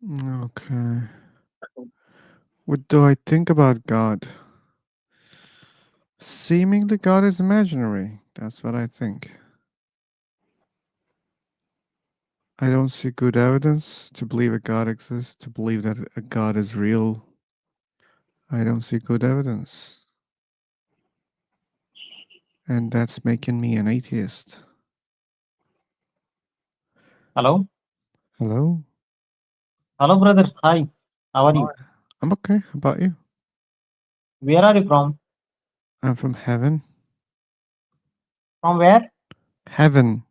Okay. What do I think about God? Seemingly, God is imaginary. That's what I think. I don't see good evidence to believe a God exists, to believe that a God is real. I don't see good evidence. And that's making me an atheist. Hello? Hello? Hello, brother. Hi. How are Hi. you? I'm okay. How about you? Where are you from? I'm from heaven. From where? Heaven.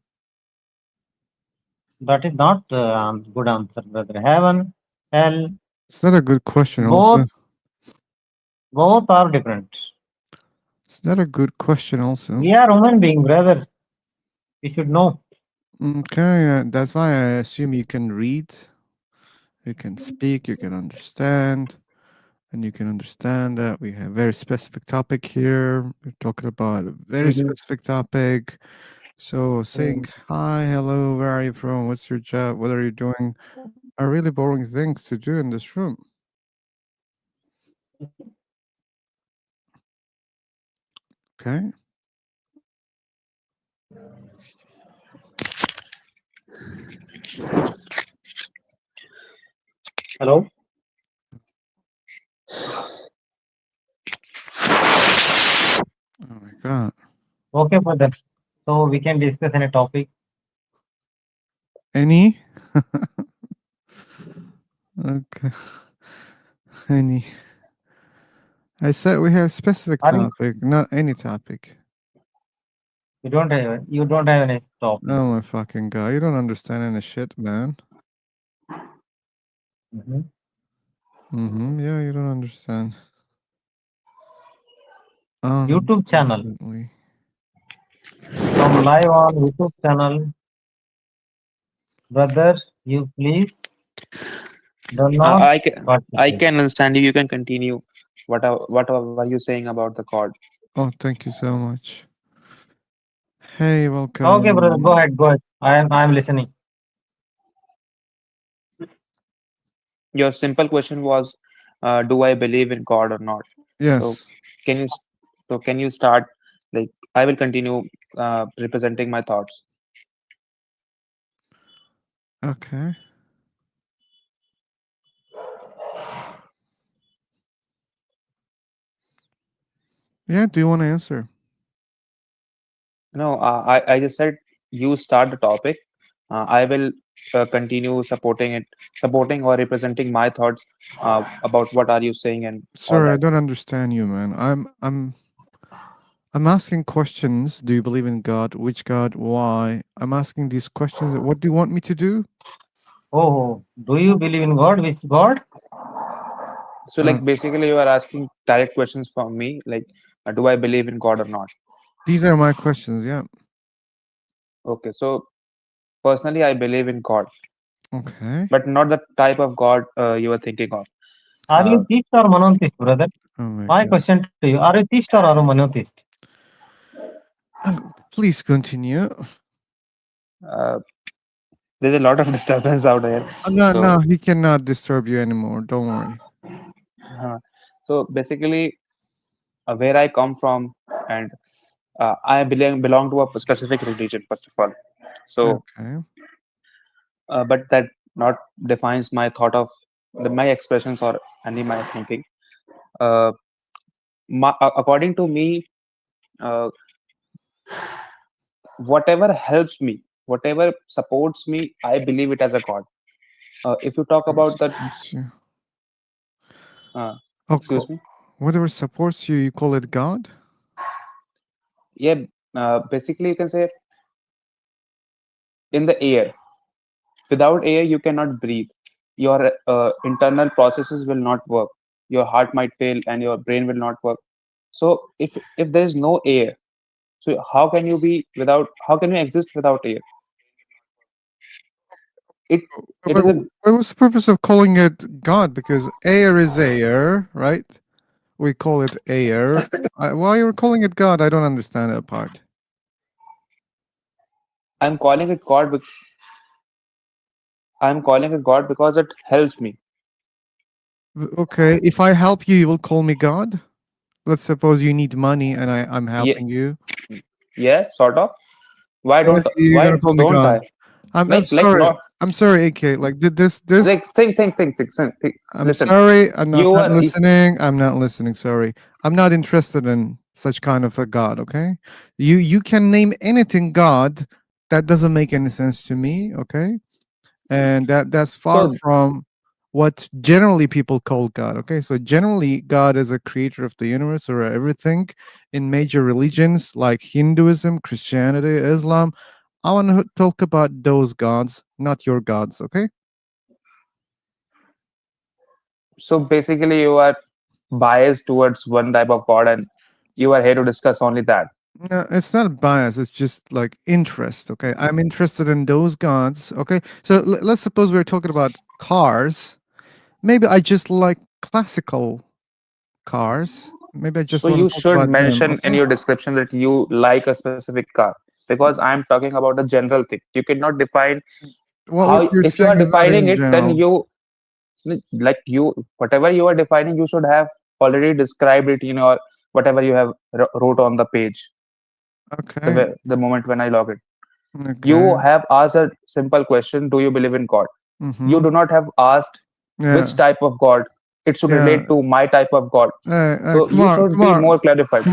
That is not good answer, brother. Heaven, hell, It's not a good question, both also. both are different. It's not a good question, also. We are human being, brother. You should know. Okay, that's why I assume you can read, you can speak, you can understand, and you can understand that we have a very specific topic here. We're talking about a very Mhm. specific topic. So saying Mm. hi, hello, where are you from? What's your job? What are you doing? Are really boring things to do in this room. Okay. Hello? Oh my god. Okay, brother. So we can discuss any topic. Any? Okay. Any. I said we have specific Are you topic, not any topic. you don't have any topic. Oh my fucking god. You don't understand any shit, man. Mhm. Yeah, you don't understand. YouTube channel. Unfortunately. From live on YouTube channel. Brother, you please do not I participate. can understand you. You can continue. Whatever were you saying about the God? Oh, thank you so much. Hey, Okay, brother, go welcome. ahead, go ahead. I am listening. Your simple question was, do I believe in God or not? So Yes. can you can you start? Like I will continue representing my thoughts. Okay. Yeah, do you want to answer? No, I just said you start the topic. I will continue supporting or representing my thoughts about what are you saying and all Sorry, I that. don't understand you, man. I'm asking questions. Do you believe in God? Which God? Why? I'm asking these questions. What do you want me to do? Oh, do you believe in God? Which God? So Uh, like basically you are asking direct questions from me, like do I believe in God or not? these are my questions. Yeah. Okay, so personally I believe in God, Okay. but not the type of God you are thinking of. Are Uh, you theist or monotheist, brother? Oh my My god. question to you: Are you theist or are you monotheist? Please continue. uh, there's a lot of disturbance out there. No, So no, he cannot disturb you anymore. Don't worry. uh, so basically where I come from, and I belong to a specific religion first of all. So Okay. but that not defines my thought of my expressions or any my thinking. Uh, according to me, uh, whatever helps me, whatever supports me, I believe it as a god. If you talk Whatever about the supports you. uh, Okay. excuse me, Whatever supports you, you call it God? yeah, basically you can say in the air. Without air you cannot breathe. Your internal processes will not work. Your heart might fail and your brain will not work. So if there is no air, so how can you exist without air? it it But is a what was the purpose of calling it God? Because air is air, right? We call it air. Why you're calling it God? I don't understand that part. I'm calling it god I'm calling it God because it helps me. Okay, if I help you, you will call me God? Let's suppose you need money and I'm Yeah, helping you. yeah, sort of. Why don't You're why gonna call me don't God. I? I'm Like sorry. not I'm sorry, AK. Like this like think. I'm Listen, sorry. I'm not, you not are listening. I'm not listening. Sorry. I'm not interested in such kind of a God, okay? You can name anything God. That doesn't make any sense to me, okay? And that's far so from what generally people call God, okay? So generally God is a creator of the universe or everything in major religions like Hinduism, Christianity, Islam. I want to talk about those gods, not your gods, okay? so basically you are biased towards one type of God, and you are here to discuss only that. No, it's not a bias. It's just like interest. Okay, I'm interested in those gods. Okay, so let's suppose we're talking about cars. Maybe I just like classical cars. Maybe I just So want to you talk should about them. mention in Okay. your description that you like a specific car, because I'm talking about a general thing. You cannot define What how. you're If you saying are is not defining in it, then general. you like you whatever you are defining, you should have already described it in your whatever you have wrote on the page Okay. the moment when I log in. You Okay. have asked a simple question: do you believe in God? You Mm-hmm. do not have asked which Yeah. type of God it should relate Yeah. to my type of God. So you Kumar, should be Kumar, more clarified.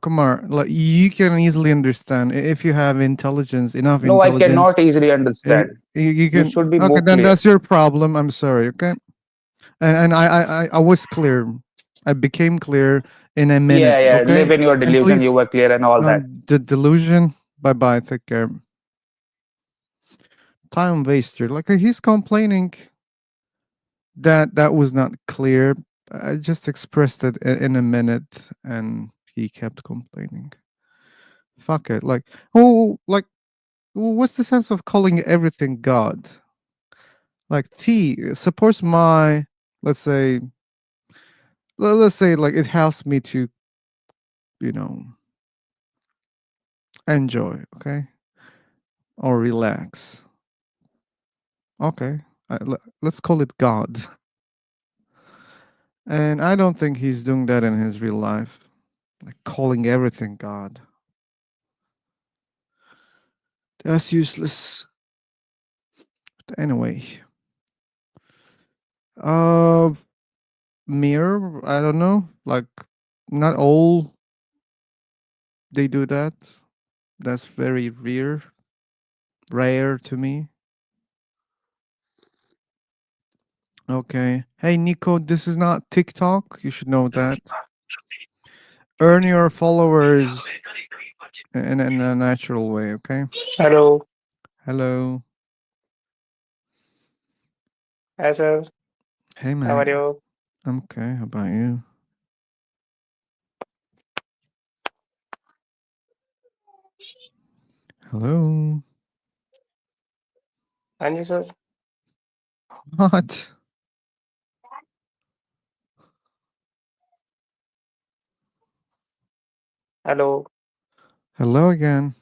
Kumar. Like you can easily understand if you have intelligence, enough No, I intelligence. cannot easily You, understand. you You can. should be Okay, more then clear. that's your problem. I'm sorry. Okay. And I was clear. I became clear in a minute. Yeah, yeah. Okay, Live in your and delusion. You please, were clear and all that. the delusion. Bye bye. Take care. Time waster. Like he's complaining that was not clear. I just expressed it in a minute, and he kept complaining. Fuck it. Like like what's the sense of calling everything God? Like T supports my, let's say, let's say like it helps me to, you know, enjoy, okay, or relax. Okay, let's call it God. And I don't think he's doing that in his real life, like calling everything God. That's useless. But anyway, uh, mirror. I don't know. Like, not all they do that. That's very rare to me. Okay. Hey, Nico, this is not TikTok. You should know that. Earn your followers in a natural way, okay? Hello, Hello. hi sir. Hey, How are man. you? I'm okay. How about you? Hello. And you, sir? What? Hello. Hello again.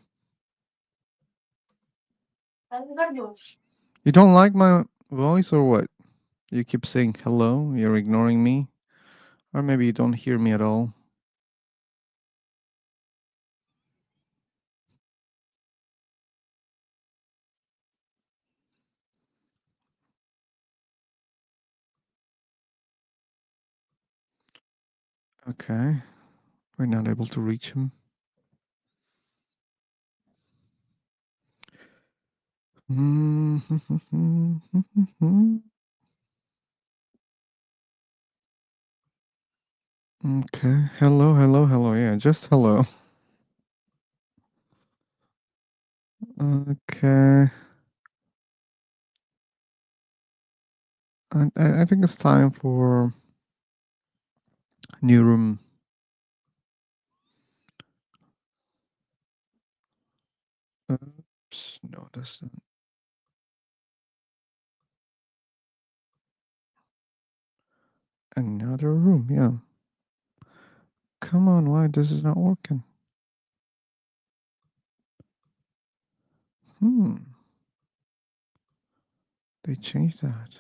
You don't like my voice or what? You keep saying hello. You're ignoring me. Or maybe you don't hear me at all. Okay. We're not able to reach him. Okay. Hello, hello, hello. Yeah, just hello. Okay. I think it's time for new room. Oops. No, that's not. Another room. Yeah. Come on. Why this is not working? Hmm. They changed that.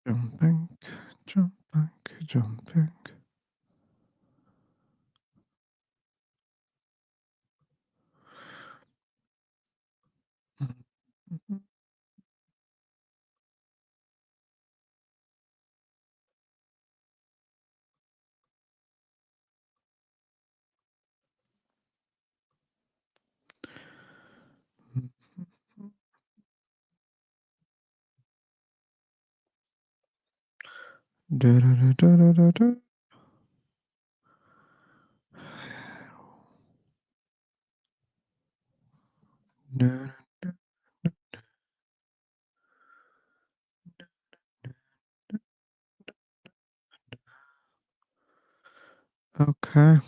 Jumping, jumping, jumping. Da-da-da-da-da-da. Da- Okay.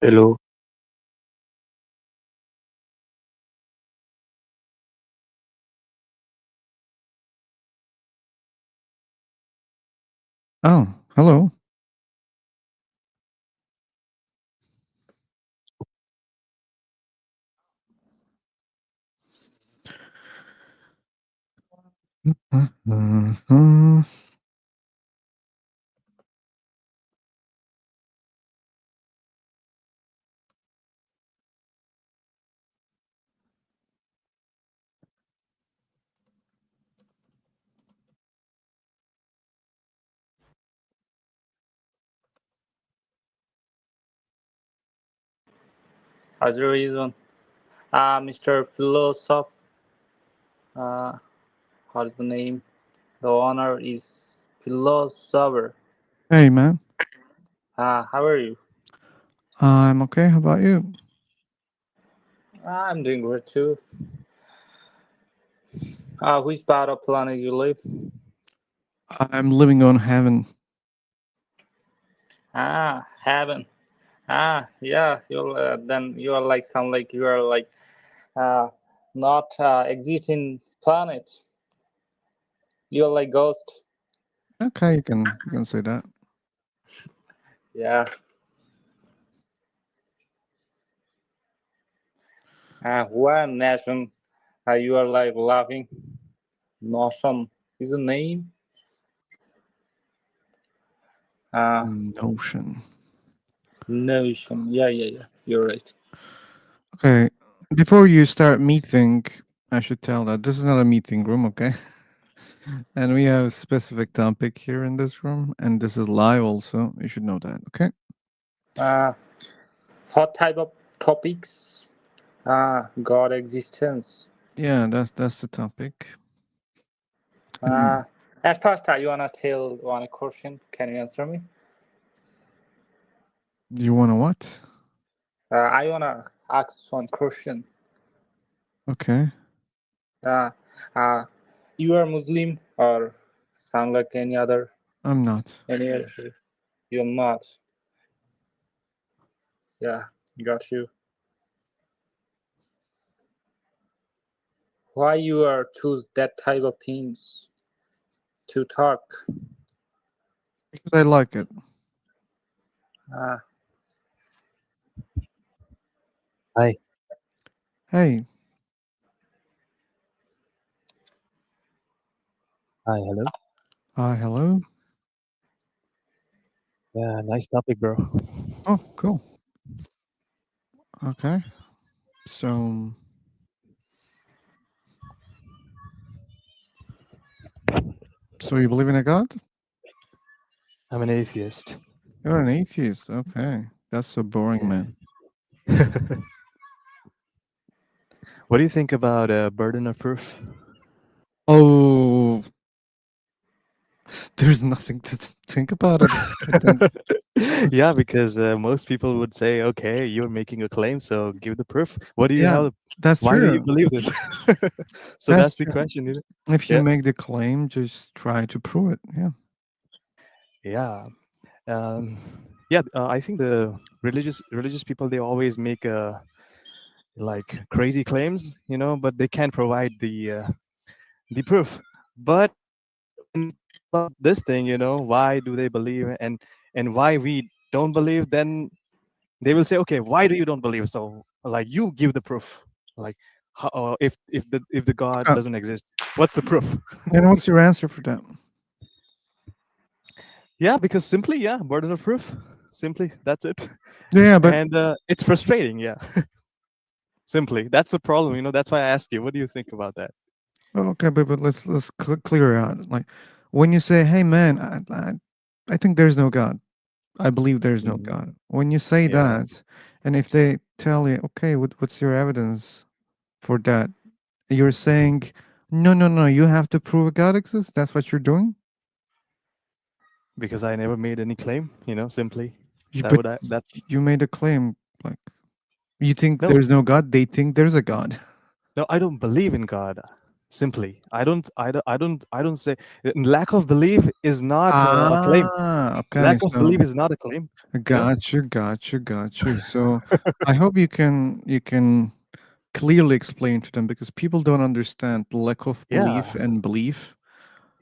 Hello. Oh, hello. Mhm. Other reason. Mr. Philosoph. Uh, how's the name? The owner is Philosopher. Hey, man. How are you? I'm okay. How about you? I'm doing good too. Which part of planet you live? I'm living on heaven. Heaven. Yeah. Then you are like sound like you are like uh, not existing planet. You are like ghost. Okay, you can say that. Yeah. One nation. You are like laughing. Notion is a name. Uh, Notion. Notion. Yeah. You're right. Okay. Before you start meeting I should tell that this is not a meeting room, okay? And we have a specific topic here in this room, and this is live also. You should know that, okay? Uh, what type of topics? God existence. Yeah, that's the topic. Uh, at first, you wanna tell one question? Can you answer me? You wanna what? I wanna ask one question. Okay, Uh, uh, you are Muslim or sound like any other? I'm not. Any other? You're not. Yeah, got you. Why you are choose that type of things to talk? Because I like it. Uh, Hi, Hey, hi, hello. hi, hello. Yeah, nice topic, bro. Oh, cool. Okay. So, so you believe in a God? I'm an atheist. You're an atheist. Okay. That's so boring, Yeah. man. What do you think about burden of proof? Oh, there's nothing to think about it. I think. Yeah, because most people would say, okay, you're making a claim, so give the proof. What do you Yeah, have? that's Why do you true. believe this? So That's that's the true. question, you know? If you Yeah, make the claim, just try to prove it. Yeah. yeah, um, yeah. I think the religious people, they always make like crazy claims, you know, but they can't provide the proof. But when you talk about this thing, you know, why do they believe and why we don't believe, then they will say, okay, why do you don't believe? So like you give the proof. Like how, if the God Okay. doesn't exist, what's the proof? And what's your answer for that? Yeah, because simply, yeah, burden of proof. Simply, that's it. Yeah, but And it's frustrating. Yeah, simply, that's the problem. You know, that's why I asked you. What do you think about that? okay, but let's clear out. Like when you say, "Hey, man, I think there's no God. I believe there's no Mhm. God." When you say Yeah, that, and if they tell you, "Okay, what's your evidence for that?" You're saying, "No, no, no. You have to prove a God exists." That's what you're doing. because I never made any claim. You know, simply You, that but would I, that you made a claim. Like you think no. there's no God. They think there's a God. No, I don't believe in God. Simply, I don't say lack of belief is not a claim. Okay. Lack of So belief is not a claim. You know. got you. So I hope you can clearly explain to them because people don't understand lack of belief Yeah, and belief.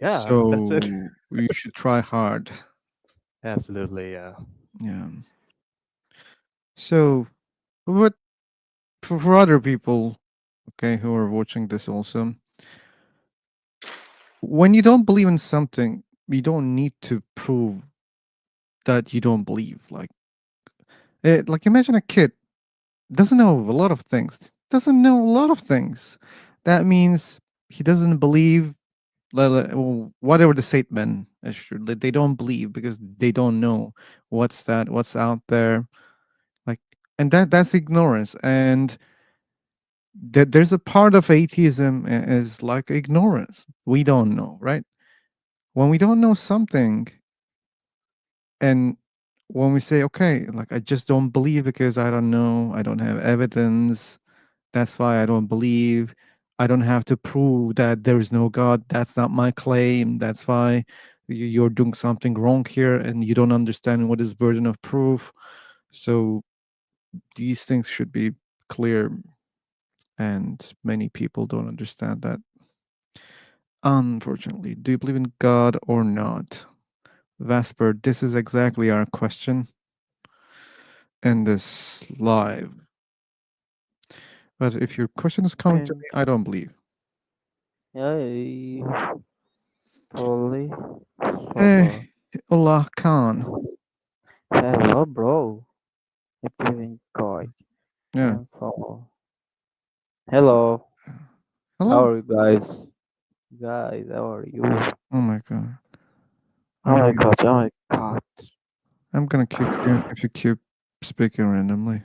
yeah, that's it. So you should try hard. Absolutely, yeah. Yeah. So what for other people, okay, who are watching this also, when you don't believe in something, you don't need to prove that you don't believe. Like imagine a kid doesn't know a lot of things. Doesn't know a lot of things. That means he doesn't believe whatever the statement is true. They don't believe because they don't know what's out there. Like, and that's ignorance. And there's a part of atheism is like ignorance. We don't know, right? When we don't know something, and when we say, okay, like I just don't believe because I don't know, I don't have evidence. That's why I don't believe. I don't have to prove that there is no God. That's not my claim. That's why you're doing something wrong here and you don't understand what is burden of proof. So these things should be clear, and many people don't understand that. Unfortunately, do you believe in God or not? Vesper, this is exactly our question in this live. But if your question is coming to And me, I don't believe. I probably Eh, follow. Allah Khan. Hello, bro. I believe in God Yeah. and follow. Hello. How Hello. are you guys? Guys, how are you? Oh my god. Oh I'm my gonna, god, oh my god. I'm gonna kick you if you keep speaking randomly.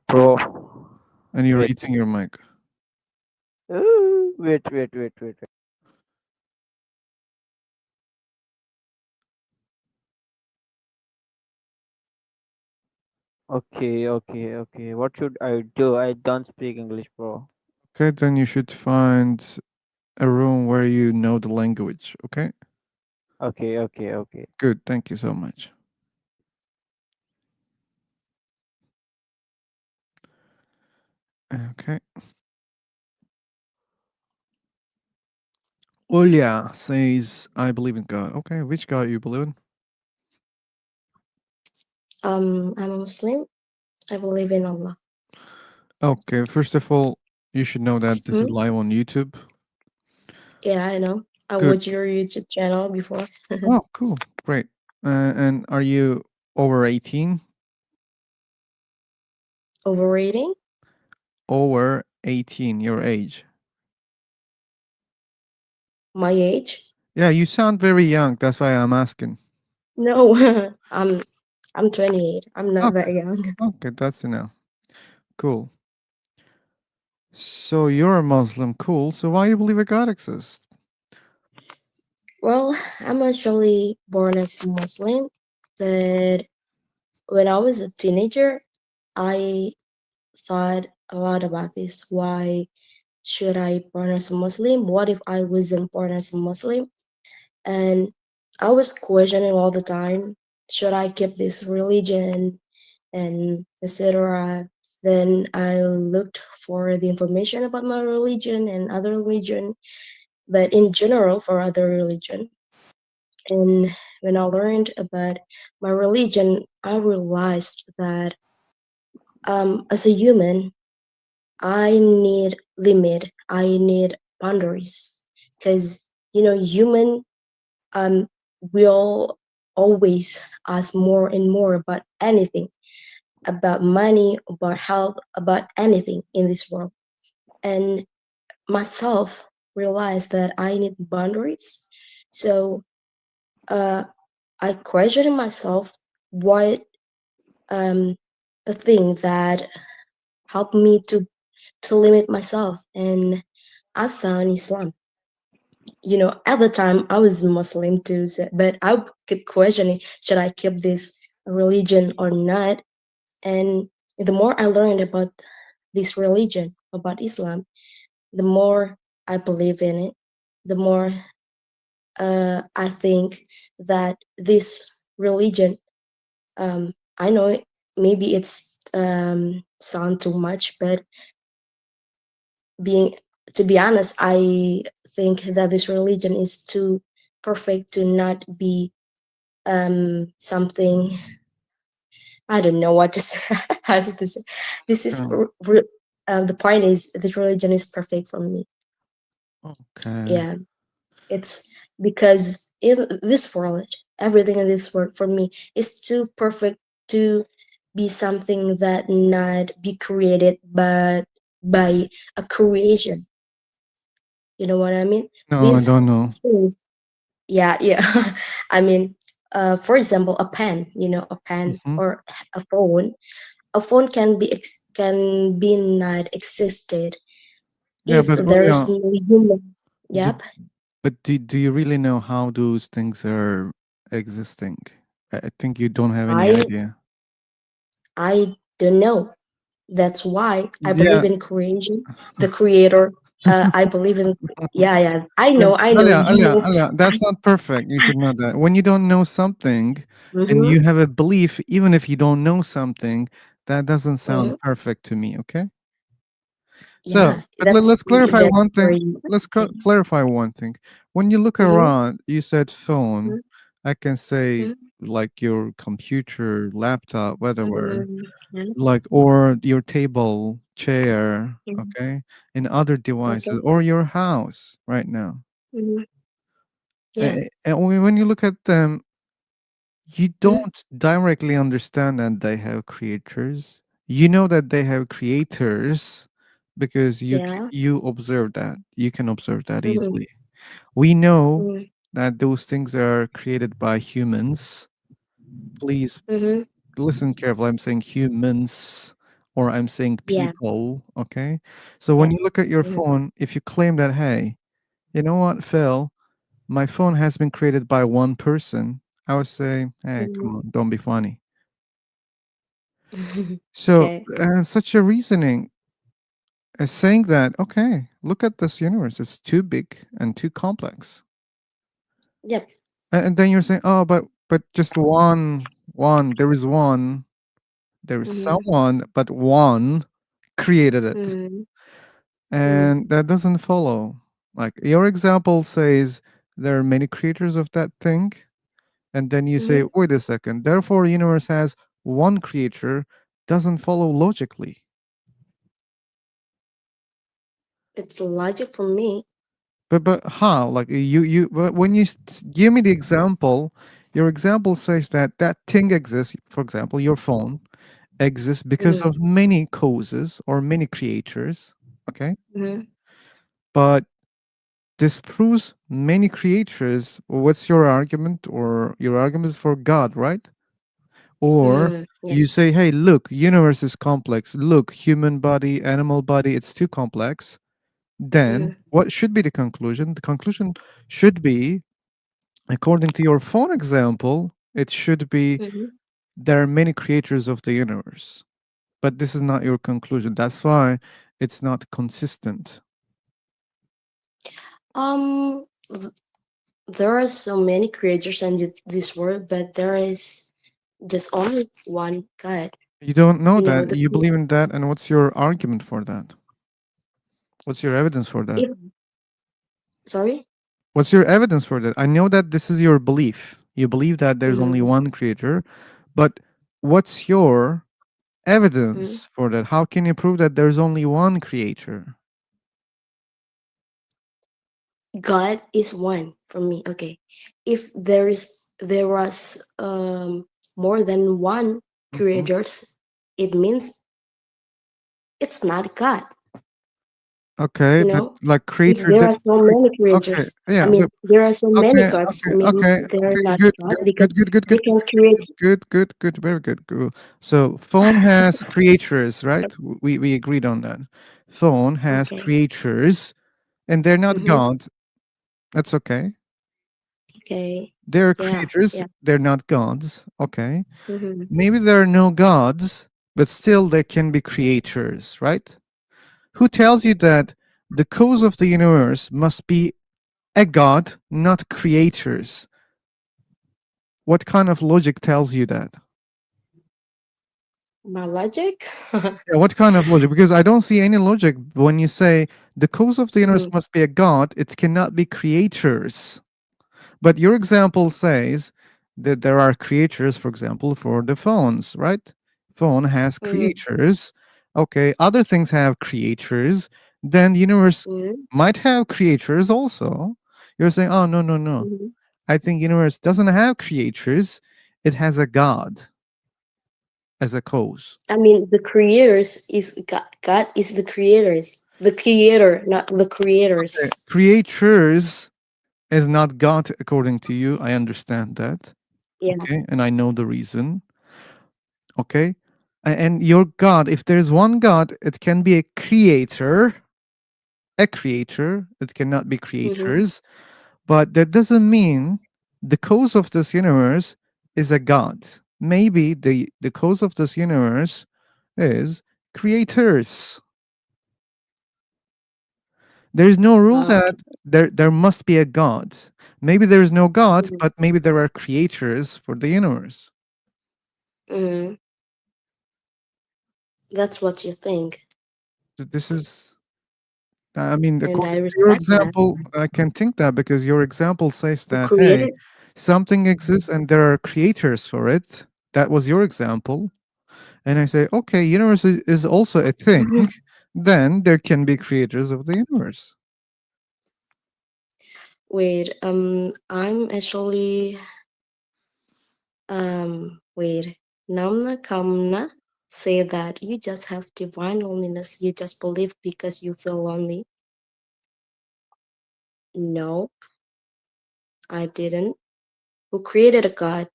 Bro. And you're Wait. eating your mic. Wait. Okay. What should I do? I don't speak English, bro. Okay, then you should find a room where you know the language. Okay. Okay. Good. Thank you so much. Okay. Olya says, I believe in God. Okay, which God you believe in? I'm a Muslim. I believe in Allah. Okay, first of all, you should know that this is Hmm? live on YouTube. Yeah, I know. I Good. watched your YouTube channel before. Oh, cool. Great. And are you over 18? Overrating? Over 18, your age. My age? Yeah, you sound very young. That's why I'm asking. No, I'm 28. I'm not Okay. that young. Okay, that's enough. Cool. So you're a Muslim. Cool. So why you believe a God exists? Well, I'm actually born as a Muslim, but when I was a teenager, I thought a lot about this. Why should I born as a Muslim? What if I wasn't born as a Muslim? And I was questioning all the time, should I keep this religion and etc. Then I looked for the information about my religion and other religion, but in general for other religion. And when I learned about my religion, I realized that as a human, I need limit. I need boundaries because human will always ask more and more about anything, about money, about health, about anything in this world. And myself realized that I need boundaries. So uh, I questioned myself what a thing that helped me to limit myself, and I found Islam. At the time I was Muslim too, but I kept questioning, should I keep this religion or not? And the more I learned about this religion, about Islam, the more I believe in it, the more I think that this religion, I know maybe it's sound too much, but being to be honest, I think that this religion is too perfect to not be something. I don't know what to say. How to say. This is Oh, the point is this religion is perfect for me. okay. Yeah, it's because in this world, everything in this world for me is too perfect to be something that not be created but by a creation. You know what I mean? No, I These don't know. things, yeah. I mean, for example, a pen. A pen Hmm. or a phone. A phone can be not existed Yeah, if but there's Olya, no human. do, Yep. but do you really know how those things are existing? I think you don't have any I idea. I don't know. That's why I believe Yeah. in creation, the creator. I believe in, yeah. I But know, I know, Alia, you Alia, know. Alia, that's not perfect. You should know that. When you don't know something and Mm-hmm, you have a belief, even if you don't know something, that doesn't mm-hmm. sound perfect to me. Okay. So, Yeah, but let's clarify that's one thing. very. Let's clarify one thing. When you look Mm-hmm, around, you said phone. I can say mm-hmm, like your computer, laptop, whatever, mm-hmm, yeah, like or your table, chair, mm-hmm, okay, and other devices, okay. or your house right now. Mm-hmm, yeah. And when you look at them, you Mm-hmm, don't directly understand that they have creators. You know that they have creators, because Yeah. you observe that. You can observe that Mm-hmm. easily. We know Mm-hmm. that those things are created by humans. Please Mm-hmm. listen carefully. I'm saying humans or I'm saying Yeah. people. Okay. So when Yeah. you look at your Mm-hmm. phone, if you claim that, hey, you know what, Phil, my phone has been created by one person, I would say, hey, come on, don't be funny. Mm-hmm. So, Okay. such a reasoning is saying that, okay, look at this universe. It's too big and too complex. Yep. And then you're saying, oh, but just there is one, there is Mm-hmm. someone, but one created it. Mm-hmm. Mm-hmm. And that doesn't follow. Like your example says there are many creators of that thing, and then you say, Mm-hmm. wait a second, therefore universe has one creator, doesn't follow logically. It's logic for me. But how? Like when you give me the example, your example says that that thing exists. For example, your phone exists because Mm-hmm. of many causes or many creators. Okay, Mm-hmm. but this proves many creators. What's your argument? Or your argument is for God, right? Or Mm-hmm. Yeah. you say, hey, look, universe is complex. Look, human body, animal body, it's too complex. Then Mm-hmm. what should be the conclusion? The conclusion should be, according to your phone example, it should be Mm-hmm. there are many creators of the universe. But this is not your conclusion. That's why it's not consistent. Um, th- there are so many creatures in this world, but there is just only one God. You don't know You know, that. You believe in that. And what's your argument for that? What's your evidence for that? if sorry. What's your evidence for that? I know that this is your belief. You believe that there's only Mm-hmm. one creator, but what's your Mm-hmm. evidence for that? How can you prove that there's only one creator? God is one for me. Okay, if there was more than one Mhm. creators, it means it's not God. Okay, You but know, like if creature there that are so many okay, creatures, I yeah, mean, but there are so many okay, gods, okay, means okay, they're okay, not good, God good, because good, good, good, they good, can good, create. good, good, good, very good. Good. So phone has creatures, right? We agreed on that. Phone has Okay. creatures, and they're not Mm-hmm. God. That's okay. Okay. They're Yeah. creatures, Yeah. they're not gods. Okay. Mm-hmm. Maybe there are no gods, but still there can be creators, right? Who tells you that the cause of the universe must be a god, not creators? What kind of logic tells you that? My logic. Yeah, what kind of logic? Because I don't see any logic when you say the cause of the universe Mm-hmm. must be a god, it cannot be creators. But your example says that there are creators, for example, for the phones, right? Phone has Mm-hmm. creators. Okay, other things have creators. Then the universe Mm-hmm. might have creators also. You're saying, oh no, no, no. Mm-hmm. I think universe doesn't have creators. It has a God as a cause. I mean, the creators is God. God is the creators. The creator, not the creators. Creatures is not God according to you. I understand that. Yeah. Okay, and I know the reason. Okay, and your God, if there is one God, it can be a creator. A creator. It cannot be Mm-hmm. creatures. But that doesn't mean the cause of this universe is a God. Maybe the cause of this universe is creators. There is no rule Okay. that there must be a God. Maybe there is no God, Mm-hmm. but maybe there are creators for the universe. Mm-hmm. That's what you think, This is, I mean, and I according to your respect that. example, I can think that because your example says The that, hey, creator. something exists and there are creators for it. That was your example. And I say, okay, universe is also a thing. Then there can be creators of the universe. Wait. I'm actually. Wait. Namna kamna say that you just have divine loneliness, you just believe because you feel lonely. No, I didn't. Who created a God?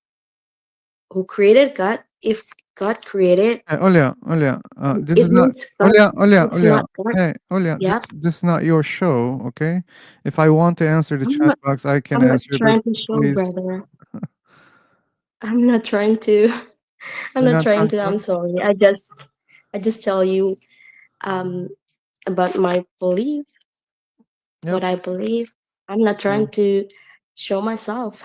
Who created God? If God created, Hey, Olia, this it is not means God's, it's Olia. not God. Hey, Olia, Yep. this is not your show, okay? If I want to answer the I'm chat not, box, I can I'm not answer, but trying to show, please, brother. I'm not trying to. I'm you're not not trying trying to. to. I'm sorry. I just tell you um about my belief, Yep. what I believe. I'm not trying to show myself.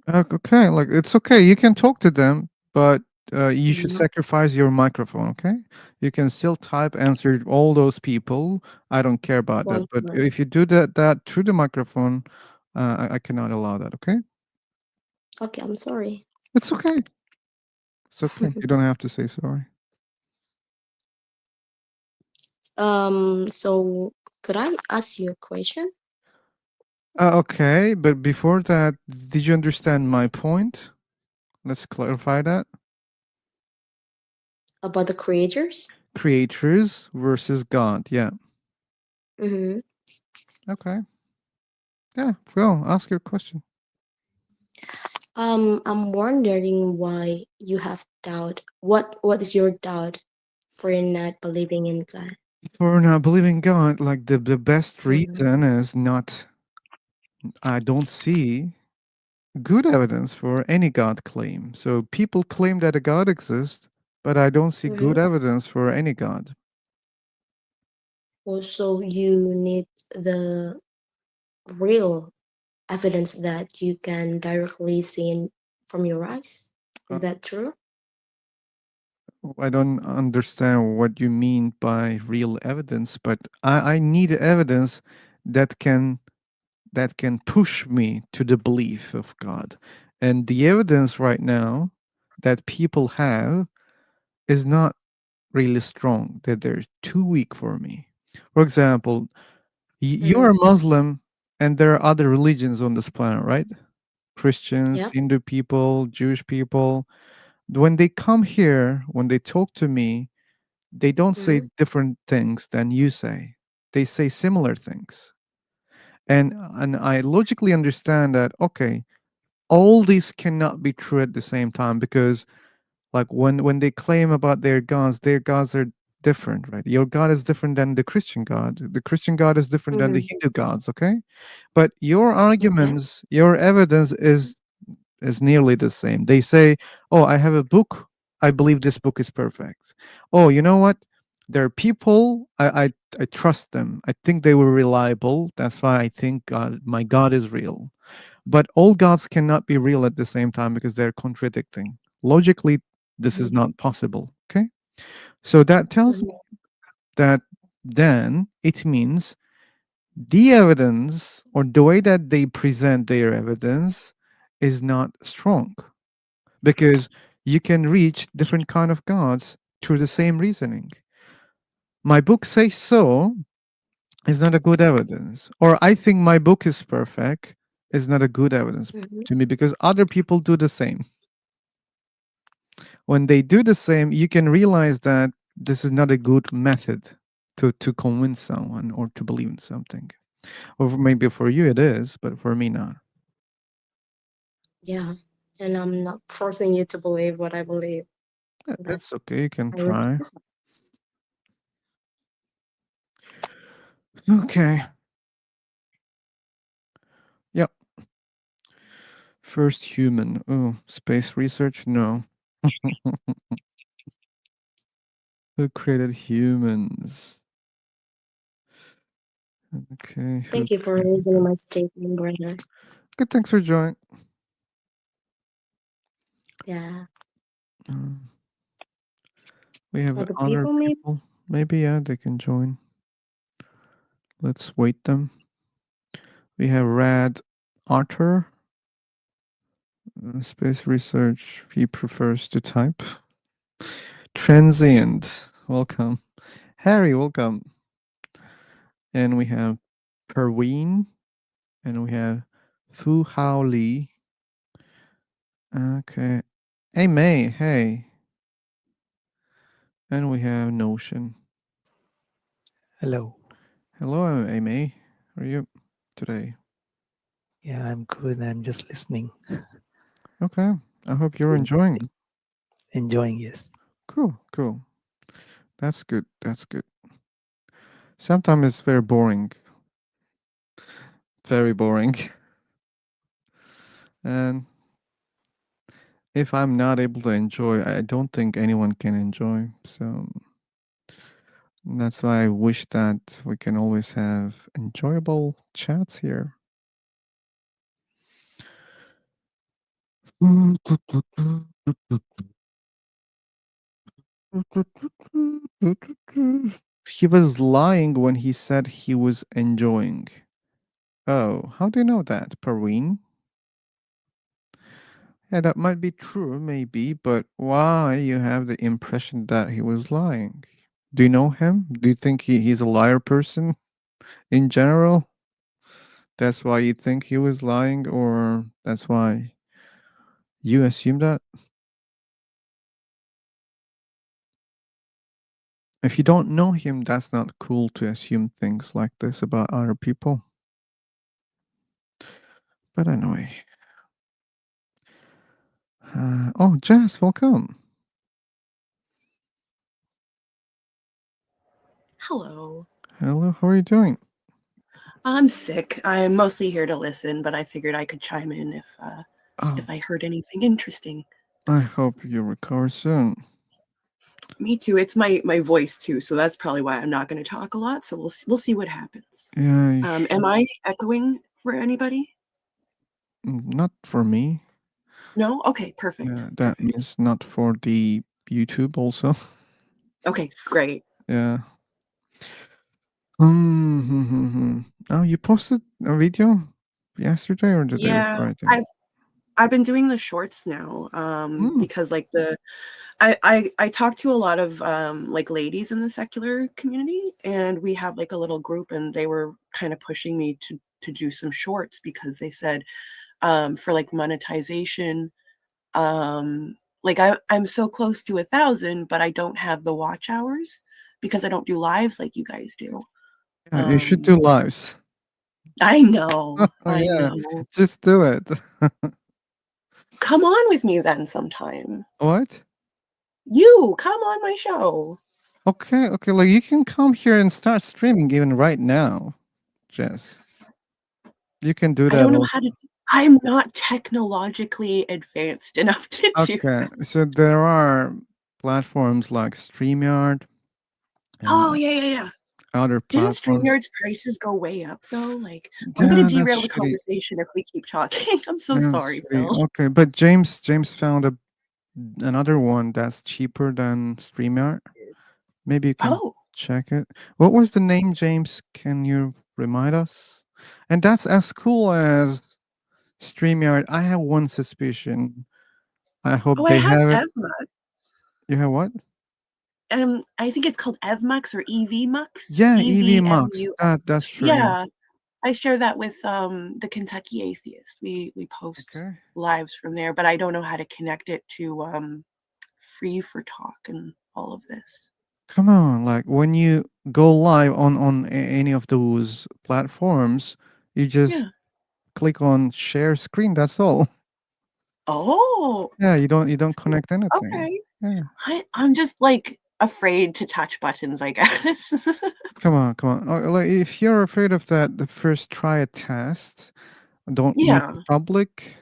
Okay, like it's okay. You can talk to them, but you should Yeah, sacrifice your microphone. Okay, you can still type, answer all those people. I don't care about that. one But word. if you do that through the microphone, I cannot allow that. Okay, Okay, I'm sorry. it's okay. It's okay. You don't have to say sorry. So could I ask you a question Okay, but before that, did you understand my point? Let's clarify that. about the creators? Creatures versus God. Yeah. Mm-hmm. Okay. Yeah. Well, ask your question. I'm wondering why you have doubt. What is your doubt for not believing in God? For not believing God, like the best Mm-hmm. reason is not, I don't see good evidence for any God claim. So people claim that a God exists, but I don't see Mm-hmm. good evidence for any God. Also, you need the real evidence that you can directly see from your eyes. Uh, Is that true? I don't understand what you mean by real evidence, but I need evidence that can push me to the belief of God. And the evidence right now that people have is not really strong, that they're too weak for me. For example, you're Mm-hmm. a Muslim and there are other religions on this planet, right? Christians, Yep. Hindu people, Jewish people. When they come here, when they talk to me, they don't say Mm-hmm. different things than you say. They say similar things. And I logically understand that, okay, all these cannot be true at the same time, because like when they claim about their gods are different, right? Your God is different than the Christian God. The Christian God is different than the Mm-hmm. Hindu gods, okay? But your Okay. arguments, your evidence is nearly the same. They say, "Oh, I have a book. I believe this book is perfect." Oh, you know what? There are people I trust them. I think they were reliable. That's why I think my God is real. But all gods cannot be real at the same time because they're contradicting. Logically, this is Mm-hmm. not possible. Okay. So that tells me Mm-hmm. that then it means the evidence or the way that they present their evidence is not strong, because you can reach different kind of gods through the same reasoning. My book says so is not a good evidence, or I think my book is perfect is not a good evidence Mm-hmm. to me, because other people do the same. When they do the same, you can realize that this is not a good method to convince someone or to believe in something. Or maybe for you it is, but for me not. Yeah. And I'm not forcing you to believe what I believe. That It's okay, you can I try. respect. Okay. Yep. First human. Oh, space research? No. Who created humans? Okay. Who Thank you for created raising them? my statement, brother. Good, thanks for joining. Yeah. Uh, we have Other other people, maybe. people. Maybe, yeah, they can join. Let's wait them. We have Rad Arthur. Space research. He prefers to type. Transient. Welcome. Harry, welcome. And we have Perween. And we have Fu Hao Li. Okay. Hey, May. Hey. And we have Notion. Hello. Hello, Amy. How are you today? Yeah, I'm good. I'm just listening. Okay. I hope you're enjoying. Enjoying, yes. Cool, cool. That's good. That's good. Sometimes it's very boring. Very boring. And if I'm not able to enjoy, I don't think anyone can enjoy. So that's why I wish that we can always have enjoyable chats here. He was lying when he said he was enjoying. Oh, how do you know that, Parveen? Yeah, that might be true, maybe, but why you have the impression that he was lying? Do you know him? Do you think he's a liar person in general? That's why you think he was lying, or that's why you assume that? If you don't know him, that's not cool to assume things like this about other people. But anyway. Oh, Jess, welcome. Hello. Hello, how are you doing? I'm sick. I'm mostly here to listen, but I figured I could chime in if Oh, I heard anything interesting. I hope you recover soon. Me too. It's my voice too, so that's probably why I'm not going to talk a lot. So we'll see what happens. Yeah, Am I echoing for anybody? not for me. No. Okay. Perfect. Yeah, that means not for the YouTube also. Okay. Great. Yeah. Oh, you posted a video yesterday or the day Yeah. before? I think. I've been doing the shorts now because like I talk to a lot of like ladies in the secular community, and we have like a little group, and they were kind of pushing me to do some shorts because they said for like monetization, like I'm so close to 1,000, but I don't have the watch hours because I don't do lives like you guys do. Yeah, you should do lives. I know. I Yeah, know. just do it. Come on with me then sometime. What? You come on my show. Okay, okay. Like you can come here and start streaming even right now, Jess. You can do I that don't know also. how to. I'm not technologically advanced enough to do. Okay, so there are platforms like StreamYard Oh and yeah. other Didn't platforms. StreamYard's prices go way up though? Like I'm gonna Yeah, that's derail the shitty. conversation if we keep talking. I'm so Yeah, sorry, shitty. Phil. Okay, but James found another one that's cheaper than StreamYard. Maybe you can Oh, check it. What was the name, James? Can you remind us? And that's as cool as StreamYard. I have one suspicion. I hope I they have have it. EvMux. You have what? I think it's called EvMux or EVMux. Yeah, EV Max. EVMU. That's true. Yeah. Yeah, I share that with the Kentucky Atheist. We post Okay. lives from there, but I don't know how to connect it to Free for Talk and all of this. Come on, like when you go live on any of those platforms, you just Yeah. click on share screen. That's all. Oh, Yeah, you don't connect anything. okay. Yeah. I'm just like afraid to touch buttons, I guess. Come on, come on. Like, if you're afraid of that, the first try a test. Don't make Yeah. it public.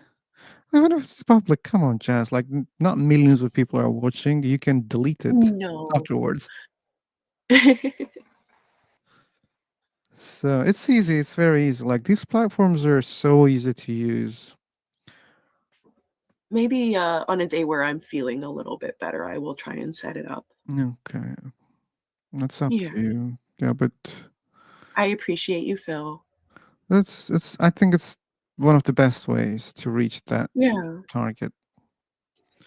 Even if it's public, come on, Jazz. Like, not millions of people are watching. You can delete it No. afterwards. So it's easy. It's very easy. Like these platforms are so easy to use. Maybe on a day where I'm feeling a little bit better, I will try and set it up. Okay, that's up Yeah. to you. Yeah, but I appreciate you, Phil. it's. I think it's one of the best ways to reach that Yeah. target,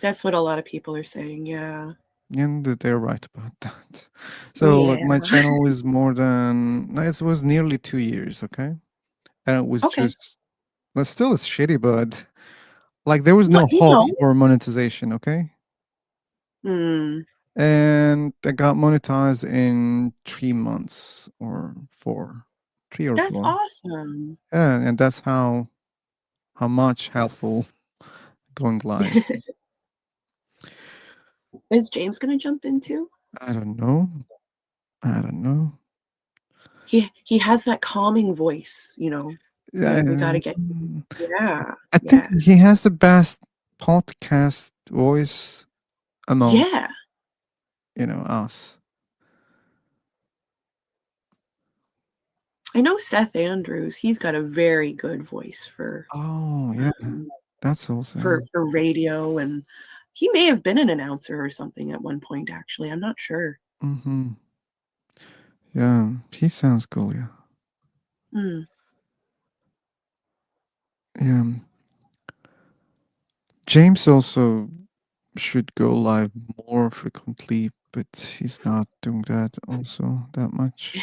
That's what a lot of people are saying. Yeah. and they're right about that. So, like, my Yeah. channel is more than. No, it was nearly 2 years. Okay, and it was Okay. just. But still, it's shitty. But like, there was What no hope no. for monetization. Okay. Hmm. and I got monetized in 3 months or 4, 3 or That's 4. awesome. Yeah, and that's how much helpful going live. Is James gonna jump in too? I don't know. I don't know. He has that calming voice, you know. Yeah, We gotta get. Yeah, I think yeah, he has the best podcast voice among yeah. us. I know Seth Andrews. He's got a very good voice for Oh yeah, that's also for radio, and he may have been an announcer or something at one point. Actually, I'm not sure. Mm-hmm. Yeah, he sounds cool. Yeah. Mm. Yeah. James also should go live more frequently, but he's not doing that also that much.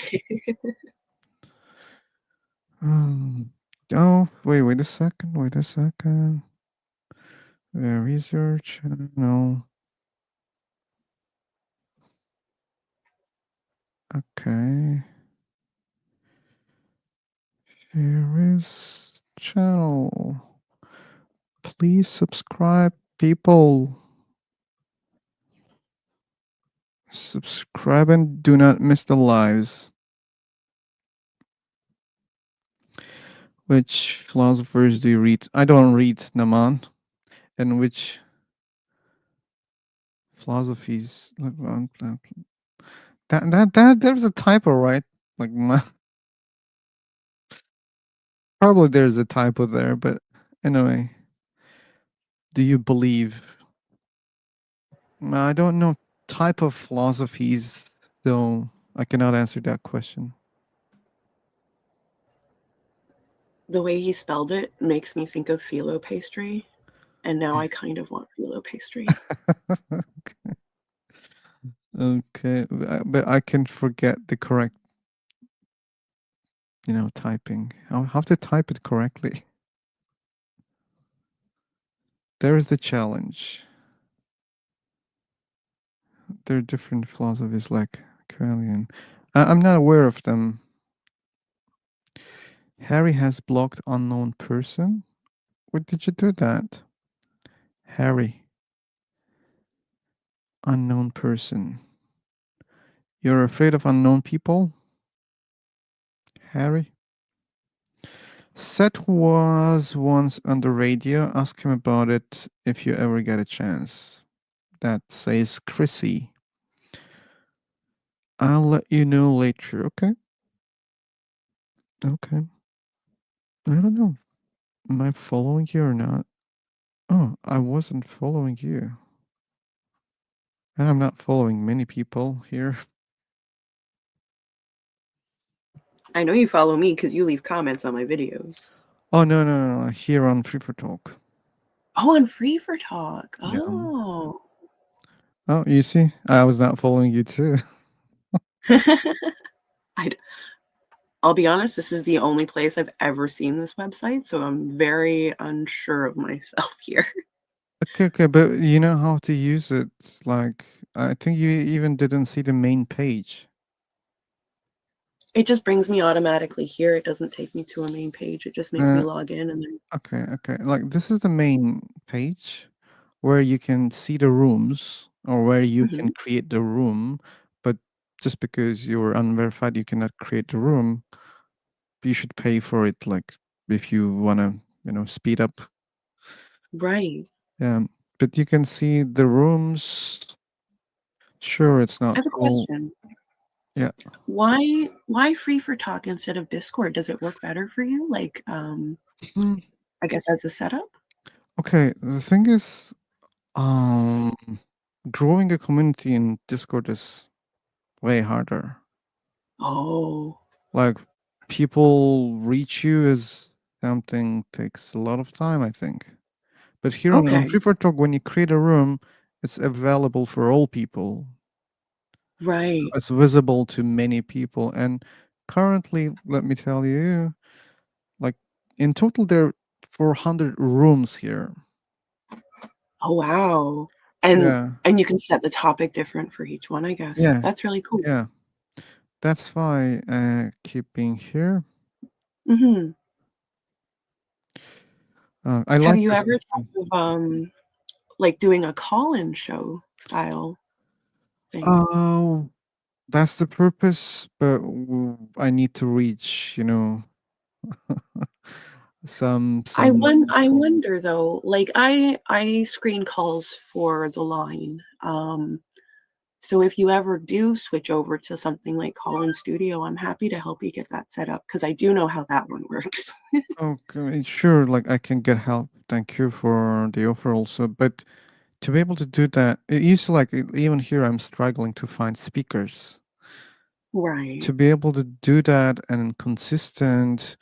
Oh, wait a second. Wait a second. Where is your channel? Okay. Here is channel. Please subscribe, people. Subscribe and do not miss the lives. Which philosophers do you read? I don't read Naman. And which philosophies? That there's a typo, right? Like probably there's a typo there, but anyway. Do you believe? I don't know type of philosophies, though. I cannot answer that question. The way he spelled it makes me think of phyllo pastry, and now I kind of want phyllo pastry. Okay, but I can forget the correct, typing. I'll have to type it correctly. There is the challenge. There are different philosophies like Kalian. I'm not aware of them. Harry has blocked unknown person. Why did you do that? Harry. Unknown person. You're afraid of unknown people? Harry? Seth was once on the radio. Ask him about it if you ever get a chance. That says Chrissy. I'll let you know later, okay? Okay. I don't know. Am I following you or not? Oh, I wasn't following you. And I'm not following many people here. I know you follow me because you leave comments on my videos. Oh, no. Here on Free for Talk. Oh, on Free for Talk. Yeah. Oh. Oh, you see? I was not following you too. I'll be honest, this is the only place I've ever seen this website, so I'm very unsure of myself here. Okay, but you know how to use it. Like, I think you even didn't see the main page. It just brings me automatically here. It doesn't take me to a main page. It just makes me log in and then. Okay. Like, this is the main page where you can see the rooms or where you can create the room. But just because you're unverified, you cannot create the room. You should pay for it, like, if you want to, speed up. Right. Yeah. But you can see the rooms. Sure, it's I not have a full. question. Yeah. Why Free for Talk instead of Discord? Does it work better for you? Like, I guess as a setup? Okay, the thing is, growing a community in Discord is way harder. Oh. Like, people reach you as something takes a lot of time, I think. But here on Free for Talk, when you create a room, it's available for all people. Right. It's visible to many people. And currently, let me tell you, like, in total, there are 400 rooms here. Oh, wow. And Yeah. and you can set the topic different for each one, I guess. Yeah. That's really cool. Yeah. That's why I keep being here. Hmm I Have like you this. ever thought of like doing a call-in show style thing? Oh, that's the purpose, but I need to reach, some I wonder though, like I screen calls for the line. So if you ever do switch over to something like Call-in Studio, I'm happy to help you get that set up because I do know how that one works. Okay, sure, like I can get help. Thank you for the offer also, but to be able to do that, it used to like even here I'm struggling to find speakers. Right. To be able to do that and consistent,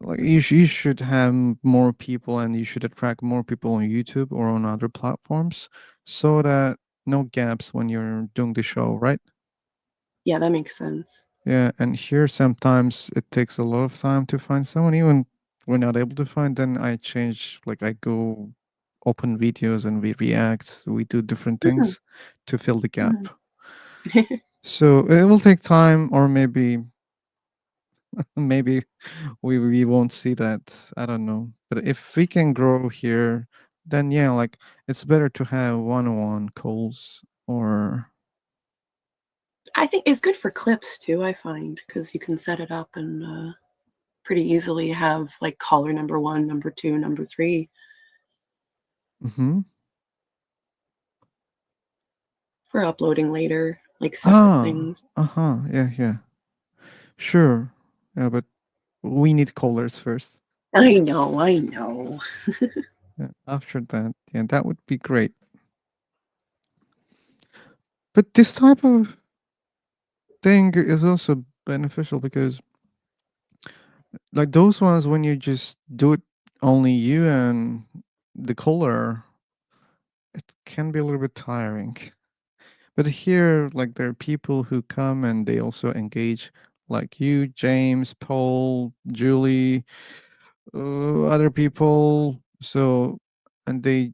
like you should have more people and you should attract more people on YouTube or on other platforms so that no gaps when you're doing the show, right? Yeah, that makes sense. Yeah, and here sometimes it takes a lot of time to find someone. Even we're not able to find, then I change, like I go open videos and we react, we do different things to fill the gap. So it will take time, or maybe maybe we won't see that. I don't know. But if we can grow here, then yeah, like it's better to have one-on-one calls or I think it's good for clips too, I find, because you can set it up and pretty easily have like caller number 1, number 2, number 3 mm-hmm. for uploading later, like separate things. Yeah, yeah. Sure. Yeah, but we need callers first. I know. Yeah, after that, yeah, that would be great. But this type of thing is also beneficial because, like those ones, when you just do it only you and the caller, it can be a little bit tiring. But here, like there are people who come and they also engage, like you, James, Paul, Julie, other people. So, and they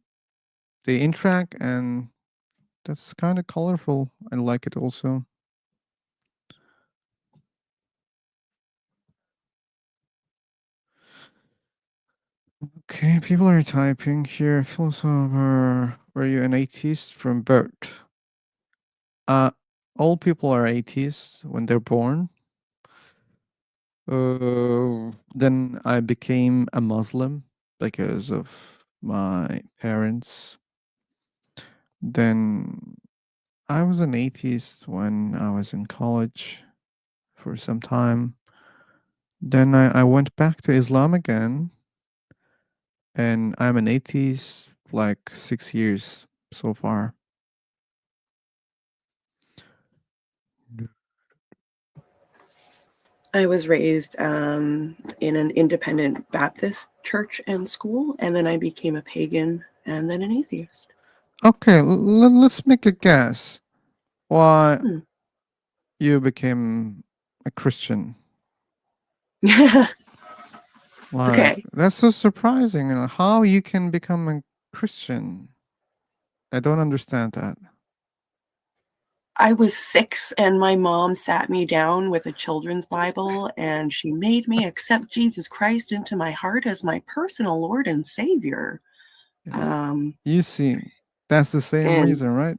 interact, and that's kind of colorful. I like it also. Okay, people are typing here. Philosopher, were you an atheist from birth? All people are atheists when they're born. Then I became a Muslim because of my parents. Then I was an atheist when I was in college for some time. Then I went back to Islam again, and I'm an atheist like 6 years so far. I was raised in an independent Baptist church and school, and then I became a pagan and then an atheist. Okay, let's make a guess why Hmm. you became a Christian. Like, Okay. that's so surprising. How you can become a Christian? I don't understand that. I was 6 and my mom sat me down with a children's Bible and she made me accept Jesus Christ into my heart as my personal Lord and Savior. You see, that's the same And reason, right?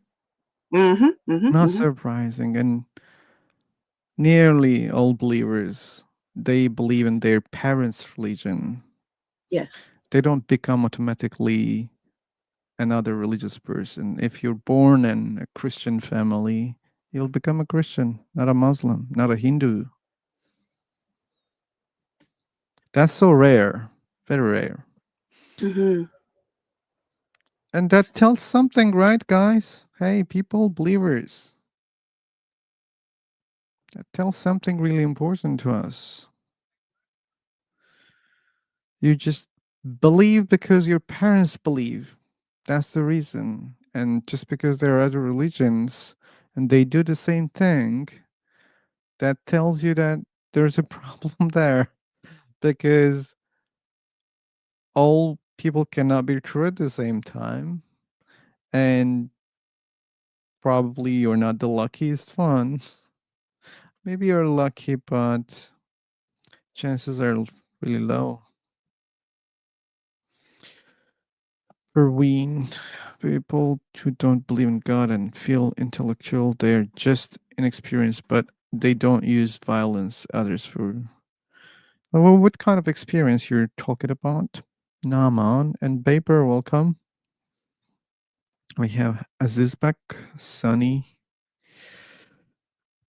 Not surprising. And nearly all believers, they believe in their parents' religion. Yes. They don't become automatically another religious person. If you're born in a Christian family, you'll become a Christian, not a Muslim, not a Hindu. That's so rare, very rare. And that tells something, right, guys? Hey, people, believers. That tells something really important to us. You just believe because your parents believe. That's the reason. And just because there are other religions and they do the same thing, that tells you that there's a problem there because all people cannot be true at the same time. and probably you're not the luckiest one. Maybe you're lucky, but chances are really low. For people who don't believe in God and feel intellectual, they're just inexperienced, but they don't use violence others for. Well, what kind of experience you're talking about? Naman and Baper, welcome. We have Azizbek, Sunny.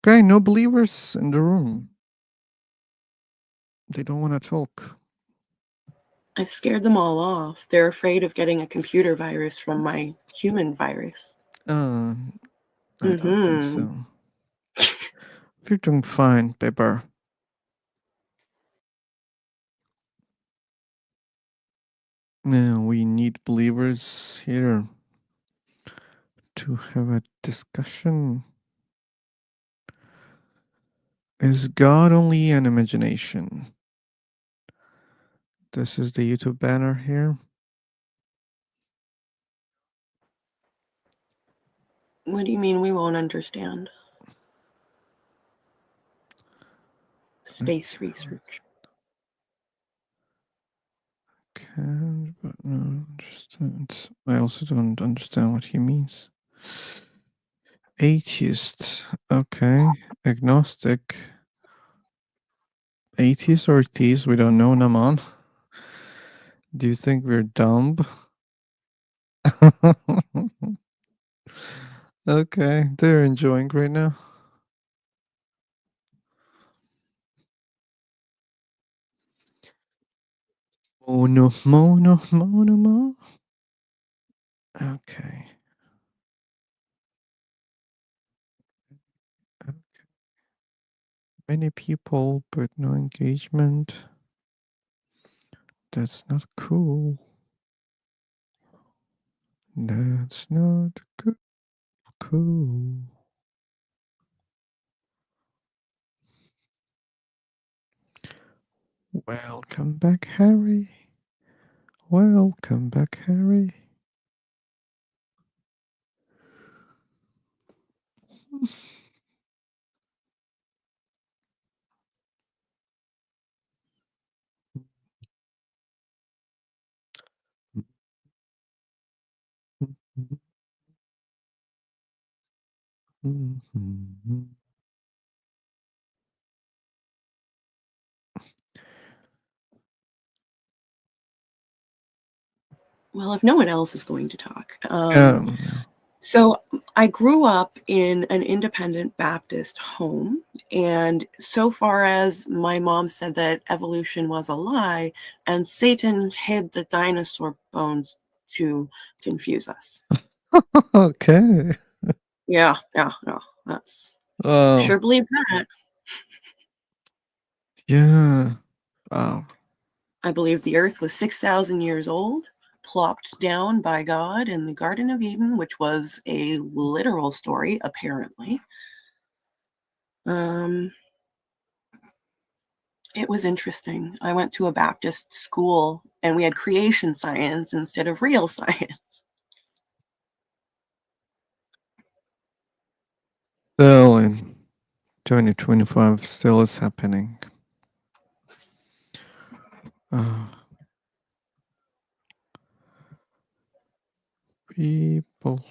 Okay, no believers in the room. They don't want to talk. I've scared them all off. They're afraid of getting a computer virus from my human virus. I don't think so. You're doing fine, Baper. Now we need believers here to have a discussion. Is God only an imagination? This is the YouTube banner here. What do you mean we won't understand? Space research. Can but no understand. I also don't understand what he means. Atheist. Okay. Agnostic. Atheist or theist? We don't know, Naman. Do you think we're dumb? Okay, they're enjoying right now. Mono, mono, mono, mo. Okay. Many people, but no engagement. That's not cool. That's not cool. Welcome back, Harry. Welcome back, Harry. Well, if no one else is going to talk. So I grew up in an independent Baptist home. And so far as my mom said that evolution was a lie and Satan hid the dinosaur bones to confuse us. Okay. Yeah. That's sure believe that. Yeah. Wow. I believe the earth was 6,000 years old, plopped down by God in the Garden of Eden, which was a literal story, apparently. It was interesting. I went to a Baptist school and we had creation science instead of real science. Still in 2025, still is happening. People.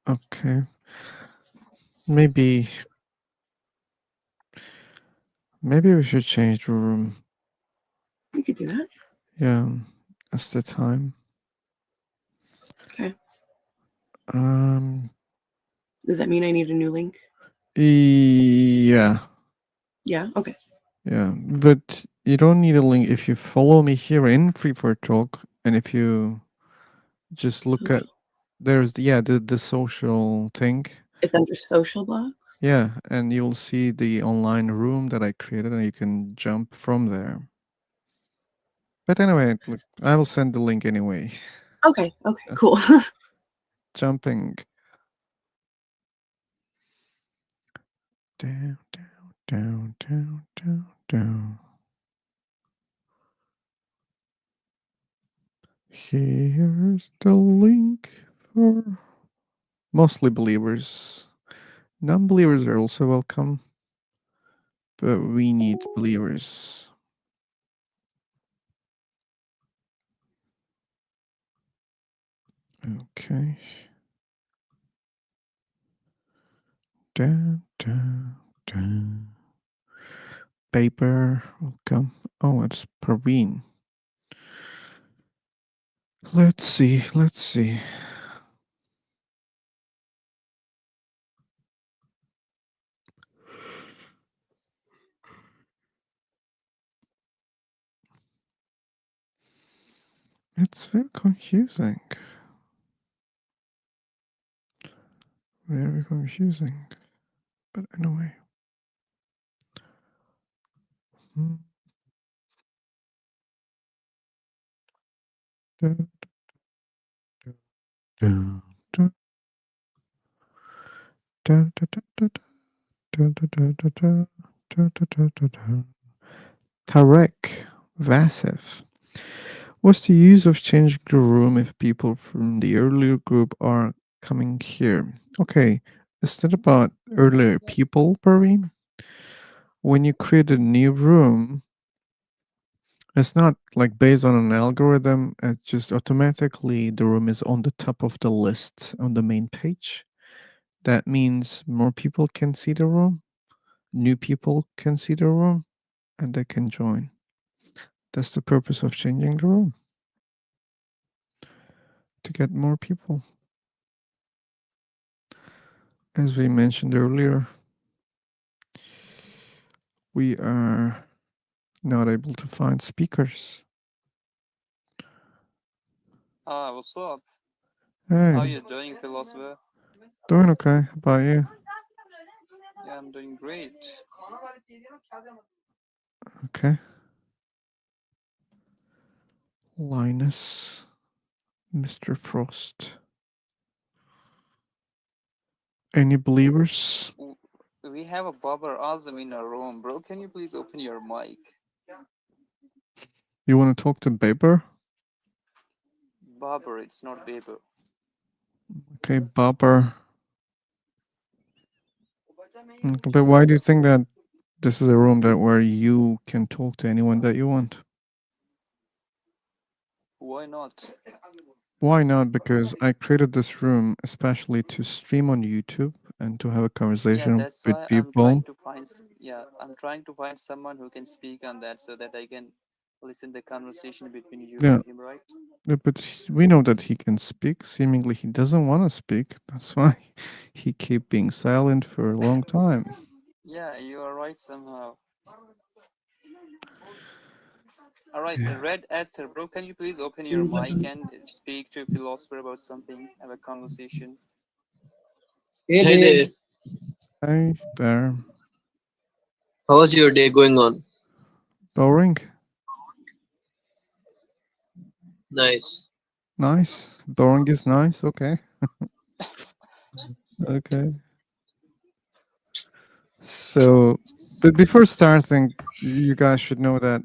Okay. Maybe we should change the room. We could do that. Yeah, that's the time. Okay. Does that mean I need a new link? Yeah. Yeah, okay. Yeah, but you don't need a link if you follow me here in Free for Talk, and if you just look at there's the social thing. It's under social blogs? Yeah, and you'll see the online room that I created, and you can jump from there. But anyway, look, I will send the link anyway. Okay, cool. Jumping. Down. Here's the link for mostly believers. Non-believers are also welcome, but we need believers. Okay. Dun, dun, dun. Paper, welcome. Oh, it's Praveen. Let's see, let's see. It's very confusing. Very confusing. But anyway. Hmm. Dun, dun, dun, dun, dun, dun, dun, dun, dun, dun, dun, dun, dun, dun, dun, dun. Tarek Vasif. What's the use of changing the room if people from the earlier group are coming here? Okay, is that about earlier people, Parveen? When you create a new room, it's not like based on an algorithm, it's just automatically the room is on the top of the list on the main page. That means more people can see the room, new people can see the room, and they can join. That's the purpose of changing the room, to get more people. As we mentioned earlier, we are not able to find speakers. What's up? Hey, How you doing, philosopher? doing okay. How about you? Yeah, I'm doing great. Okay. Linus, Mr. Frost. Any believers? We have a Babar Azam in our room, bro. Can you please open your mic? You want to talk to Baber? Babar, it's not Babar. Okay, Baber. Okay, but why do you think that this is a room that where you can talk to anyone that you want? Why not? Why not? Because I created this room especially to stream on YouTube and to have a Yeah, conversation that's with why I'm trying people. to find. Yeah, I'm trying to find someone who can speak on that so that I can listen the conversation between you Yeah, and him, right? yeah, but we know that he can speak. Seemingly, he doesn't want to speak. That's why he keep being silent for a long time. Yeah, you are right somehow. All right, Yeah. Red Ether, bro. Can you please open your mic and speak to a philosopher about something? Have a conversation. Hey there, Hey there. how's your day going on? Boring. Nice. Nice. Boring is nice. Okay. Okay. So, but before starting, you guys should know that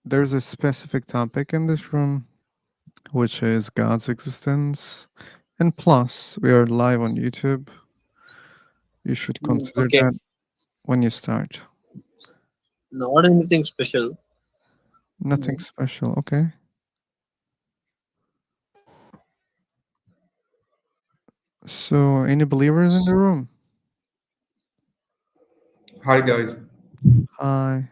there's a specific topic in this room, which is God's existence. And plus, we are live on YouTube. You should consider Okay, that when you start. not anything special. Nothing special. Okay. So, any believers in the room? Hi guys. Hi.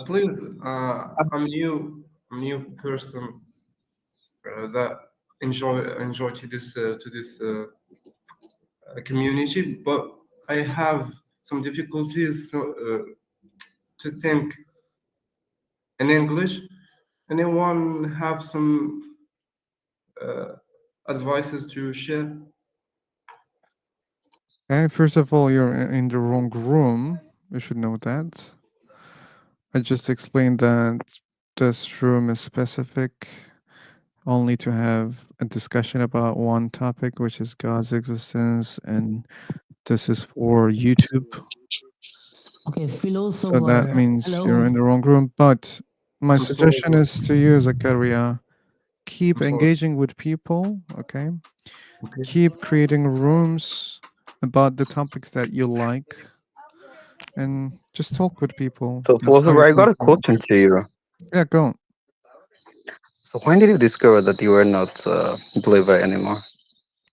Please, I'm new person that enjoy to this community, but I have some difficulties to think in English. Anyone have some uh, advices to share? Okay. First of all, you're in the wrong room. You should know that. I just explained that this room is specific only to have a discussion about one topic, which is God's existence, and this is for YouTube. Okay, So philosopher. that means you're Hello. in the wrong room. But my I'm sorry, suggestion bro. is to you, Zakaria, keep I'm sorry. engaging with people, okay? Okay. Keep creating rooms about the topics that you like, and just talk with people. So, That's how philosopher, it I will got a grow. question to you. Yeah, go on. So, when did you discover that you were not a believer anymore?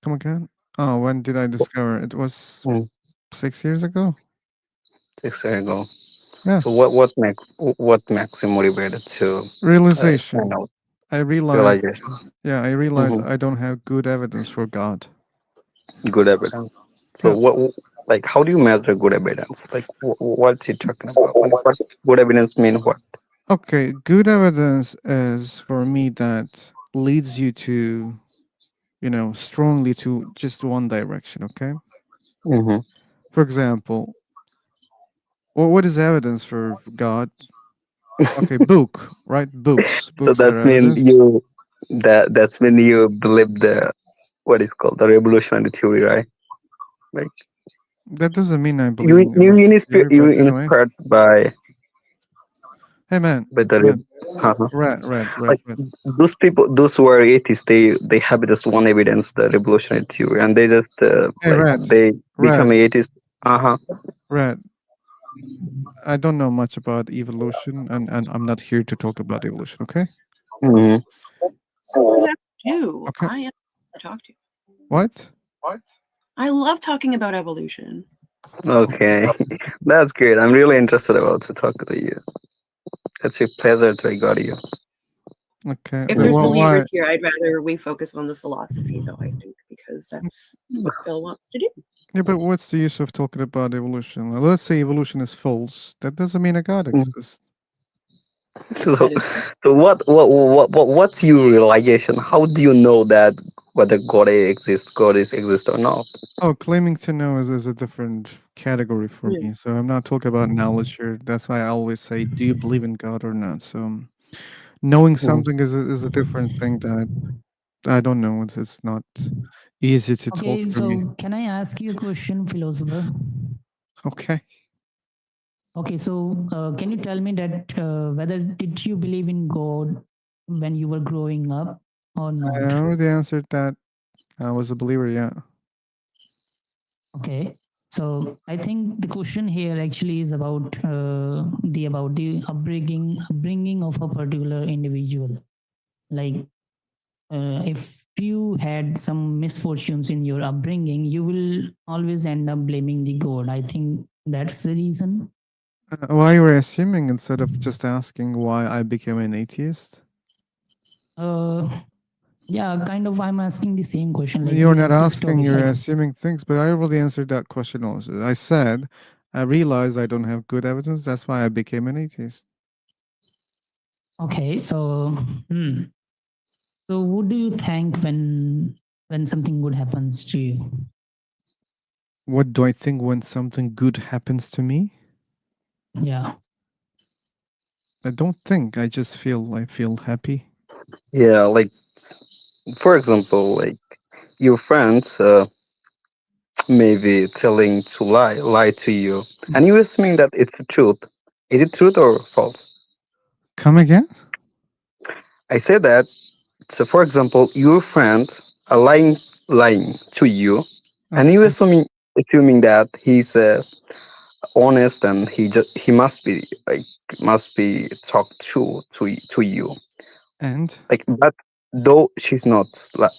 Come again? Oh, when did I discover? It was Mm, 6 years ago. 6 years ago. Yeah. So, what makes you motivated to Realization. find out I realized, realization? yeah, I realized Hmm. I don't have good evidence for God. Good evidence. So, Yeah. like, how do you measure good evidence? Like, what's he talking about? Like, what good evidence mean? What? Okay, good evidence is for me that leads you to, strongly to just one direction, okay? Hmm. For example, what is evidence for God? Okay, book, right? Books. So Books that's are mean evidence. that's when you believe the what is called the revolutionary theory, right? Like That doesn't mean I you believe in you evolution theory, you but anyways. inspired by Hey man, the man, uh-huh. red, Like red. those people, those who are atheists, they have just one evidence, the revolutionary theory, and they just Hey like red, they become red, atheists. Uh-huh. red. I don't know much about evolution, and I'm not here to talk about evolution, okay? Hmm. You have to. Okay. I am to talk to. What? I love talking about evolution. Okay, that's great. I'm really interested about to talk to you. It's a pleasure to got you. Okay. If But there's why? believers here, I'd rather we focus on the philosophy, though, I think, because that's what Phil wants to do. Yeah, but what's the use of talking about evolution? Well, let's say evolution is false. That doesn't mean a God Mhm. exists. So, That is true. so what's your realization? How do you know that whether God exists or not? Oh, claiming to know is a different category for Yeah. me. So I'm not talking about knowledge here. That's why I always say, do you believe in God or not? So knowing something is a different thing that I don't know. It's not easy to talk Okay, for me. so can I ask you a question, philosopher? Okay. Okay, so can you tell me that whether did you believe in God when you were growing up or I not? already answered that. I was a believer, yeah. Okay, so I think the question here actually is about the upbringing of a particular individual. Like if you had some misfortunes in your upbringing, you will always end up blaming the God. I think that's the reason. Why you were assuming instead of just asking why I became an atheist? Uh, yeah, kind of. I'm asking the same question. Like You're we not left this asking, topic you're like assuming things, but I already answered that question also. I said, I realized I don't have good evidence. That's why I became an atheist. okay. So, hmm. So what do you think when something good happens to you? What do I think when something good happens to me? Yeah. I don't think. I feel happy. Yeah, like for example, like your friends maybe telling to lie to you, and you assuming that it's the truth. Is it truth or false? Come again? I say that. So, for example, your friend are lying to you, and you Okay. assuming that he's honest and he must be talked to you. And? Like, but though she's not But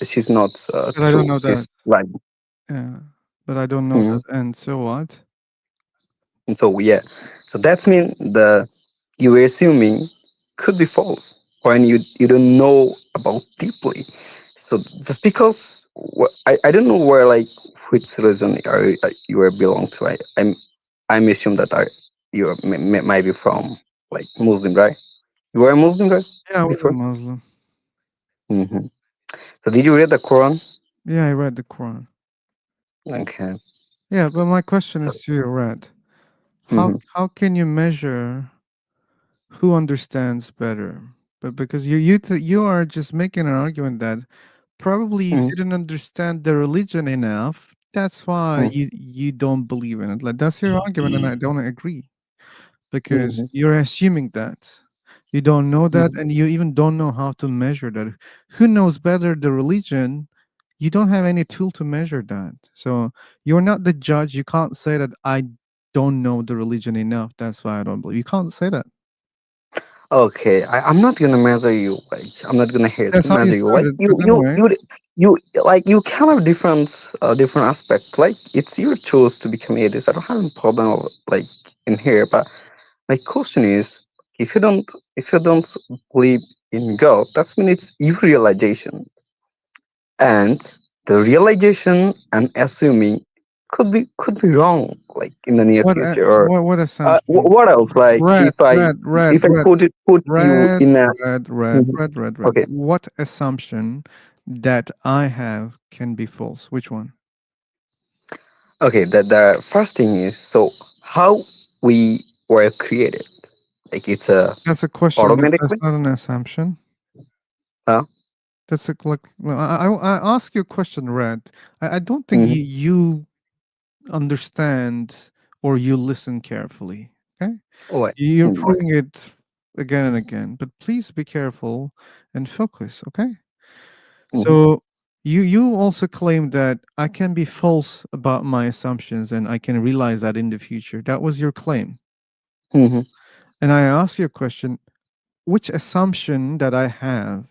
I don't true. know She's that. lying. Yeah. But I don't know Mhm. that. And so what? And so yeah, so that's mean you were assuming could be false when you don't know about deeply. So just because I don't know where like which religion you are belong to. I'm assume that you might be from like Muslim, right? You were a Muslim, right? Yeah, I was a Before. Muslim. Hmm. So did you read the Quran? Yeah, I read the Quran. Okay. Yeah, but my question is to you, Red. How Hmm. how can you measure who understands better? But because you are just making an argument that probably you Hmm. didn't understand the religion enough. That's why you don't believe in it. Like that's your argument, and I don't agree because Hmm. you're assuming that. You don't know that, Mhm. and you even don't know how to measure that. Who knows better the religion? You don't have any tool to measure that. So you're not the judge. You can't say that I don't know the religion enough. That's why I don't believe. You can't say that. Okay, I'm not gonna measure you. Like, I'm not gonna here That's to how you measure you. Like, started. But anyway, like, you can have different aspects. Like, it's your choice to become atheist. I don't have a problem of, like, in here. But my question is, if you don't, if you don't believe in God, that's mean it's your realization, and the realization and assuming could be wrong, like in the near future. Or what assumption? what else? Like, Red, red, red, if I red, put you red, in a. red, red, Mhm. red, red, red. Okay. What assumption that I have can be false? Which one? Okay, the first thing is, so how we were created. Like, it's a That's a question, but that's automatically. not an assumption. Huh? That's a like. Well, I ask you a question, Red. I don't think Hmm. you understand or you listen carefully. Okay, What? you're What? proving it again and again, but please be careful and focus. Okay. Hmm. So you also claim that I can be false about my assumptions and I can realize that in the future. That was your claim. Hmm. And I ask you a question, which assumption that I have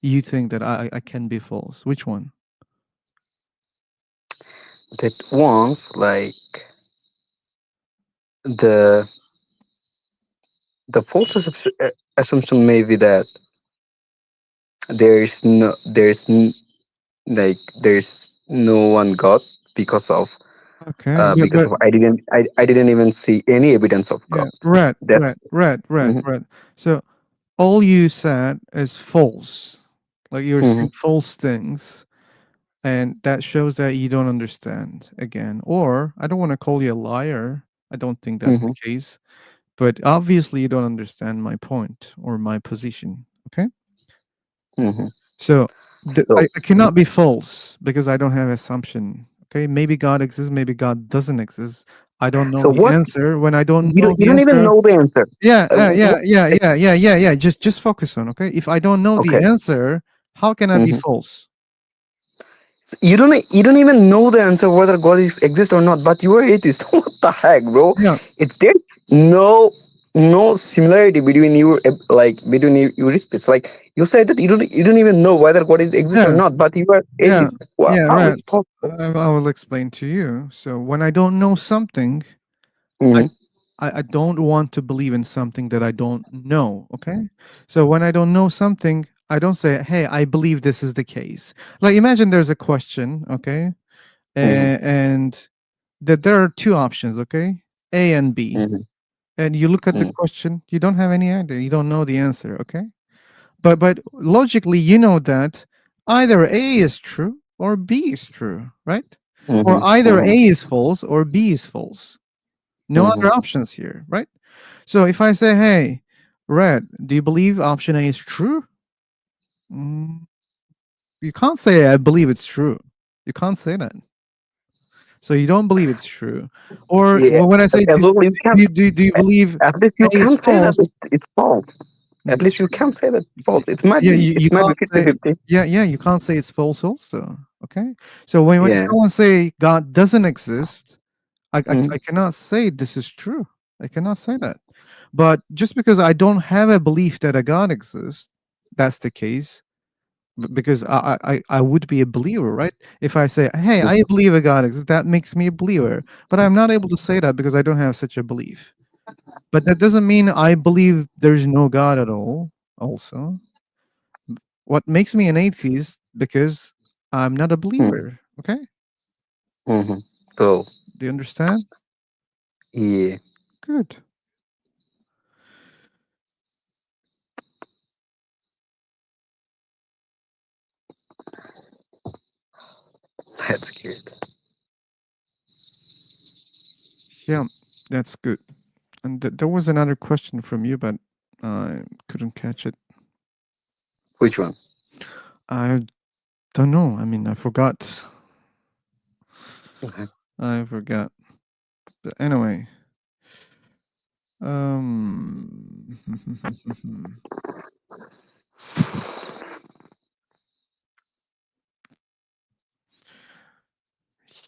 you think that I can be false? Which one? That once, like, the the false assumption may be that there's no one God, because of Okay, but I didn't even see any evidence of yeah, God. red, That's. red, red, red, Hmm. red. So all you said is false. Like you're Hmm. saying false things, and that shows that you don't understand again. Or I don't want to call you a liar. I don't think that's the Hmm. case. But obviously you don't understand my point or my position. Okay? Hmm. So So. I cannot be false because I don't have assumption. Okay? Maybe God exists, maybe God doesn't exist. I don't know So the what? answer. When I don't You know don't, you the don't even answer, know the answer. yeah, What? yeah. Just focus on, okay? If I don't know the Okay. answer, how can I be Hmm. false? You don't even know the answer whether God exists or not, but you are atheist. What the heck, bro? Yeah, It's there no similarity between you, like between your speech. Like, you said that you don't even know whether God exists or yeah, not, but you are yeah, atheist. Wow, yeah, how right. it's possible? I will explain to you. So when I don't know something, I Hmm. I don't want to believe in something that I don't know. Okay. So when I don't know something, I don't say, hey, I believe this is the case. Like imagine there's a question, okay? Hmm. And that there are two options, okay? A and B. Hmm. And you look at the Hmm. question, you don't have any idea. You don't know the answer, okay? But logically you know that either A is true or B is true, right? Or Hmm. either A Hmm. is false or B is false. No Hmm. other options here, right? So if I say, hey, Red, do you believe option A is true? Mm, you can't say, I believe it's true. You can't say that. So you don't believe it's true. Or Yeah, when I say, as well you can. do you believe At least you A is can say that false? it's false. At least you can say that it's false. It might Yeah, be it you might be can't say, 50-50. yeah, you can't say it's false also. Okay. So when Yeah. someone say God doesn't exist, Hmm. I cannot say this is true. I cannot say that. But just because I don't have a belief that a God exists, that's the case. Because I would be a believer, right? If I say, hey, I believe a God exists, that makes me a believer. But I'm not able to say that because I don't have such a belief. But that doesn't mean I believe there's no God at all, also. What makes me an atheist because I'm not a believer. Okay? Hmm. So, Do you understand? yeah, Good. that's good. Yeah, that's good. And there was another question from you, but I couldn't catch it. Which one? I don't know. I mean, I forgot. Okay. I forgot. But anyway, um,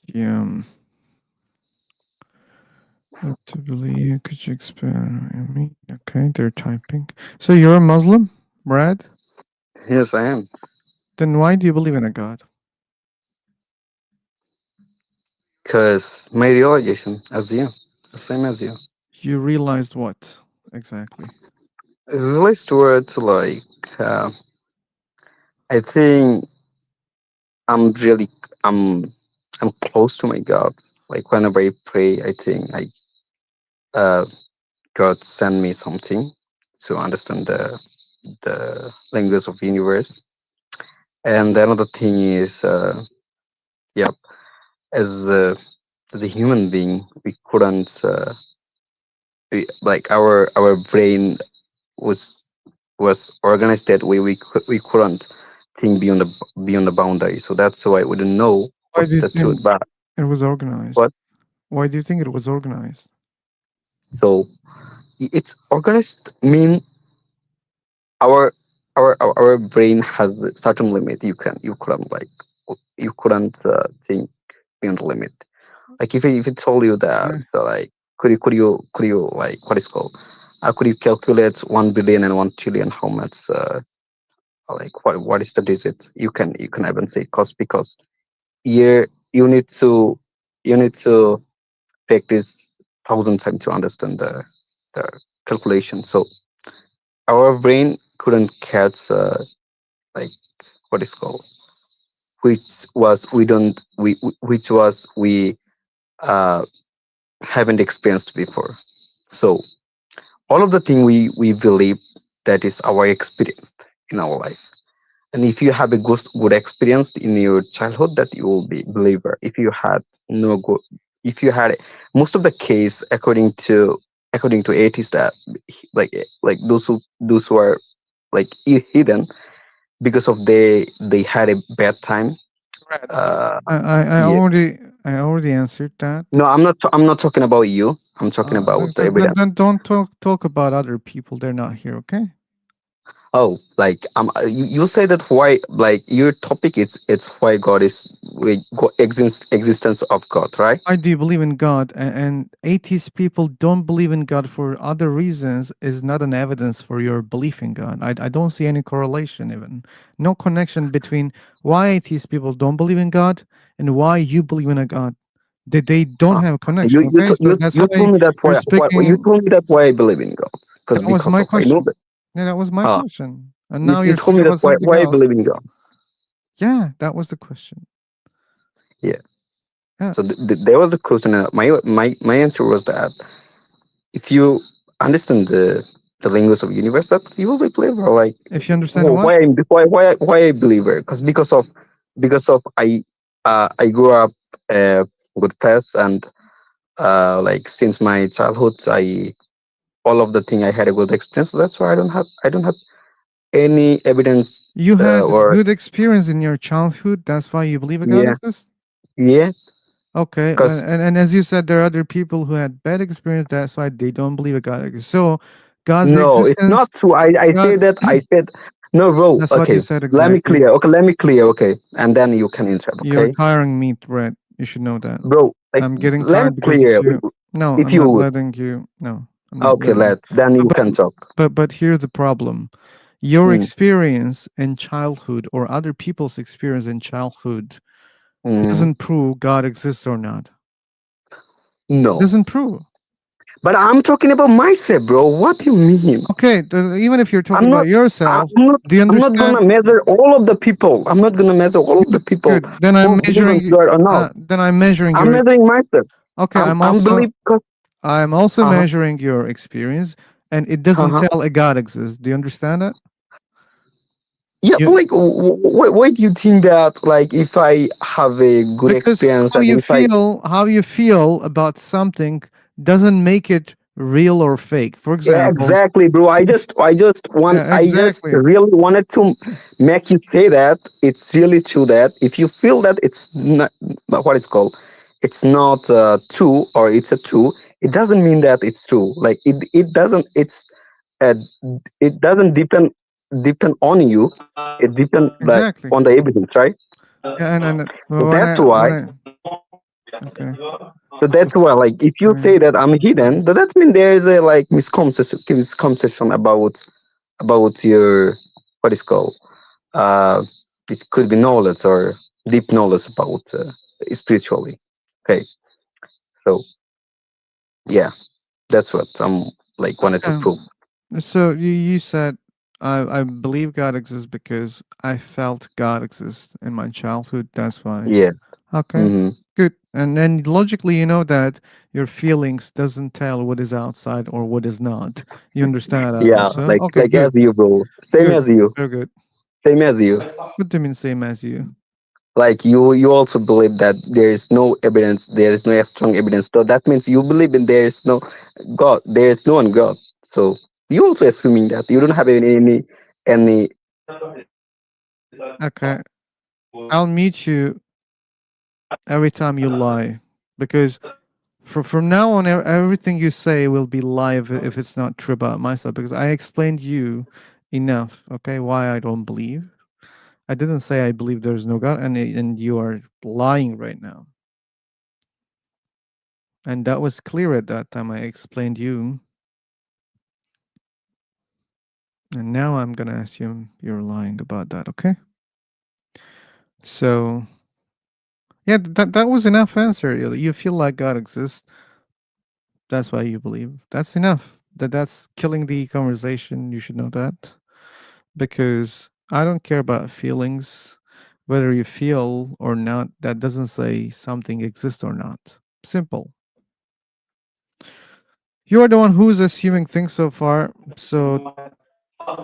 Yeah. To believe, could you expand? I mean, okay, they're typing. So you're a Muslim, Brad? Yes, I am. Then why do you believe in a God? Because my realization, as you, the same as you. You realized what exactly? I realized towards like, uh, I think I'm really, I'm, I'm close to my God. Like whenever I pray, I think uh, God send me something to understand the language of universe. And another thing is, yeah, as a, as a human being, we couldn't, like our brain was was organized that way. We couldn't think beyond the boundary. So that's why we don't know Why do what's you the truth. think But it was organized? what? Why do you think it was organized? So it's organized mean our our brain has a certain limit. You couldn't like you couldn't think beyond the limit. Like if it told you that like could you like what is called could you calculate 1 billion and 1 trillion how much like what is the digit you can even say cost because you need to you need to practice thousand times to understand the calculation. So our brain couldn't catch like what is called which was we don't which was we uh haven't experienced before. So all of the thing we believe that is our experience in our life. And if you have a good experience in your childhood, that you will be believer. If you had no good, if you had most of the case according to atheists that like those who are like hidden because of they had a bad time. Brad, Uh, I yeah. already answered that. No, I'm not talking about you. I'm talking about the evidence. Then don't talk about other people. They're not here, okay? Oh, like you say that why like your topic it's why God is like existence of God, right? I do believe in God, and atheist people don't believe in God for other reasons is not an evidence for your belief in God. I don't see any correlation, even no connection between why atheist people don't believe in God and why you believe in a God. They don't have a connection. Okay, so that's You why told me that you're why you speaking. told me that why I believe in God That was because my of I know question. that. Yeah, that was my Ah, question. And now you you're told me speaking that about something why I else. believe in God. Yeah, that was the question. Yeah. Yeah. So there was a question. My answer was that if you understand the language of universe, that you will be believer. Like If you understand what? why I believer? Because of I grew up good place and like since my childhood I all of the thing I had a good experience. So that's why I don't have any evidence You had or good experience in your childhood. That's why you believe a God yeah exists? yeah Okay. because And as you said, there are other people who had bad experience. That's why they don't believe a God exists. So God's no, it's existence, not true. I God, say that I said no, bro. that's what you Okay, said let me exactly. clear. Okay, let me clear. Okay, and then you can interrupt. You're Okay, tiring me, Brett. You should know that. bro. Like I'm getting let me tired because of clear. you. No, If I'm not you letting you. No, I'm not okay, letting you. let then you But can talk. but here's the problem. Your Mm, experience in childhood or other people's experience in childhood mm, doesn't prove God exists or not. It no, doesn't prove. but I'm talking about myself, bro. What do you mean? Okay, even if you're talking I'm about not. yourself, I'm not. do you I'm not understand? gonna measure all of the people. I'm not gonna measure all of the people Good. Then who I'm believe in measuring. God or not. Then I'm measuring I'm your. measuring myself. Okay, I'm believe because I'm also uh huh measuring your experience, and it doesn't uh-huh. tell a God exists. Do you understand that? Yeah, You like why do you think that like if I have a good because experience and if I how you feel about something doesn't make it real or fake. For yeah, example, exactly, bro. if yeah, I just exactly. really wanted to make you say that it's really true that if you feel that it's not what it's called, it's not true or it's a true, it doesn't mean that it's true. Like it doesn't. It's uh, it doesn't depend on you. It depends like Exactly. on the evidence, right? Yeah, and So when that's I why. okay. So that's why, like, if you Okay. say that I'm hidden, that means there is a like misconception about your what is called. Uh, it could be knowledge or deep knowledge about spiritually. Okay, so yeah, that's what I'm like wanted to prove. So you said I believe God exists because I felt God exists in my childhood. That's why. Yeah. Okay. Hmm. Good. And then logically, you know that your feelings doesn't tell what is outside or what is not. You understand that Yeah, also. Okay. like as Good. you, bro. Same Good. as you. Very good. Same as you. What do you mean same as you? Like you also believe that there is no evidence, there is no strong evidence. So that means you believe in there is no God, there is no one God. So you also assuming that you don't have any. Okay. I'll meet you every time you lie because from now on everything you say will be lie if it's not true about myself because I explained you enough, okay, why I don't believe. I didn't say I believe there's no God, and you are lying right now. And that was clear at that time. I explained you, and now I'm gonna assume you're lying about that. Okay. So yeah, that was enough answer. You feel like God exists. That's why you believe. That's enough. That's killing the conversation. You should know that because I don't care about feelings. Whether you feel or not, that doesn't say something exists or not. Simple. You are the one who's assuming things so far, so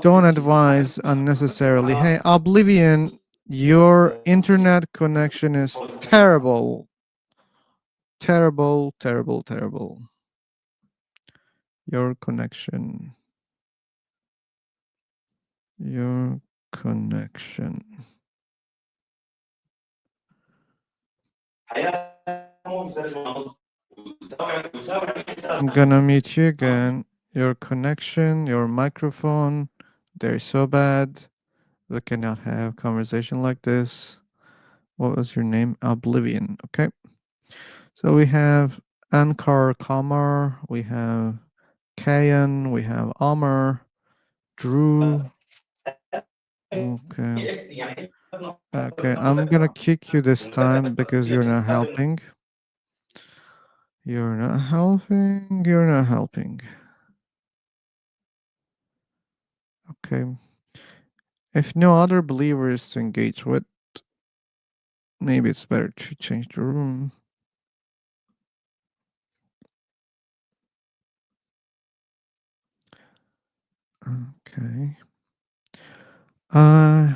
don't advise unnecessarily. Hey, Oblivion, your internet connection is terrible. Terrible, terrible, terrible. Your connection. Your connection. I'm gonna meet you again. Your connection, your microphone, they're so bad. We cannot have conversation like this. What was your name? Oblivion. Okay. So we have Ankar Kamar, we have Kayan, we have Amr, Drew. Okay. Okay, I'm gonna kick you this time because you're not helping. You're not helping. You're not helping. Okay. If no other believer is to engage with, maybe it's better to change the room. Okay. Uh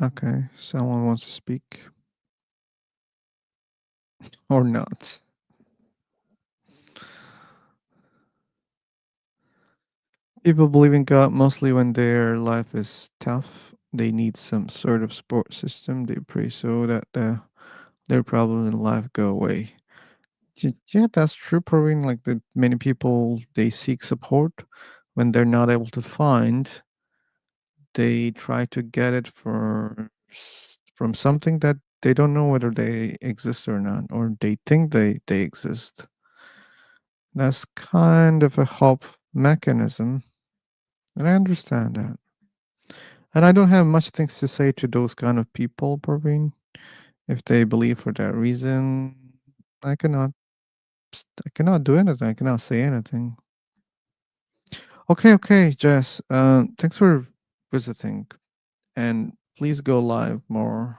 okay. Someone wants to speak or not. People believe in God mostly when their life is tough. They need some sort of support system. They pray so that their problems in life go away. Yeah, that's true. Proving like the many people they seek support when they're not able to find, they try to get it from something that they don't know whether they exist or not, or they think they exist. That's kind of a hope mechanism, and I understand that. And I don't have much things to say to those kind of people, Praveen. If they believe for that reason, I cannot I cannot do anything. I cannot say anything. Okay, okay, Jess. Thanks for visiting, and please go live more.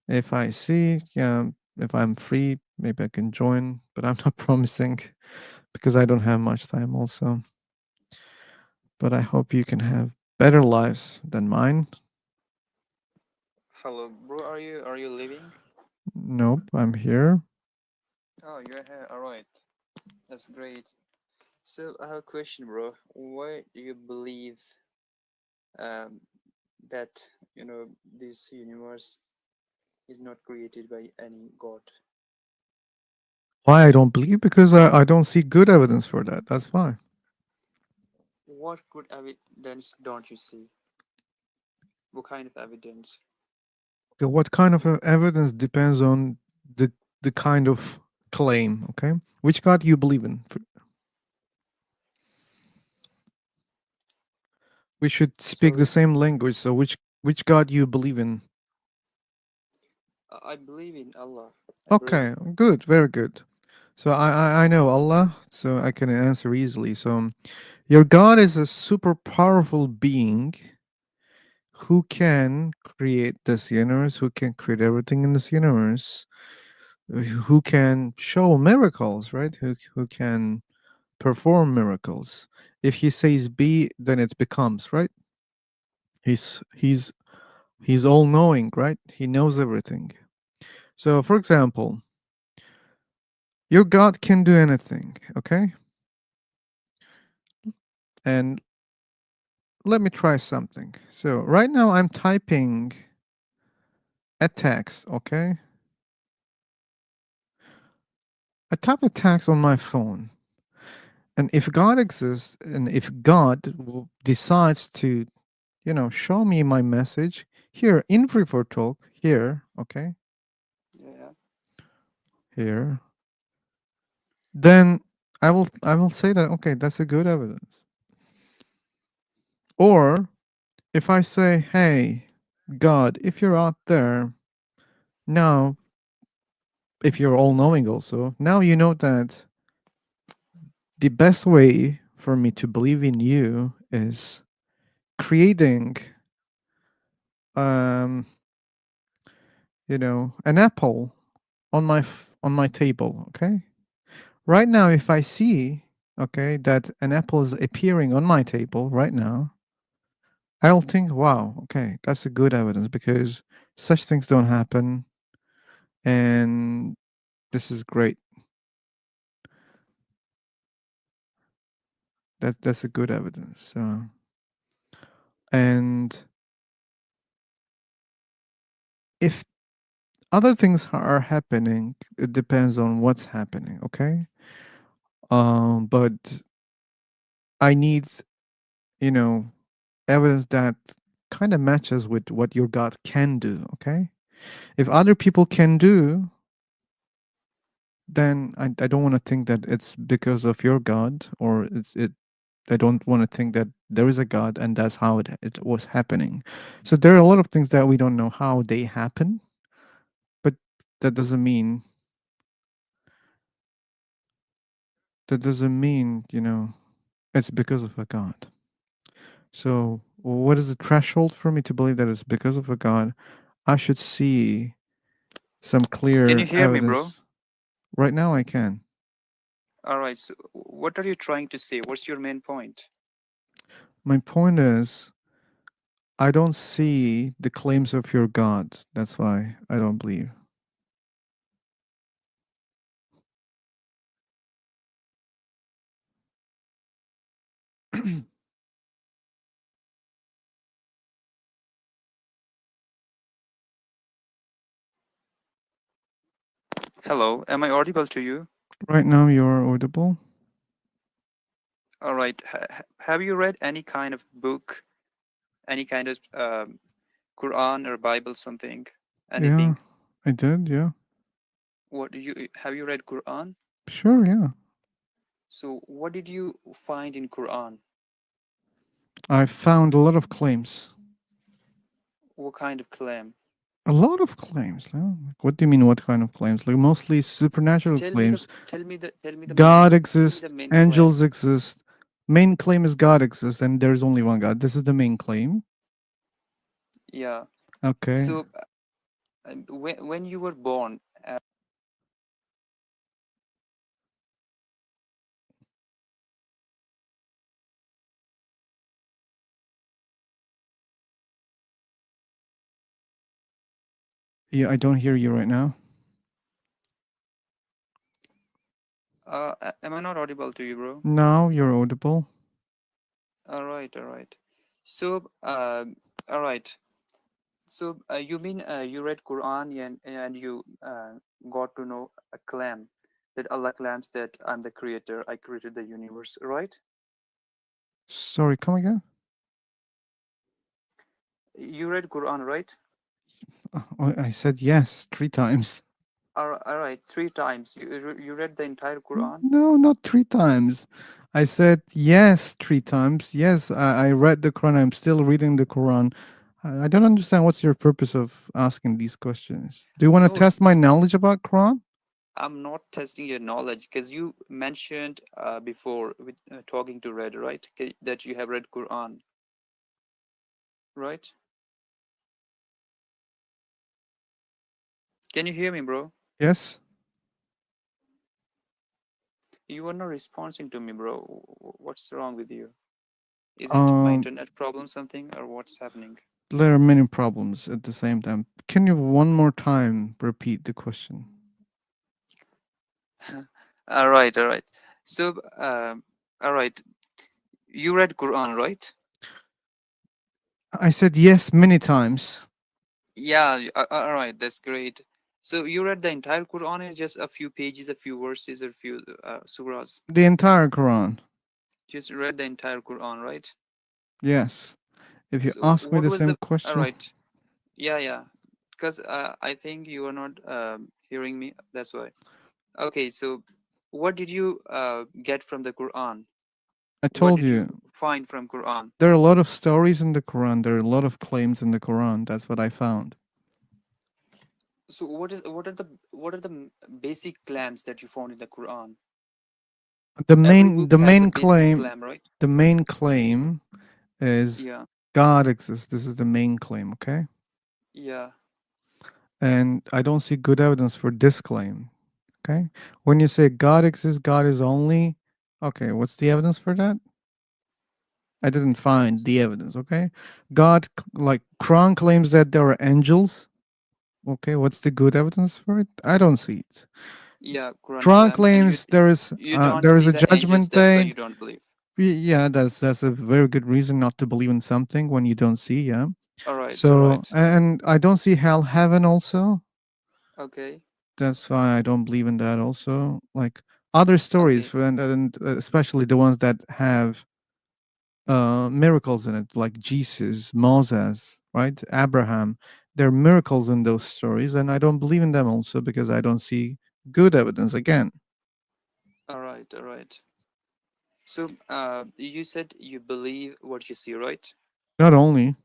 If I see, yeah, if I'm free, maybe I can join, but I'm not promising because I don't have much time also. But I hope you can have better lives than mine. Hello, bro. Are you leaving? Nope, I'm here. Oh, you're here. All right. That's great. So I have a question, bro. Why do you believe um, that this universe is not created by any god? Why I don't believe? Because I don't see good evidence for that. That's why. what good evidence don't you see? What kind of evidence? Okay, what kind of evidence depends on the the kind of claim, okay? Which God you believe in? We should speak the Sorry, same language, so which God you believe in? I believe in Allah. Okay, good, very good. So I know Allah, so I can answer easily. So your God is a super powerful being who can create this universe, who can create everything in this universe, who can show miracles, right? Who can perform miracles. If he says be, then it becomes, right? He's all knowing, right? He knows everything. So for example, your God can do anything, okay? And let me try something. So right now I'm typing a text, okay? I type a text on my phone. And if God exists and if God decides to, show me my message here in free for talk, here, okay, Yeah. here, then I will say that okay, that's a good evidence. Or if I say, hey, God, if you're out there, now if you're all knowing also, now you know that the best way for me to believe in you is creating um an apple on my table, okay? Right now if I see, okay, that an apple is appearing on my table right now, I'll think, wow, okay, that's a good evidence because such things don't happen and this is great. That's a good evidence. And if other things are happening, it depends on what's happening, okay? But I need, you know, evidence that kind of matches with what your God can do, okay? If other people can do, then I don't want to think that it's because of your God or I don't want to think that there is a God and that's how it was happening. So there are a lot of things that we don't know how they happen, but that doesn't mean it's because of a God. So what is the threshold for me to believe that it's because of a God? I should see some Can you clear hear me, bro? evidence. Right now I can. All right. So, what are you trying to say? What's your main point? My point is I don't see the claims of your God. That's why I don't believe. Hello, am I audible to you? Right now you're audible. All right. Have you read any kind of book, any kind of Quran or Bible, something, Yeah, anything? I did. Yeah, What did you have you read Quran? sure. Yeah, So, what did you find in Quran? I found a lot of claims. What kind of claim? A lot of claims. No? Like, what do you mean? What kind of claims? Like mostly supernatural claims. Tell me the God the exists. main claim. Angels exist. Main claim is God exists, and there's only one God. This is the main claim. Yeah. Okay. So, when you were born, Yeah, I don't hear you right now. am I not audible to you, bro? Now you're audible. All right, all right. So, all right. So, you mean you read Quran and you got to know a claim that Allah claims that I'm the creator, I created the universe, right? Sorry, come again. You read Quran, right? I said yes 3 times. All right, 3 times. You read the entire Quran? No, not 3 times. I said yes 3 times. Yes, I read the Quran. I'm still reading the Quran. I don't understand what's your purpose of asking these questions. Do you want to No, test my knowledge about Quran? I'm not testing your knowledge because you mentioned before with talking to Red, right? That you have read Quran, right? Can you hear me, bro? Yes. You are not responding to me, bro. What's wrong with you? Is it my Um, internet problem, something, or what's happening? there are many problems at the same time. Can you one more time repeat the question? All right, all right. So, all right. You read Quran, right? I said yes many times. Yeah, all right, that's great. So you read the entire Quran in just a few pages, a few verses, or a few surahs. The entire Quran. Just read the entire Quran, right? Yes. If you So ask me what the was same the all question, right? Yeah, yeah. Because I think you are not hearing me. That's why. Okay, so what did you get from the Quran? I What told did you you find from Quran? there are a lot of stories in the Quran. There are a lot of claims in the Quran. That's what I found. So what are the basic claims that you found in the Quran? The Every main book the has a main basic claim claim, right? the main claim is Yeah, God exists. This is the main claim, okay? yeah. And I don't see good evidence for this claim. Okay? When you say God exists, God is only okay, what's the evidence for that? I didn't find the evidence, okay? Like Quran claims that there are angels. Okay, what's the good evidence for it? I don't see it. Yeah, Quran Quran claim, and claims you don't there is see a the angels. judgment That's why day. you don't believe. Yeah, that's a very good reason not to believe in something when you don't see, yeah. All right, all So, right. and I don't see hell, heaven also. Okay, That's why I don't believe in that also. Like other stories, okay, and especially the ones that have miracles in it, like Jesus, Moses, right? Abraham. There are miracles in those stories, and I don't believe in them also because I don't see good evidence again. all right, all right. So, you said you believe what you see, right? Not only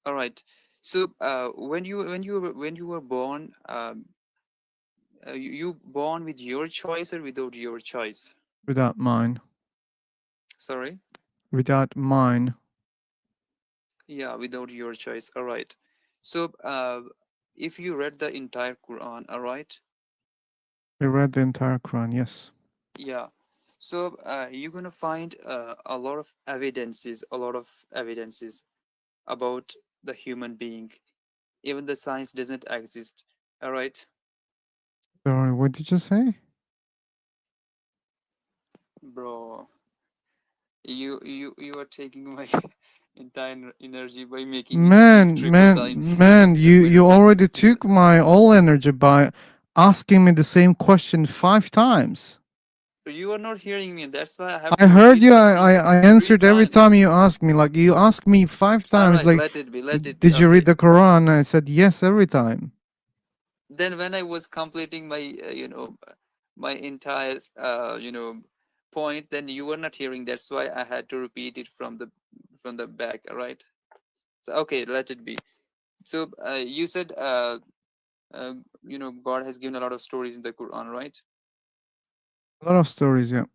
All right. So, when you were born, you born with your choice or without your choice? without mine, Sorry. without mine. Yeah, without your choice. All right. So, if you read the entire Quran, all right. I read the entire Quran. Yes, Yeah. So, you're gonna find a lot of evidences about the human being. Even the science doesn't exist. All right, sorry. What did you say? bro. You are taking my entire energy by making me speak triple times. Man, you Multiple already times. took my all energy by asking me the same question 5 times. You are not hearing me. That's why I have I to heard repeat you. something I three answered every times. time you asked me. Like you asked me 5 times. All right, Like, let it be. Let it. did you read Okay. the Quran? I said yes every time. Then when I was completing my, my entire, point, then you were not hearing. That's why I had to repeat it from the back. All right. So okay, let it be. So you said, God has given a lot of stories in the Quran, right? A lot of stories. Yeah,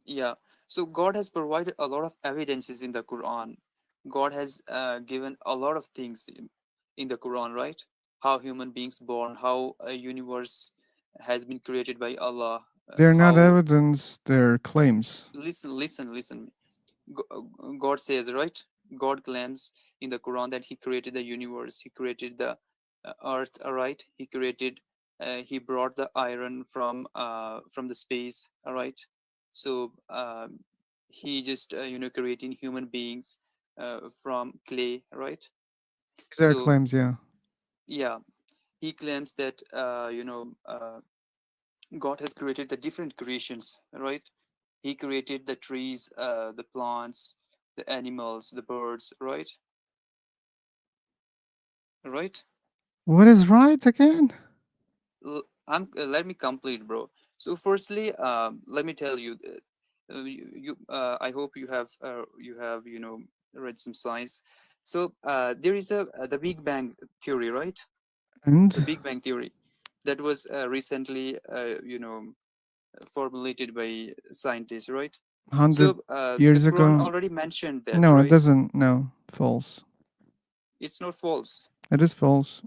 Yeah. So God has provided a lot of evidences in the Quran. God has given a lot of things in the Quran, right? How human beings born, how a universe has been created by Allah, they're not how evidence. They're claims. listen. God says, right? God claims in the Quran that He created the universe, He created the earth, all right? He brought the iron from the space, all right? So He just creating human beings from clay, right? These are So claims. Yeah, yeah, He claims that God has created the different creations, right? He created the trees, the plants, the animals, the birds, right? Right? What is right again? Let me complete, bro. So firstly, let me tell you, I hope you have read some science. So there is the Big Bang theory, right? And The Big Bang theory that was recently formulated by scientists, right? 100 So the years Quran ago? already mentioned that, No, it right? doesn't. No, false. It's not false. It is false.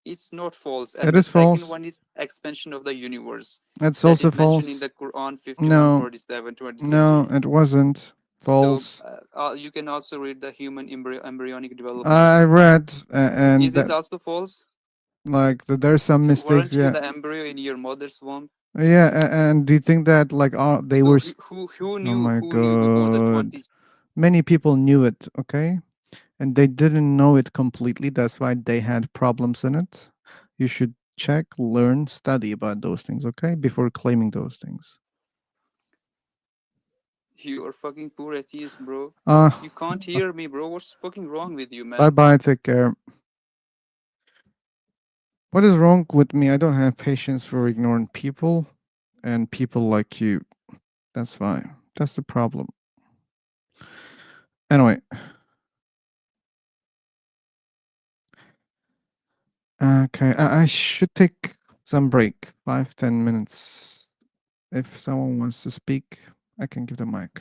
It's not false. It And the is second false. one is expansion of the universe. It's That also is mentioned in false. the Quran 51, No, 47, no, 26G. it wasn't So false. you can also read the human embryonic development. I read, Is and this that, also false? like, there's some mistakes. Weren't you Yeah, the embryo in your mother's womb? yeah, and do you think that like they So were? who Oh my knew before the god! 20s? Many people knew it. Okay, and they didn't know it completely. That's why they had problems in it. You should check, learn, study about those things. Okay, before claiming those things. You are fucking poor atheist, bro. Uh, You can't hear me, bro. What's fucking wrong with you, bye man? bye. Take care. What is wrong with me? I don't have patience for ignoring people and people like you. That's fine. That's the problem. Anyway, okay, I should take some break, 5-10 minutes. If someone wants to speak, I can give the mic.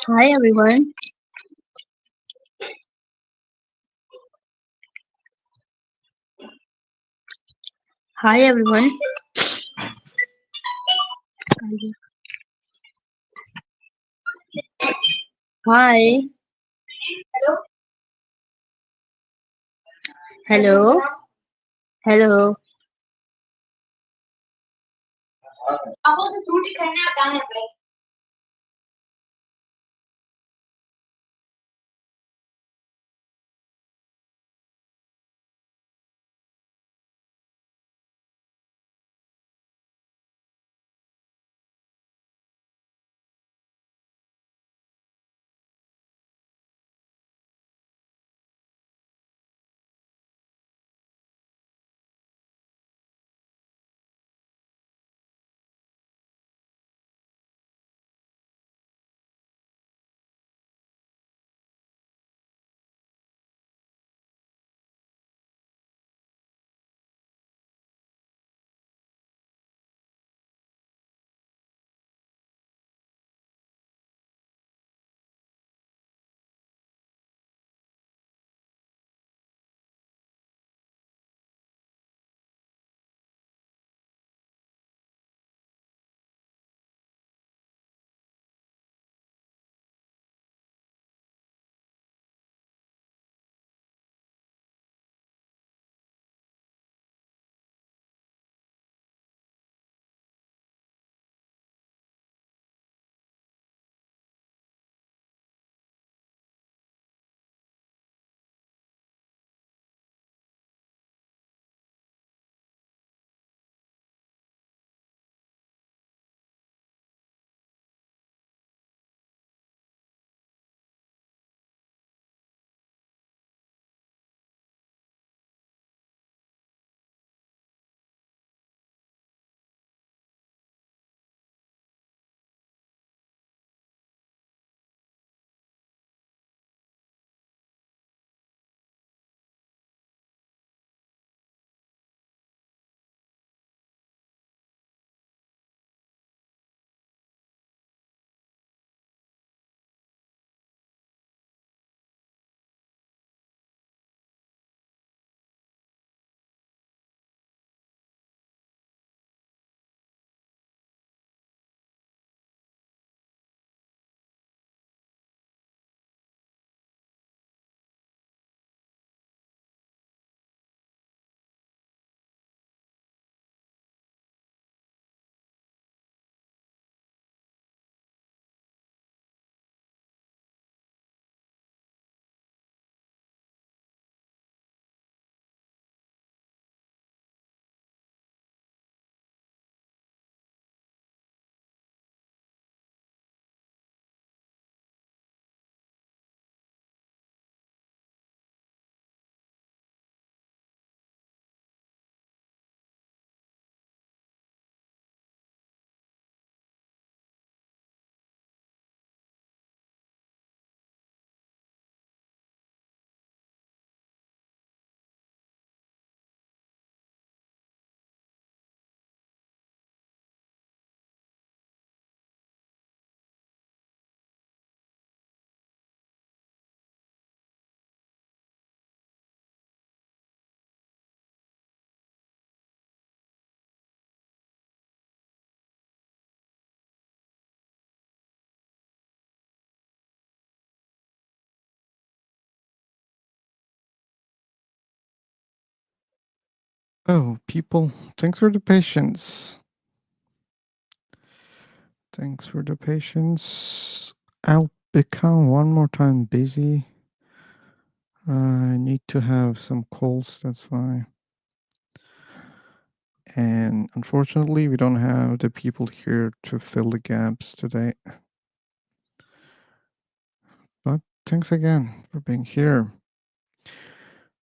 Hi everyone. Hi everyone. Hi. Hello. Hello. Oh, people, thanks for the patience. Thanks for the patience. I'll become one more time busy. I need to have some calls, that's why. And unfortunately, we don't have the people here to fill the gaps today. But thanks again for being here.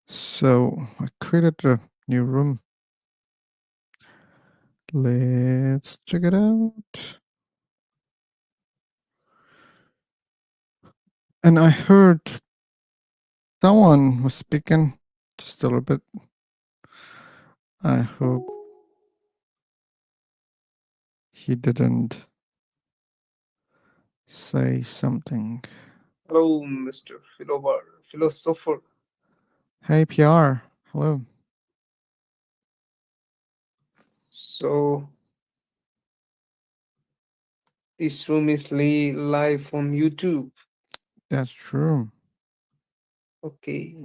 So I created a new room. Let's check it out. And I heard someone was speaking just a little bit. I hope he didn't say something. Hello, Mr. Philosopher. Hey, PR. Hello. So, this room is live on YouTube. That's true. Okay.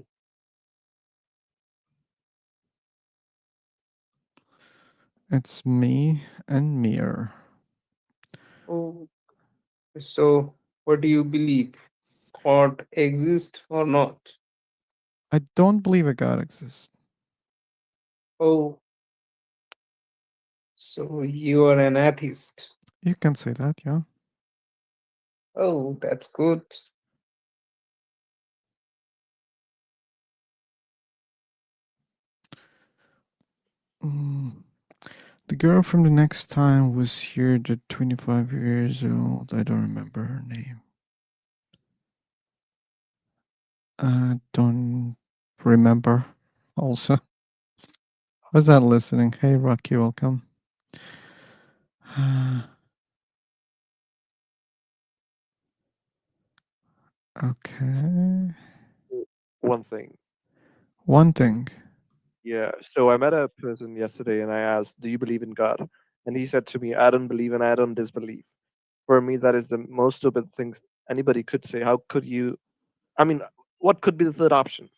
It's me and Mir. Oh, so what do you believe? God exists or not? I don't believe a God exists. Oh, so you are an atheist. You can say that, yeah. Oh, that's good. Mm. The girl from the next time was here, the 25 years old. I don't remember her name. I don't remember also. Was that listening? Hey, Rocky, welcome. Okay. One thing. One thing. Yeah. So I met a person yesterday and I asked, "Do you believe in God?" And he said to me, "I don't believe and I don't disbelieve." For me, that is the most stupid thing anybody could say. How could you? I mean, what could be the third option?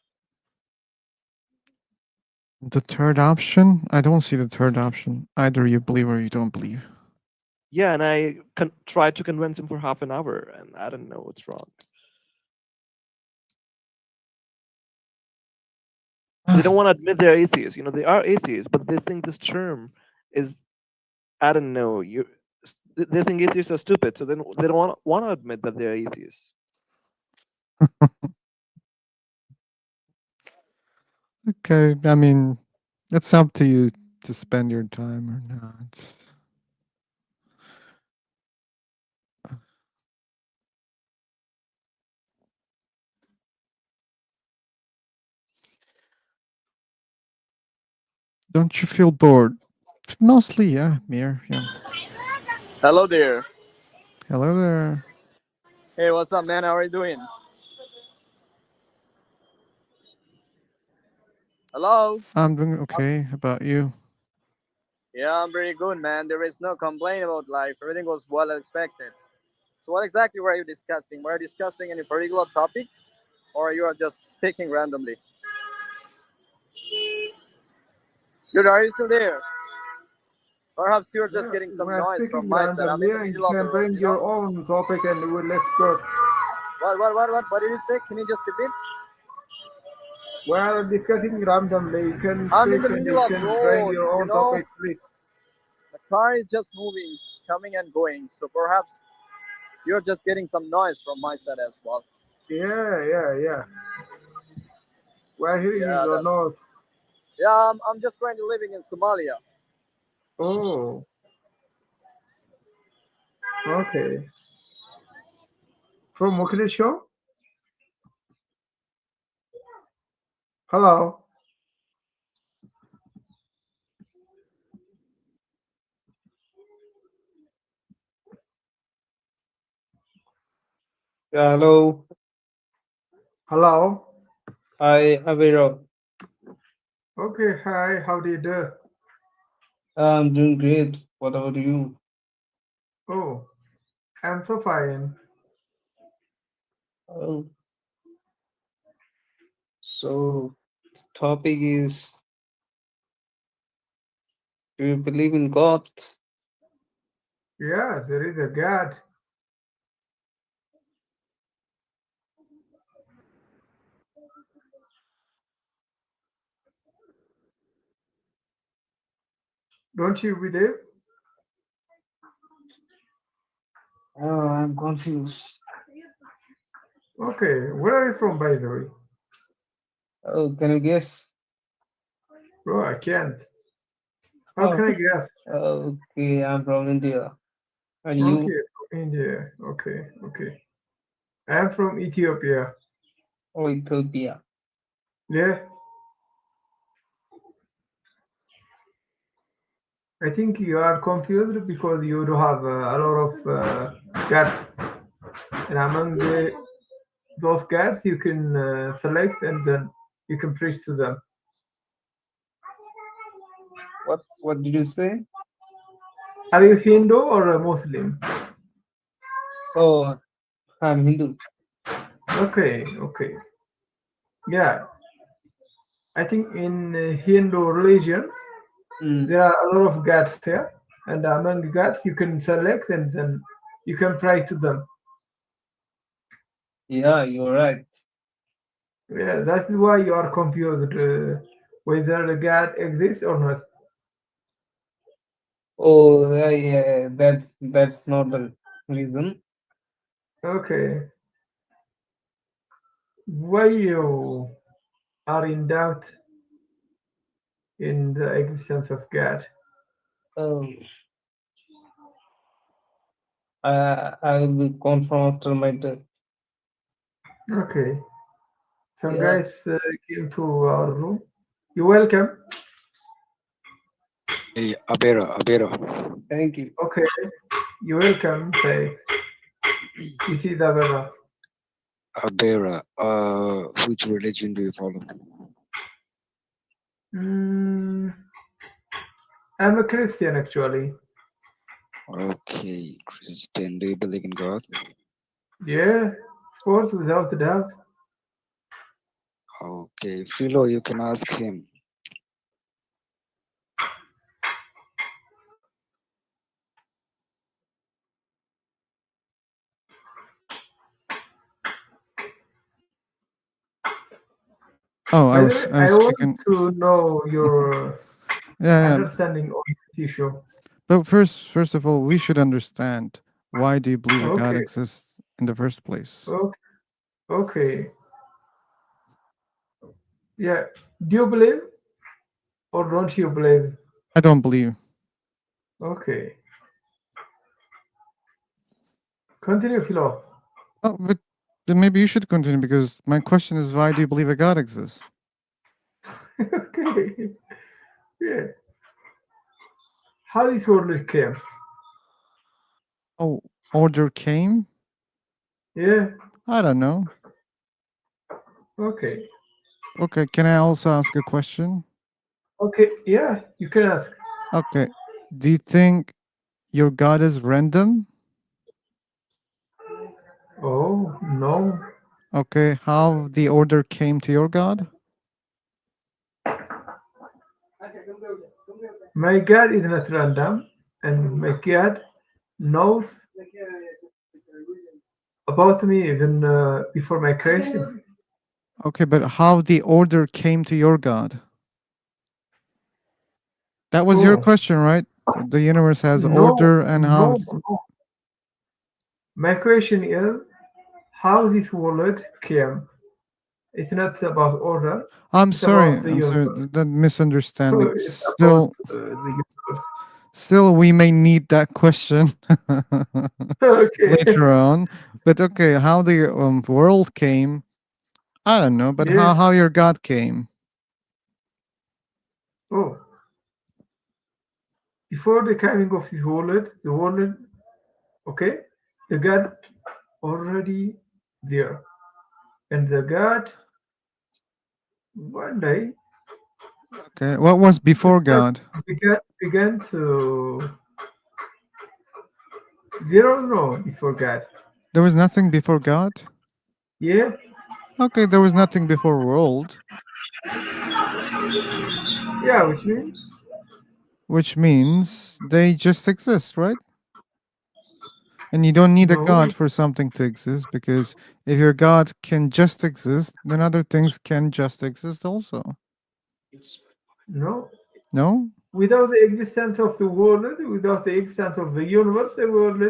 The third option? I don't see the third option. Either you believe or you don't believe. Yeah, and I tried to convince him for half an hour, and I don't know what's wrong. They don't want to admit they're atheists. You know, they are atheists, but they think this term is, I don't know. They think atheists are stupid, so then they don't want to admit that they're atheists. Okay, I mean, it's up to you to spend your time or not. Don't you feel bored? Mostly, yeah, Mir, yeah. Hello there. Hello there. Hey, what's up, man? How are you doing? Hello? I'm doing okay. How about you? Yeah, I'm pretty good, man. There is no complaint about life. Everything was well expected. So, what exactly were you discussing? Were you discussing any particular topic, or you are just speaking randomly? Dude, are you still there? Perhaps you're just Yeah, getting some we're noise from speaking my side. I'm in randomly, the and you middle of the can road, bring you know? your own topic and let's go. What did you say? Can you just repeat? We're discussing randomly. You can I'm in speak the and middle you of can bring road, your you own know? topic, please. The car is just moving, coming and going. So, perhaps you're just getting some noise from my side as well. Yeah. We're hearing Yeah, your that's. noise. Yeah, I'm just currently living in Somalia. Oh, okay. From Mogadishu? Hello. Yeah, hello. Hello. Hi, Aviro. Okay, hi. How do you do? I'm doing great. What about you? Oh, I'm so fine. Oh, so the topic is, do you believe in God? Yeah, there is a God. Don't you believe? Oh, I'm confused. Okay, where are you from, by the way? Oh, can you guess? Bro, I can't. How Oh, can I guess? okay, I'm from India. And Okay, you? from India. Okay. I am from Ethiopia. Oh, Ethiopia. Yeah, I think you are confused because you do have a lot of cats. and among those gods you can select, and then you can preach to them. What did you say? Are you Hindu or a Muslim? Oh, I'm Hindu. Okay, okay. Yeah, I think in Hindu religion there are a lot of gods there, and among the gods you can select, and then you can pray to them. Yeah, you're right. Yeah, that's why you are confused whether the God exists or not. Oh, yeah, that's not the reason. Okay, why you are in doubt in the existence of God? Um, I will be confirmed after my death. Okay, some Yeah. guys came to our room. You're welcome. Hey, Abera. Thank you. Okay, you're welcome. Say, this is Abela. Abera, which religion do you follow? Mm, I'm a Christian actually. Okay, Christian. Do you believe in God? Yeah, of course, without a doubt. Okay, Philo, you can ask him. Oh, By the way, I I was want speaking. to know your Yeah, yeah. understanding of this issue. But first of all, we should understand, why do you believe a God Okay, exists in the first place? okay, okay. Yeah, do you believe or don't you believe? I don't believe. Okay, continue, Philo. Oh, but then maybe you should continue, because my question is, why do you believe a God exists? Okay, yeah. How this world came? Oh, order came? Yeah, I don't know. okay, Okay, can I also ask a question? okay, yeah, you can ask. Okay, do you think your God is random? Oh, no. Okay, how the order came to your God? My God is not random, and my God knows about me even before my creation. Okay, but how the order came to your God? That was your Oh, question, right? The universe has no, order, and how... no. My question is how this world came. It's not about order. I'm It's sorry, about the I'm sorry, universe. that misunderstanding. It's about the universe. Still, we may need that question Okay. later on. But okay, how the world came, I don't know. But Yeah. how your God came? Oh. Before the coming of this world, the world, okay, the God already there. And the God, one day, Okay, what was before God? began to, they don't know before God. There was nothing before God? Yeah. Okay, there was nothing before world. Yeah, which means? Which means they just exist, right? And you don't need a No. God for something to exist, because if your God can just exist, then other things can just exist also. No. No? Without the existence of the world, without the existence of the universe, the world,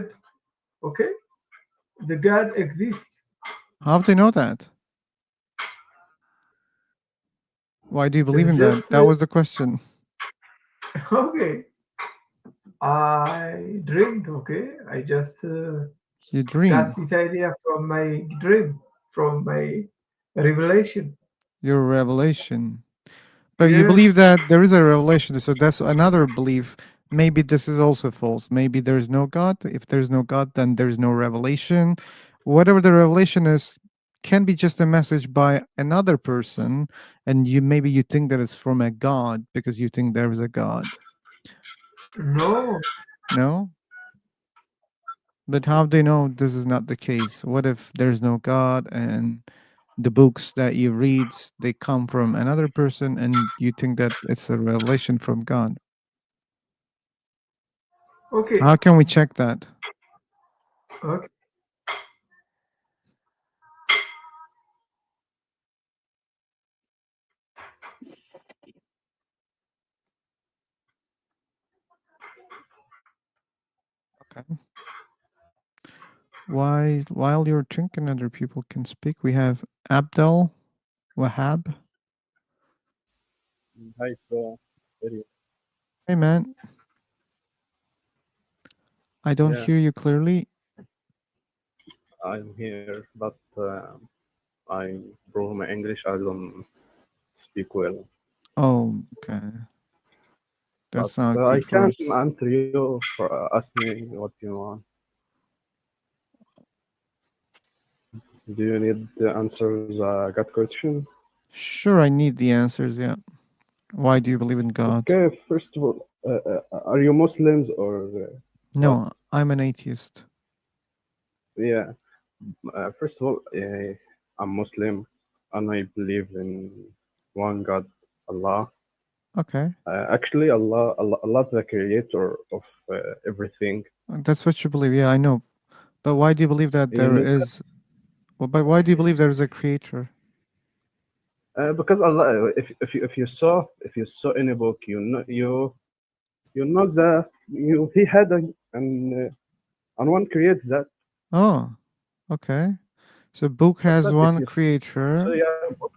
okay, the God exists. How do you know that? Why do you believe It's in that? just That was the question. okay. I dreamed. Okay, I just You got dream. this idea from my dream, from my revelation. Your revelation. But you Yeah. believe that there is a revelation, so that's another belief. Maybe this is also false. Maybe there's no God. If there's no God, then there's no revelation. whatever the revelation is can be just a message by another person, and maybe you think that it's from a god because you think there is a god. No. No? But how do you know this is not the case? What if there's no god and the books that you read, they come from another person and you think that it's a revelation from God? Okay. How can we check that? Okay. Okay. While you're drinking, other people can speak. We have Abdel Wahab. Hi, bro. Hey, man. I don't Yeah, hear you clearly. I'm here, but I, bro, my English, I don't speak well. Oh, okay. But That's not I good for can us. answer you for ask me what you want. Do you need the answers? Got question? Sure, I need the answers. Yeah. Why do you believe in God? Okay, first of all, are you Muslims or what? No, I'm an atheist. Yeah. First of all, I'm Muslim, and I believe in one God, Allah. Okay. Actually, Allah, the creator of everything. That's what you believe. Yeah, I know. But why do you believe that You there know that? is? Well, but why do you believe there is a creator? Because Allah, if you saw in a book, you know that he had and one creates that. Oh, okay. So book That's has that. If one you so creator. yeah, book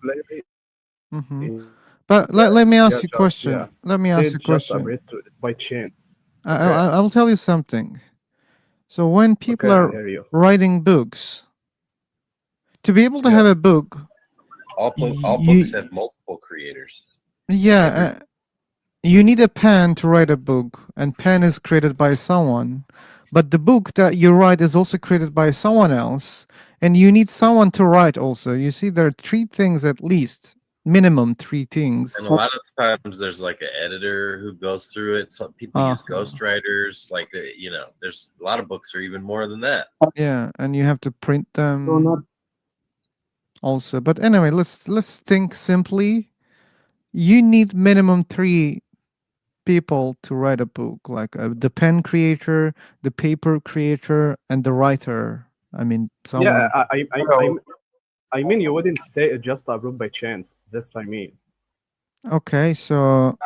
Mm-hmm. like But let me ask you a question. yeah, Let me ask you said a just question. appeared to it by chance. I, Okay, I I'll tell you something. So when people okay, I are hear you. writing books, to be able to have Yeah. a book, All books you have multiple creators. yeah, you need a pen to write a book, and pen is created by someone. But the book that you write is also created by someone else, and you need someone to write also. You see, there are three things at least, minimum three things. And a lot of times there's like an editor who goes through it. Some people use ghostwriters. Like, there's a lot of books are even more than that. Yeah, and you have to print So them not also. But anyway, let's think simply. You need minimum three people to write a book, like the pen creator, the paper creator, and the writer. I mean, yeah. someone. I mean, you wouldn't say it just approved by chance. That's what I mean. Okay, so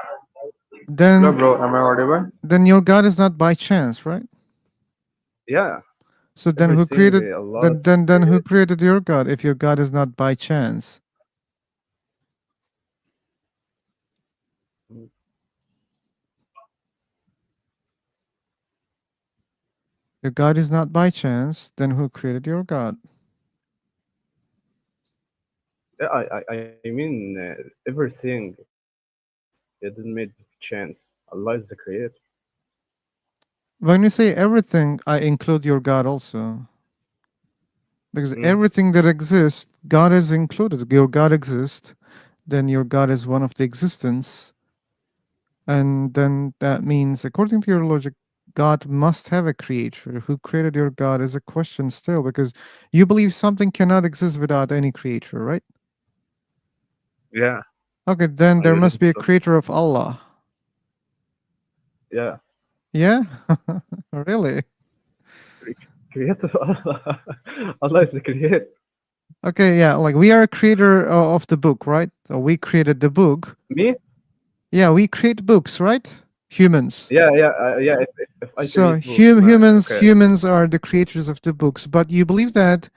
then, Hello, bro. Am I audible? then your God is not by chance, right? Yeah. So then who Everything created Allah then who created your God if your God is not by chance? If God is not by chance, then who created your God? Yeah, I mean, everything it didn't made chance. Allah is the creator. When you say everything, I include your God also. Because Mm. everything that exists, God is included. Your God exists, then your God is one of the existence. And then that means, according to your logic, God must have a creator. Who created your God is a question still, because you believe something cannot exist without any creator, right? Yeah. Okay, then I there believe must be a so. creator of Allah. Yeah. Yeah? Really? Creator Allah. Allah is the creator. Okay, yeah, like we are a creator of the book, right? So we created the book. Me? Yeah, we create books, right? Humans. Yeah, yeah. If I So create books, man. Okay. humans are the creators of the books, but you believe that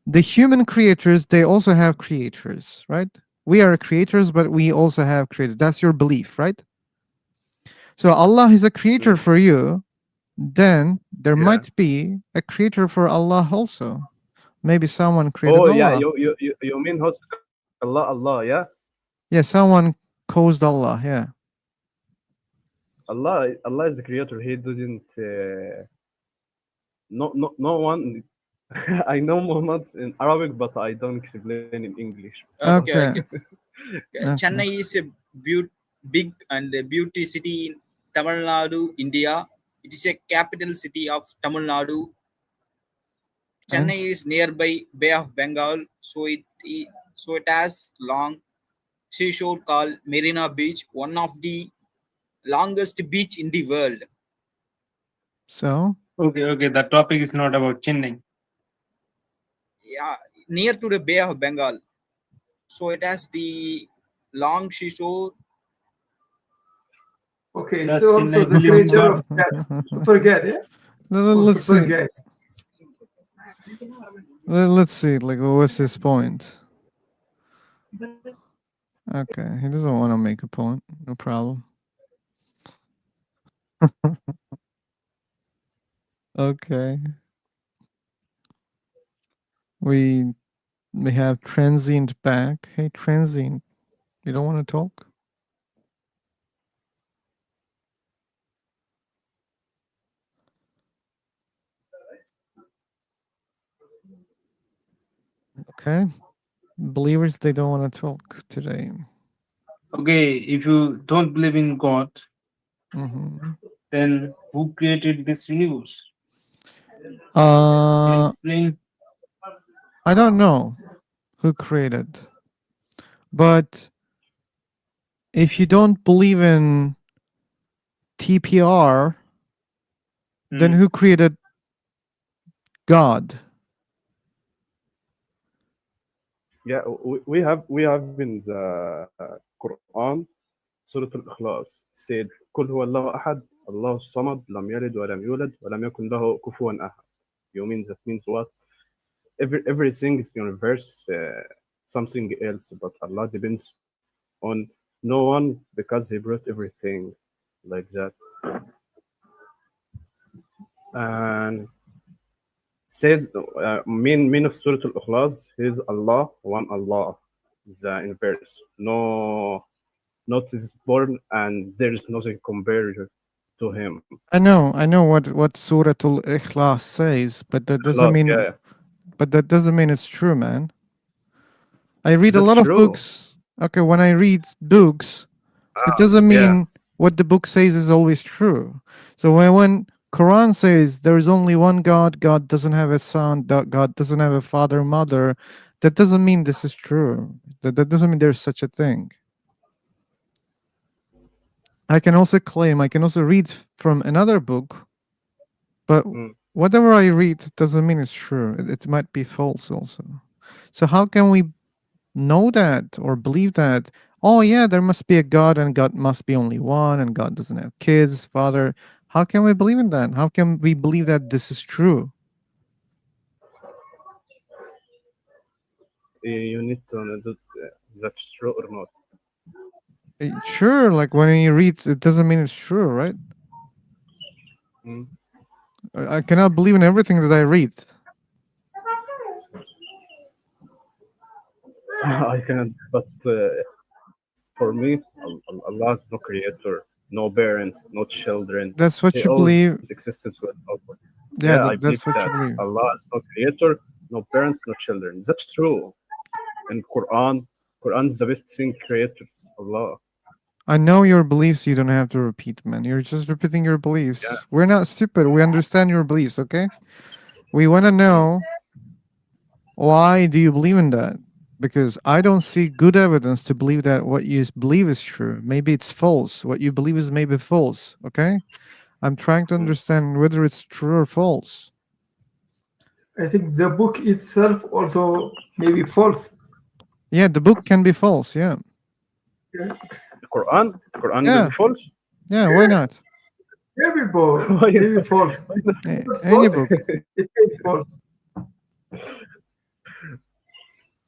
the human creators, they also have creators, right? We are creators, but we also have creators. That's your belief, right? So Allah is a creator for you, then there Yeah. might be a creator for Allah also. Maybe someone created Oh yeah, Allah. you mean host Allah, yeah? Yeah, someone caused Allah, yeah. Allah is the creator. He didn't no one I know Muhammad's in Arabic, but I don't explain in English. Okay. Okay. Chennai is a big and a beauty city in Tamil Nadu, India. It is a capital city of Tamil Nadu. Chennai And? is nearby Bay of Bengal, so it has long seashore called Marina Beach, one of the longest beach in the world. So? Okay, the topic is not about Chennai. Yeah, near to the Bay of Bengal. So it has the long seashore. Okay, Does so also Chennai the believe in creature God? of cat, super cat, yeah? Or Let's super see. cat. Let's see. Like, what's his point? Okay, he doesn't want to make a point. No problem. Okay. We have transient back. Hey, transient, you don't want to talk? Okay. Believers, they don't want to talk today. Okay, if you don't believe in God, then who created this universe? Can you explain? I don't know who created, but if you don't believe in TPR, then who created God? Yeah, we have in the Quran سورة الإخلاص said قل هو الله أحد الله الصمد لم يلد ولم يولد ولم يكن له كفوا أحد. You mean that means what? Everything is universe, something else, but Allah depends on no one because He brought everything like that. And says mean of Surah Al-Ikhlas is Allah, one Allah, the universe. No, not is born, and there is nothing compared to Him. I know what Surah Al-Ikhlas says, but that doesn't Ikhlas, mean yeah. but that doesn't mean it's true, man. I read a That's lot of true. books. Okay, when I read books, it doesn't yeah. mean what the book says is always true. So when Quran says there is only one God, God doesn't have a son, God doesn't have a father, mother, that doesn't mean this is true. That doesn't mean there's such a thing. I can also read from another book, but whatever I read doesn't mean it's true. It might be false also. So how can we know that or believe that? Oh yeah, there must be a God and God must be only one and God doesn't have kids, father. How can we believe in that? How can we believe that this is true? You need to know that that's true or not. Sure, like when you read, it doesn't mean it's true, right? I cannot believe in everything that I read. I cannot, but for me, Allah is no creator, no parents, no children. That's what He you always believe. exists with Allah. Yeah, Yeah, I believe that's what that you believe. Allah is no creator, no parents, no children. That's true. And Quran is the best thing created. Allah. I know your beliefs. You don't have to repeat, man. You're just repeating your beliefs. Yeah. We're not stupid. We understand your beliefs, okay? We want to know why do you believe in that? Because I don't see good evidence to believe that what you believe is true. Maybe it's false. What you believe is maybe false, okay? I'm trying to understand whether it's true or false. I think the book itself also maybe false. Yeah, the book can be false, yeah. Yeah. Quran Yeah. may be false. Yeah, why not? Maybe both. Why Maybe not? false. Any False, book. it is false.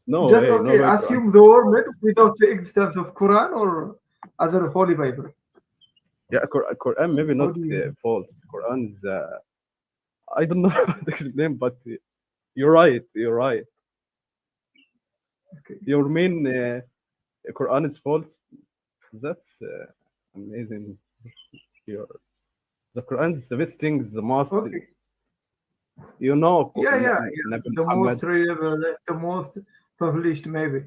No Just way, no okay. way. Assume the world without the existence of Quran or other holy Bible. Yeah, Quran maybe How not do you false. Quran is I don't know how to explain, but you're right. You're right. Okay. Your main Quran is false. That's amazing. Your the Quran is the best thing, the most. Okay. You know, Yeah. Nabi The Muhammad. most reliable, the most published, maybe.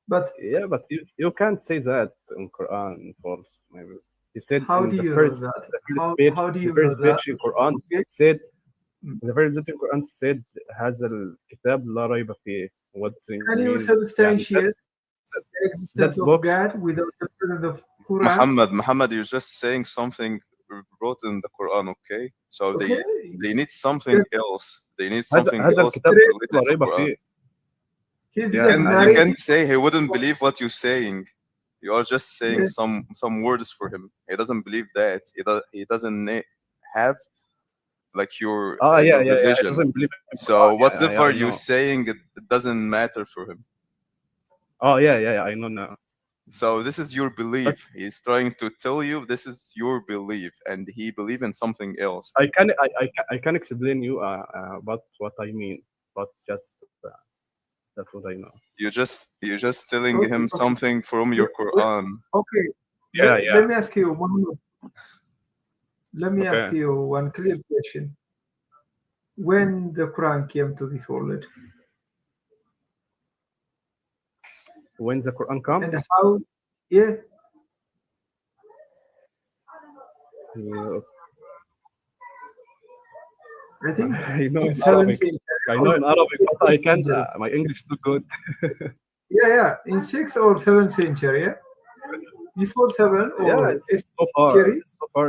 But Yeah, but you can't say that in Quran false. Maybe he said how in do the you know first that? the first page How do the you first know that? page in Quran Okay. said the very little Quran said هذا الكتاب لا ريب فيه. What do you Can you mean? يعني substantiate the that existence of books. God without the presence of Quran? Muhammad, you're just saying something wrote in the Quran, okay? So Okay. they need something else. They need something هذا else الكتاب related لا to ريب Quran. فيه. He's You just can you narrating. can't say he wouldn't believe what you're saying. You are just saying Yes. some words for him. He doesn't believe that. He doesn't have like your Yeah. He religion. doesn't believe in So Quran. whatever I you're know. saying, it doesn't matter for him. Yeah. I know now. So this is your belief. He's trying to tell you this is your belief, and he believe in something else. I can explain you about what I mean, but just that's what I know. You're just telling Okay. him something from your Quran. Okay. Yeah. Let me ask you, Muhammad. Let me ask Okay. you one clear question. When the Quran came to this world, When the Quran comes, and how? Yeah. I think I know in in 7th Arabic. century. I know in Arabic, but I can't. century. My English is not good. Yeah. In 6th or 7th century. Yeah. Before 7 or Yeah, 8th it's so far. century, It's so far.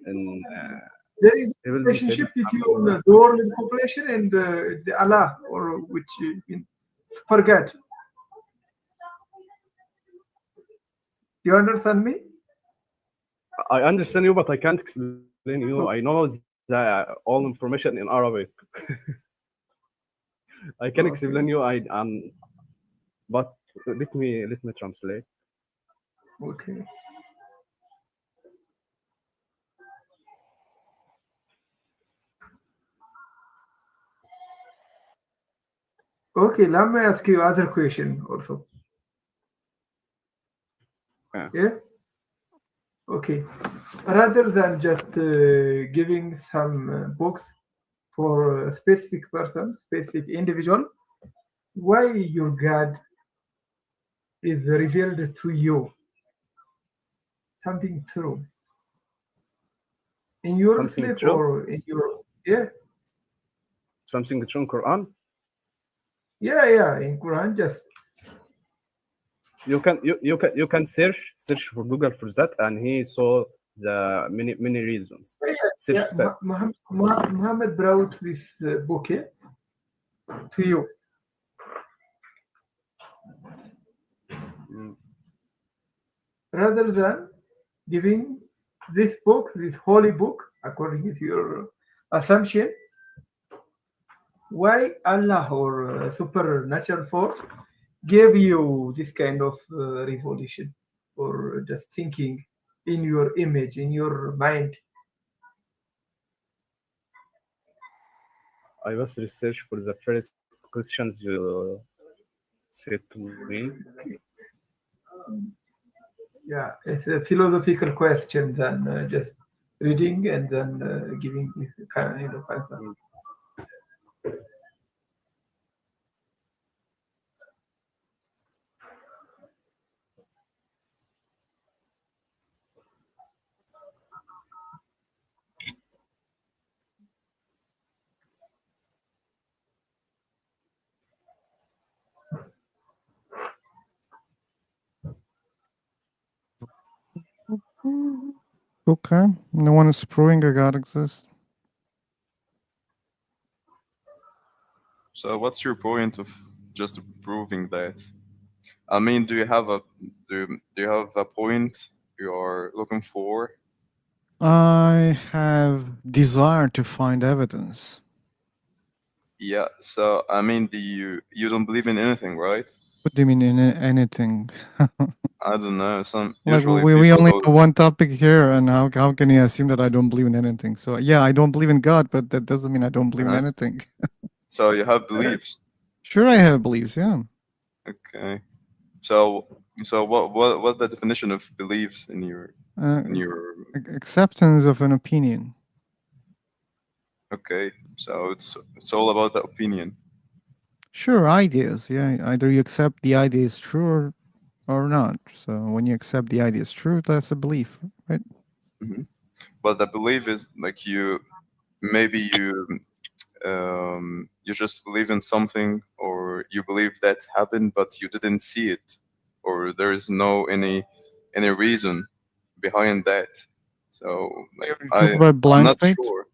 And there is a he will be relationship said between Muhammad the world population and the Allah, or which forget. You understand me? I understand you, but I can't explain you. I know the all information in Arabic. I can explain you. But let me translate. Okay. Okay, let me ask you other question also. Yeah. Okay. Rather than just giving some books for a specific person, specific individual, why your God is revealed to you? Something true. In your Something sleep true? or in your Something true in Quran? Yeah, in Quran just You can search for Google for that, and he saw the many reasons. Search that. Muhammad brought this book to you. Rather than giving this book, this holy book, according to your assumption, why Allah or supernatural force gave you this kind of revolution or just thinking in your image, in your mind? I was research for the first questions you said to me. Yeah, it's a philosophical question than just reading and then giving kind of answer. Okay. No one is proving a God exists. So what's your point of just proving that? I mean, do you have a point you are looking for? I have desire to find evidence. Yeah. So I mean, you don't believe in anything, right? What do you mean in anything? I don't know. Some Like usually we people only who have one topic here, and how can you assume that I don't believe in anything? So yeah, I don't believe in God, but that doesn't mean I don't believe in anything. So you have beliefs. Sure, I have beliefs. Yeah. Okay. So what's the definition of beliefs in your Acceptance of an opinion. Okay, so it's all about the opinion. Sure, ideas. Yeah, either you accept the idea is true or not. So when you accept the idea is true, that's a belief, right? Hmm. But the belief is like maybe you just believe in something, or you believe that happened but you didn't see it, or there is no any reason behind that. So like You talk about I'm blind not faith. sure.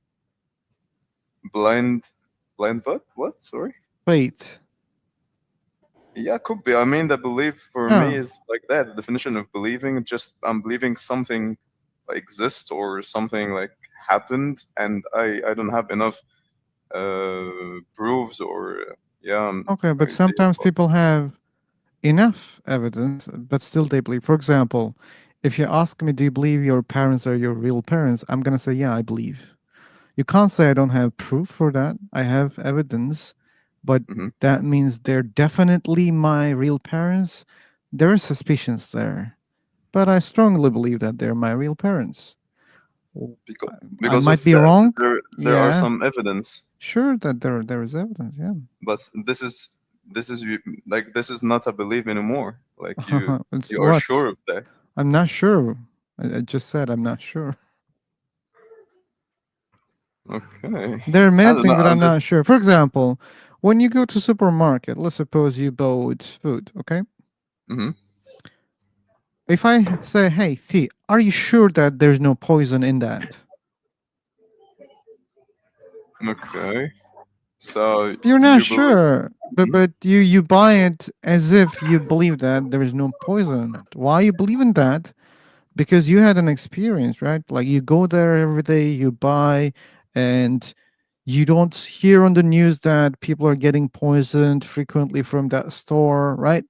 Blind what, sorry? Faith. Yeah, could be. I mean, the belief for me Yeah. is like that. The definition of believing, just I'm believing something exists or something like happened, and I don't have enough proofs or yeah Okay, but idea sometimes about. people have enough evidence, but still they believe. For example, if you ask me, do you believe your parents are your real parents? I'm gonna say, yeah, I believe. You can't say I don't have proof for that. I have evidence, but Hmm. that means they're definitely my real parents. There are suspicions there, but I strongly believe that they're my real parents. because I because of might be that wrong. there are Yeah, some evidence, sure that there is evidence. Yeah, but this is not a belief anymore. Like it's you are what sure of that. I'm not sure. I just said I'm not sure. Okay, There are I many don't know. things that I'm I'm just. not sure. For example, when you go to supermarket, let's suppose you bought food, okay? Hmm. If I say, "Hey, Thi, are you sure that there's no poison in that?" Okay, so You're not you believe. sure, but you buy it as if you believe that there is no poison in it. Why you believe in that? Because you had an experience, right? Like you go there every day, you buy, and you don't hear on the news that people are getting poisoned frequently from that store, right?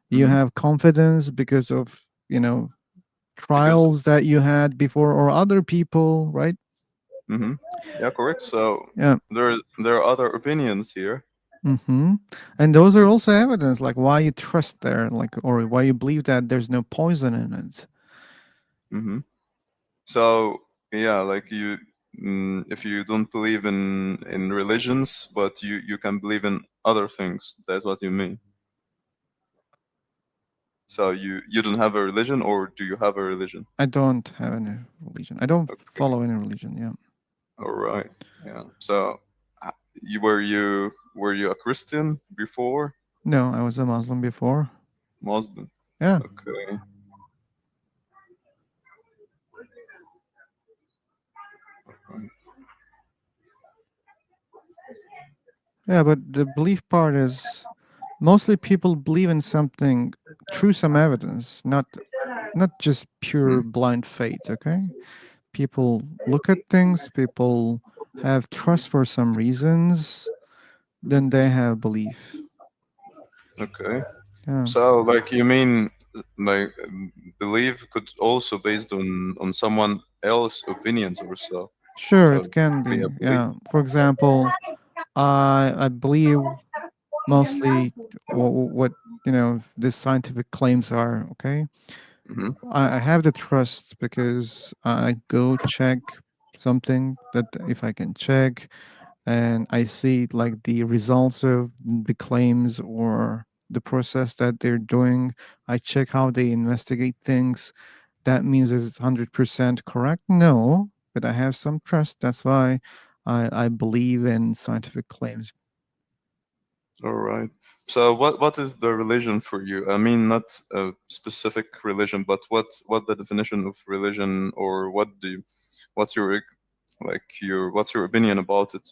You Hmm. have confidence because of, Because. trials that you had before or other people, right? Hmm. Yeah, correct. So Yeah. there are other opinions here. And those are also evidence, like why you trust there, like, or why you believe that there's no poison in it. Hmm. So yeah, like if you don't believe in religions, but you can believe in other things. That's what you mean. So you don't have a religion, or do you have a religion? I don't have any religion. I don't Okay. follow any religion. Yeah. All right. Yeah. So were you a Christian before? No, I was a Muslim before. Muslim. Yeah. Okay. Right. Yeah, but the belief part is mostly people believe in something through some evidence, not just pure Mhm. blind faith, okay? People look at things, people have trust for some reasons, then they have belief. Okay. Yeah. So like you mean like belief could also based on someone else opinions or so. Sure, So it can be a be. belief. Yeah. For example, I believe mostly what these scientific claims are, okay? Hmm. I have the trust because I go check something that if I can check and I see like the results of the claims or the process that they're doing. I check how they investigate things. That means it's 100% correct? No, but I have some trust. That's why I believe in scientific claims. All right. So what is the religion for you? I mean, not a specific religion, but what the definition of religion, or what's your what's your opinion about it?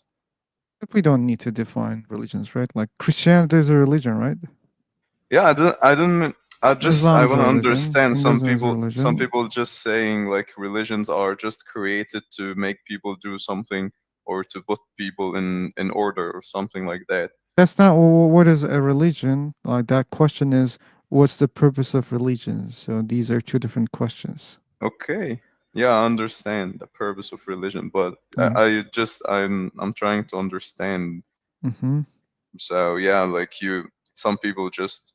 But we don't need to define religions, right? Like Christianity is a religion, right? Yeah, I Islam is want a to religion. understand Hinduism is a some religion. people just saying like religions are just created to make people do something, or to put people in order or something like that. That's not what is a religion. Like that question is, what's the purpose of religion? So these are two different questions. Okay. Yeah, I understand the purpose of religion, but Yeah. I'm trying to understand. Mm-hmm. So yeah, like some people just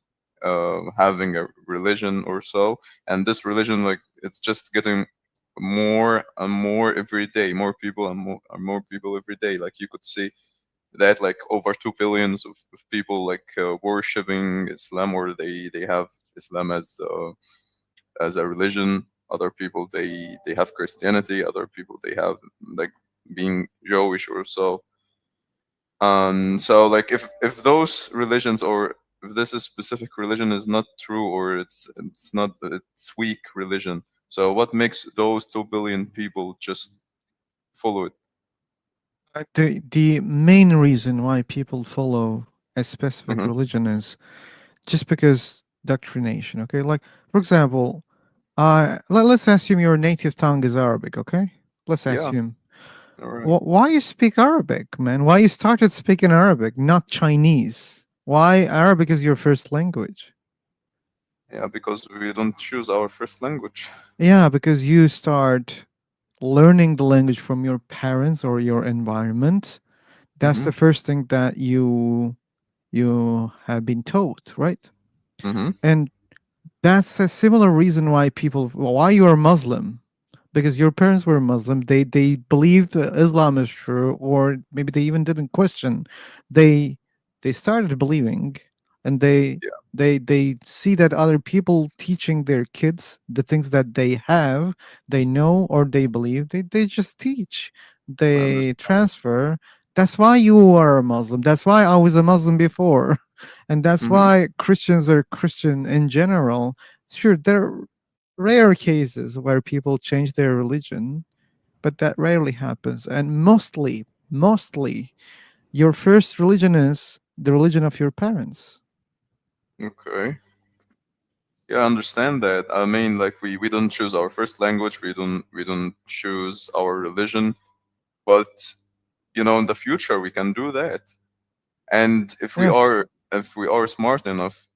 having a religion or so, and this religion like it's just getting more and more every day, more people and more people every day. Like you could see that like over 2 billions of people like worshiping Islam, or they have Islam as a religion. Other people they have Christianity. Other people they have like being Jewish or so. So like if those religions, or if this is specific religion is not true, or it's not, it's weak religion, so what makes those 2 billion people just follow it? The main reason why people follow a specific Mm-hmm. religion is just because doctrination. Okay, like for example, let's assume your native tongue is Arabic. Okay, let's Yeah. assume. All right. Why you speak Arabic, man? Why you started speaking Arabic, not Chinese? Why Arabic is your first language? Yeah, because we don't choose our first language. Yeah, because you start learning the language from your parents or your environment. That's Mm-hmm. the first thing that you have been taught, right? Mm-hmm. And that's a similar reason why you are Muslim, because your parents were Muslim. They believed that Islam is true, or maybe they even didn't question. They they started believing, and Yeah. they see that other people teaching their kids the things that they know, or they believe. They just teach. I They understand. transfer. That's why you are a Muslim. That's why I was a Muslim before. And that's Mm-hmm. why Christians are Christian in general. Sure, there are rare cases where people change their religion, but that rarely happens. And mostly, your first religion is the religion of your parents. Okay. Yeah, I understand that. I mean, like we don't choose our first language. We don't choose our religion. But in the future we can do that. And Yes. if we are smart enough,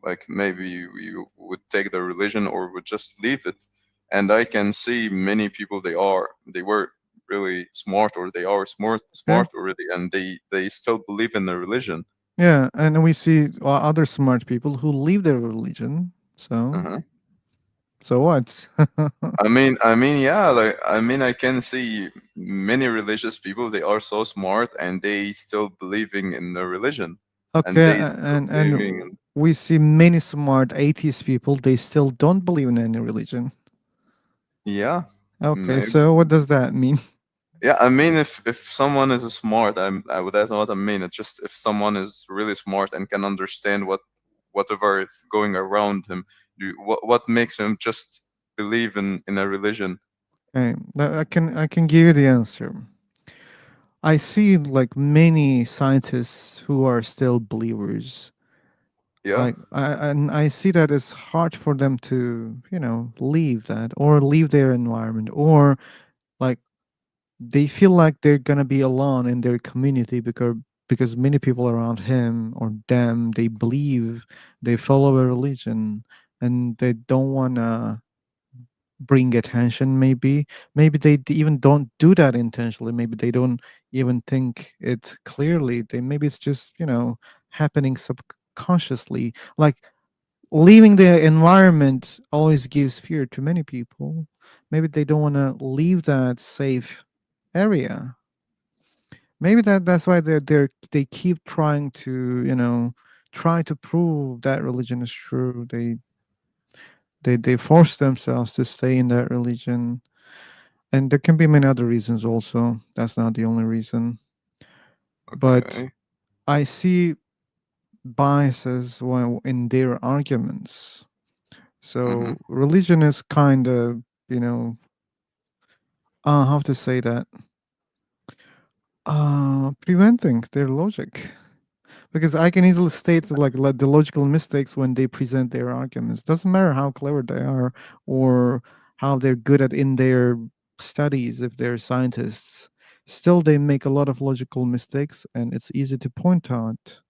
like maybe we would take the religion or would just leave it. And I can see many people, they were really smart, or they are Yeah. smart already, and they still believe in the religion. Yeah. And we see other smart people who leave their religion. Uh-huh. So what? I mean, yeah, like I can see many religious people. They are so smart, and they still believing in the religion, and Okay, they still and believing in. we see many smart atheist people. They still don't believe in any religion. Yeah, Okay, maybe. so what does that mean? Yeah, I mean, if someone is smart, that's not what I mean. It's just if someone is really smart and can understand whatever is going around him, what makes him just believe in a religion? Okay, I can give you the answer. I see like many scientists who are still believers. Yeah. Like I see that it's hard for them to leave that or leave their environment, or like they feel like they're gonna be alone in their community because many people around him or them, they believe, they follow a religion, and they don't wanna bring attention. Maybe they even don't do that intentionally. Maybe they don't even think it clearly. They maybe it's just happening subconsciously. Like leaving the environment always gives fear to many people. Maybe they don't want to leave that safe area. Maybe that's why they keep trying to try to prove that religion is true. They force themselves to stay in that religion. And there can be many other reasons also. That's not the only reason. But Okay. I see biases in their arguments. Mm-hmm. So religion is kind of, you know, how to say that? Preventing their logic. Because I can easily state like the logical mistakes when they present their arguments. Doesn't matter how clever they are or how they're good at in their studies, if they're scientists. Still, they make a lot of logical mistakes, and it's easy to point out.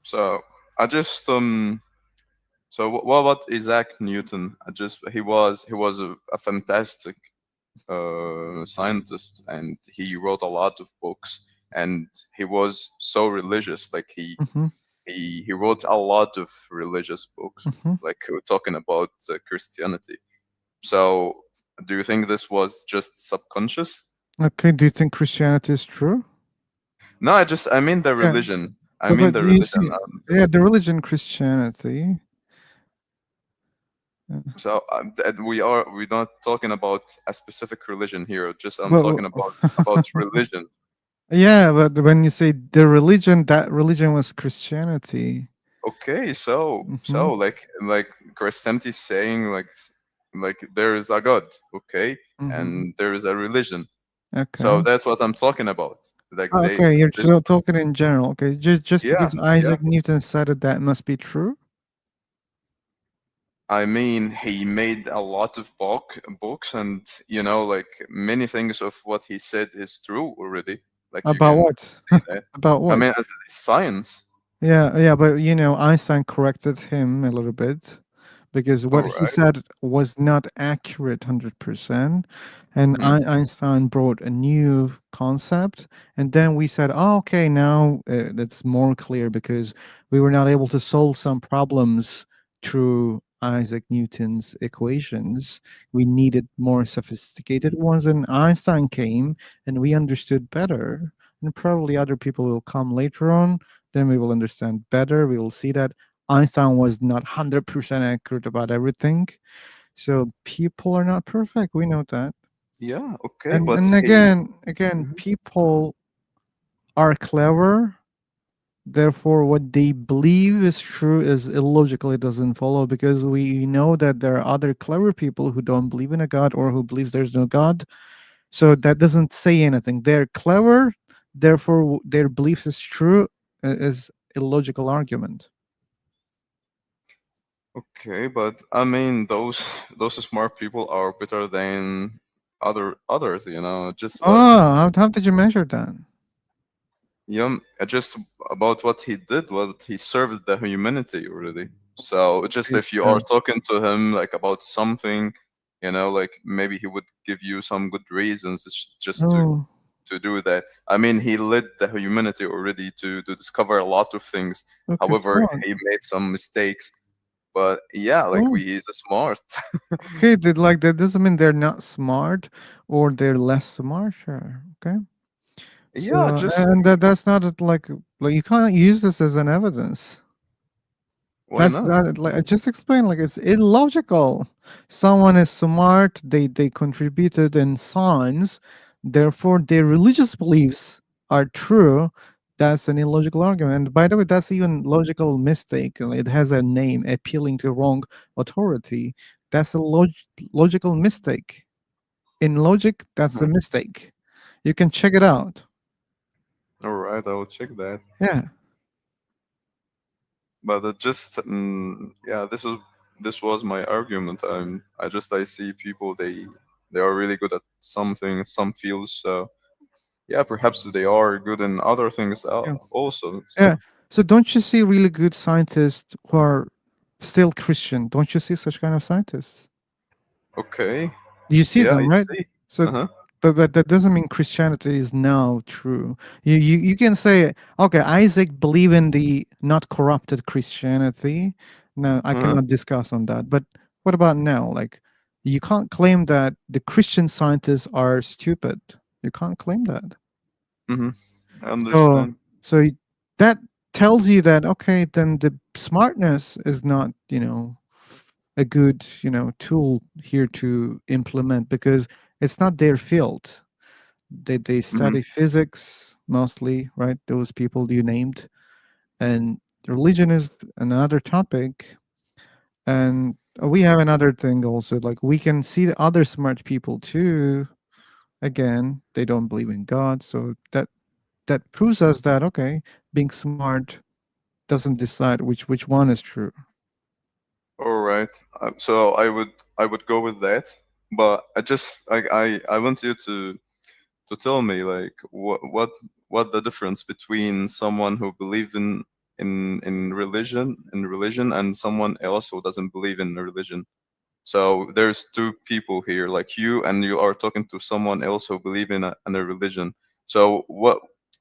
So I just So what about Isaac Newton? He was a fantastic scientist, and he wrote a lot of books, and he was so religious. Like Mm-hmm. he wrote a lot of religious books, Mm-hmm. like talking about Christianity. So do you think this was just subconscious? Okay, do you think Christianity is true? No, I mean the Yeah, religion. I mean but the you religion. see, yeah, the religion Christianity. So we're not talking about a specific religion here. Just I'm But talking about religion. yeah, but when you say the religion, that religion was Christianity. Okay, Hmm. like Christianity saying like there is a God, okay, Hmm. and there is a religion. So Okay. that's what I'm talking about. Like they Okay, you're just talking in general. Okay, just yeah, because yeah. Isaac Newton said it, that must be true. I mean, he made a lot of books, and like many things of what he said is true already. Like you About can what? see that. About I what? mean, it's science. Yeah, yeah, but Einstein corrected him a little bit because All what he right. said was not accurate 100%. And Mm-hmm. Einstein brought a new concept. And then we said, oh, okay, now that's more clear because we were not able to solve some problems through Isaac Newton's equations. We needed more sophisticated ones. And Einstein came and we understood better. And probably other people will come later on, then we will understand better. We will see that Einstein was not 100% accurate about everything. So people are not perfect. We know that. Yeah. Okay, And but and he. again, people are clever. Therefore, what they believe is true is illogical. It doesn't follow because we know that there are other clever people who don't believe in a God or who believes there's no God. So that doesn't say anything. They're clever. Therefore, their belief is true is illogical argument. Okay, but I mean those smart people are better than others. Just what Oh, how did you measure that? just about what he did, what he served the humanity already. So just Okay, if you are so talking to him like about something, like maybe he would give you some good reasons just to oh, do that. I mean, he led the humanity already to discover a lot of things. okay, However, smart. he made some mistakes. But yeah, like Oh, he's smart. okay. That doesn't mean they're not smart or they're less smart. Sure. Okay. Yeah, So just and that's not like you can't use this as an evidence. why That's not? that like I just explained, like it's illogical. Someone is smart, they contributed in science, therefore their religious beliefs are true. That's an illogical argument. And by the way, that's even logical mistake. It has a name, appealing to wrong authority. That's a logical mistake. In logic, that's a Uh-huh. mistake. You can check it out. All right, I will check that. Yeah. But yeah, this was my argument. I see people they are really good at something, some fields. So yeah, perhaps they are good in other things Yeah. also. Yeah. So So don't you see really good scientists who are still Christian? Don't you see such kind of scientists? okay, You see yeah, them, I right? see. So, Uh huh. but that doesn't mean Christianity is now true. You can say, okay, Isaac believe in the not corrupted Christianity. No, I Uh huh. cannot discuss on that. But what about now? Like, you can't claim that the Christian scientists are stupid. You can't claim that. Mm-hmm. I So, understand. that tells you that okay, then the smartness is not, a good, tool here to implement because it's not their field. They Mm-hmm. study physics mostly, right? Those people you named, and religion is another topic. And we have another thing also, like we can see the other smart people too. Again, they don't believe in God, so that proves us that okay, being smart doesn't decide which one is true. All right. So I would go with that, but I want you to tell me like what the difference between someone who believes in religion and someone else who doesn't believe in religion. So there's two people here like you, and you are talking to someone else who believe in a religion. So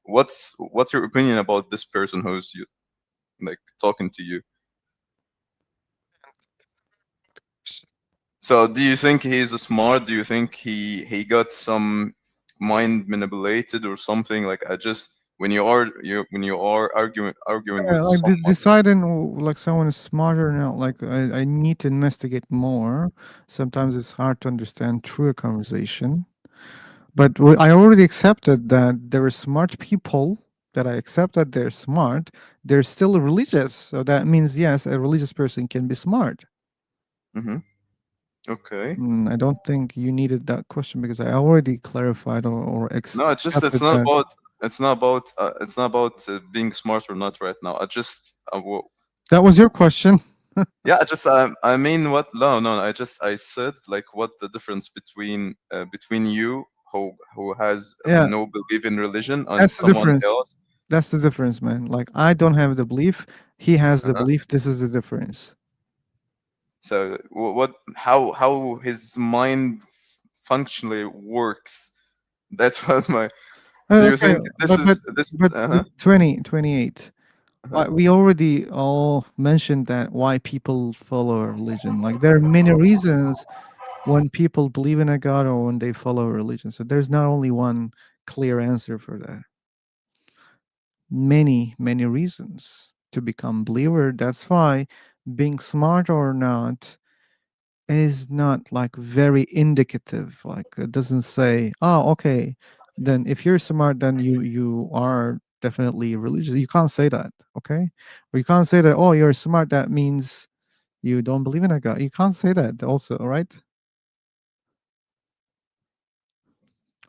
what's your opinion about this person who's talking to you? So do you think he's smart? Do you think he got some mind manipulated or something? Like I just when you are arguing with Like someone. deciding like someone is smarter or not. Like I need to investigate more. Sometimes it's hard to understand through a conversation. But I already accepted that there are smart people. That I accept that they're smart. They're still religious, so that means yes, a religious person can be smart. Mm-hmm. Okay. I don't think you needed that question because I already clarified or No, it's just accepted that. it's not about being smart or not right now. That was your question. Yeah, I mean what? No. I said like what the difference between you who has Yeah, no belief in religion and that's the someone difference. else. That's the difference, man. Like I don't have the belief. He has the Uh-huh. belief. This is the difference. So what? How his mind functionally works? That's what my. Do you Okay, think this but is this? the Uh-huh. 2028. Uh-huh. We already all mentioned that why people follow a religion. Like there are many reasons when people believe in a god or when they follow a religion. So there's not only one clear answer for that. Many reasons to become believer. That's why being smart or not is not like very indicative. Like it doesn't say, oh, okay, then if you're smart, then you are definitely religious. You can't say that, okay? Or you can't say that, oh, you're smart, that means you don't believe in a god. You can't say that also, right?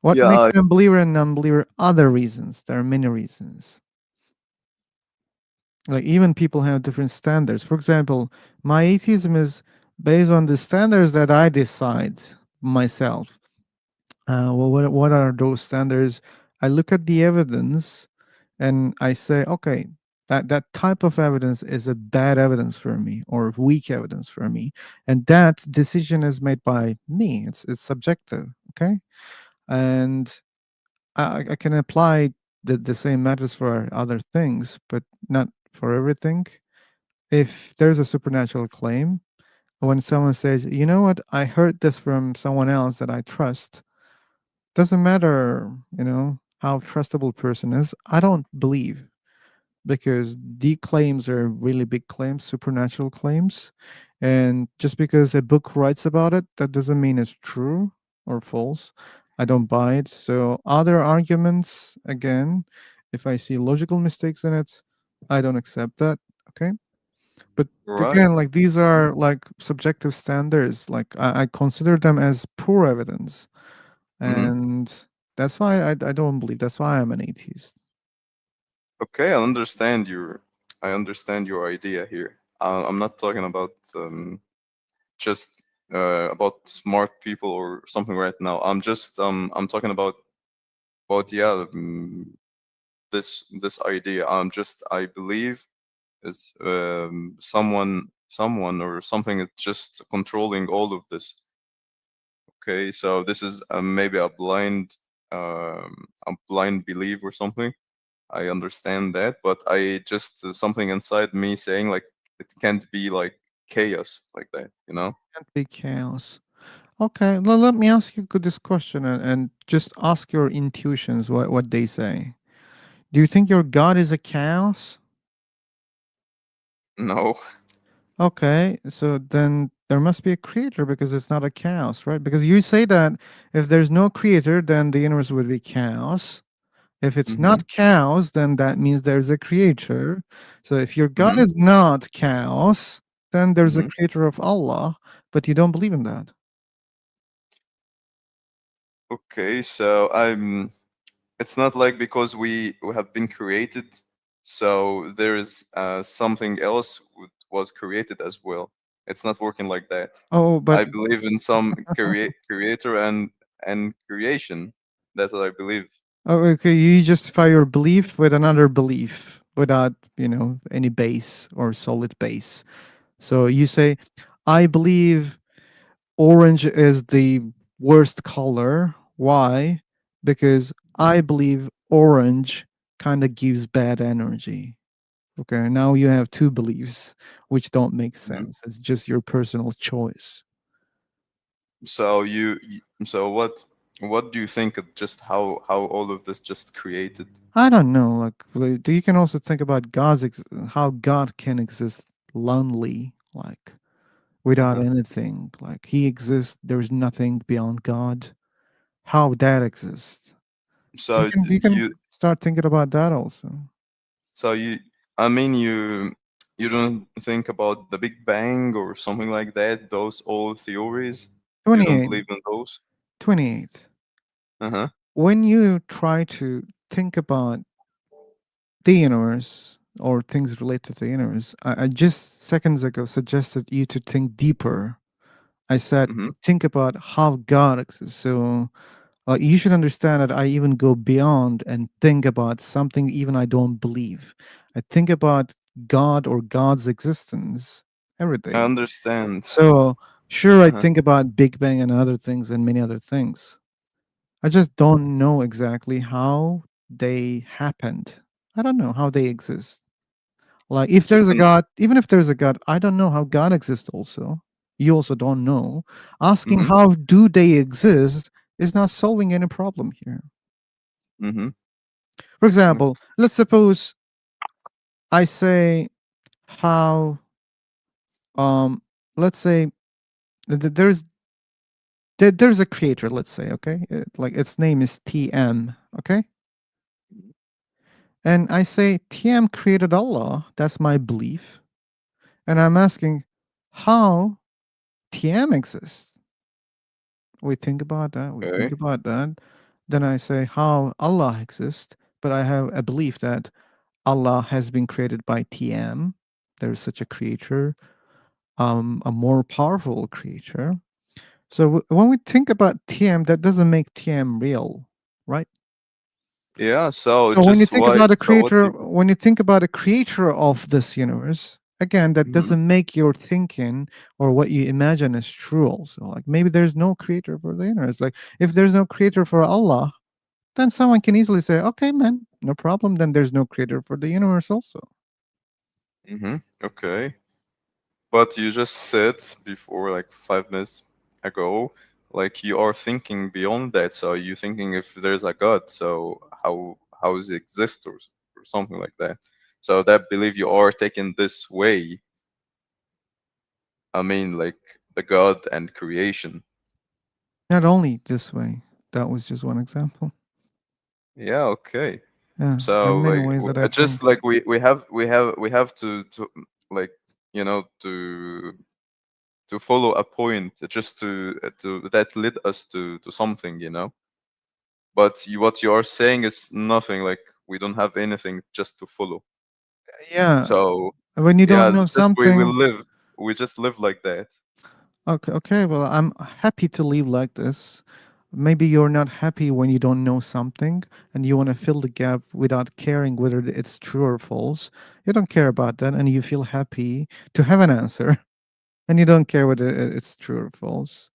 What Yeah. makes them believer and non-believer? Other reasons. There are many reasons. Like even people have different standards. For example, my atheism is based on the standards that I decide myself. Well, what are those standards? I look at the evidence and I say, okay, that type of evidence is a bad evidence for me or weak evidence for me, and that decision is made by me. It's subjective, okay, and I can apply the same methods for other things, but not for everything. If there's a supernatural claim, when someone says, you know what, I heard this from someone else that I trust, doesn't matter, how trustable person is, I don't believe because the claims are really big claims, supernatural claims. And just because a book writes about it, that doesn't mean it's true or false. I don't buy it. So, other arguments, again, if I see logical mistakes in it, I don't accept that. Okay. But again, Right. like these are like subjective standards. Like I consider them as poor evidence. Mm-hmm. And that's why I don't believe. That's why I'm an atheist. Okay, I understand your idea here. I'm not talking about just about smart people or something right now. I'm talking about yeah this idea. I believe is someone or something is just controlling all of this. Okay, so this is maybe a blind belief or something. I understand that, but I just something inside me saying like it can't be like chaos like that, you know? Can't be chaos. Okay, let me ask you this question and just ask your intuitions what they say. Do you think your God is a chaos? No. Okay, so then there must be a creator because it's not a chaos, right? Because you say that if there's no creator, then the universe would be chaos. If it's Mm-hmm. not chaos, then that means there's a creator. So if your God Mm-hmm. is not chaos, then there's a Mm-hmm. creator of Allah, but you don't believe in that. Okay, so it's not like because we have been created, so there is something else was created as well. It's not working like that. Oh, but I believe in some creator and creation. That's what I believe. oh, okay, you justify your belief with another belief without, any base or solid base. So you say, I believe orange is the worst color. Why? Because I believe orange kind of gives bad energy. Okay, now you have two beliefs which don't make Mhm. sense. It's just your personal choice. So so what do you think of just how all of this just created? I don't know. You can also think about how God can exist lonely, like without Uh-huh. anything. Like he exists, there's nothing beyond God. How that exists. So You can you start thinking about that also. so you I mean you don't think about the Big Bang or something like that, those old theories? You don't 28. believe in those? 28. Uh-huh. When you try to think about the universe or things related to the universe, I just seconds ago suggested you to think deeper. I said, Mm-hmm. think about how God exists. So you should understand that I even go beyond and think about something even I don't believe. I think about God or God's existence every I day. understand. So sure, I Uh-huh. think about Big Bang and other things and many other things. I just don't know exactly how they happened. I don't know how they exist. Like if there's Just a an God, even if there's a God, I don't know how God exists also. You also don't know. Asking mm-hmm. how do they exist is not solving any problem here. Mm-hmm. For example, let's suppose I say how let's say there's a creator, let's say, okay? Like its name is TM, okay? And I say TM created Allah. That's my belief. And I'm asking how TM exists. We think about that. We think Okay. about that. Then I say how Allah exists, but I have a belief that Allah has been created by TM. There is such a creature, a more powerful creature. So when we think about TM, that doesn't make TM real, right? Yeah, so So when you just think why about a so what creator, do when you think about a creator of this universe, again, that Mhm. doesn't make your thinking or what you imagine as true. Also, like maybe there's no creator for the universe. Like if there's no creator for Allah, then someone can easily say, "Okay, man, no problem." Then there's no creator for the universe, also. Okay. But you just said before, like 5 minutes ago, like you are thinking beyond that. So you thinking if there's a God, so how does it exist or something like that. So that belief you are taking this way. I mean, like the God and creation. Not only this way. That was just one example. Yeah. Okay. Yeah, there are So many like ways that I just think. like we have to like to follow a point just to that led us to something, but what you are saying is nothing, like we don't have anything just to follow. Yeah, So when you don't yeah, know just we something. live, we just live like that. Okay, okay. Well, I'm happy to live like this. Maybe you're not happy when you don't know something and you want to fill the gap without caring whether it's true or false. You don't care about that and you feel happy to have an answer and you don't care whether it's true or false.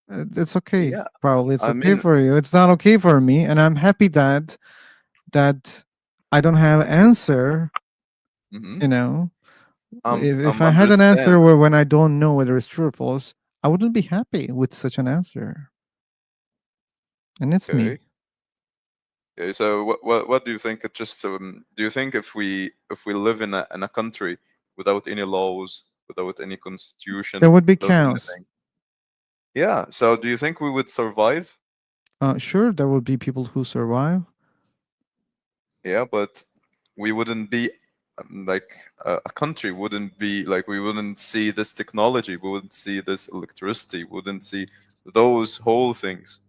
It's okay. Yeah, Probably it's I okay mean, for you. It's not okay for me, and I'm happy that I don't have answer. hmm You know, if I'm I had an answer understand. where when I don't know whether it's true or false, I wouldn't be happy with such an answer. And it's Okay. me. Okay, so what do you think? It just do you think if we live in a country without any laws, without any There constitution, would be without chaos. anything, yeah. So do you think we would survive? Sure, there will be people who survive. Yeah, but we wouldn't be like a country wouldn't be like we wouldn't see this technology, we wouldn't see this electricity, we wouldn't see those whole things.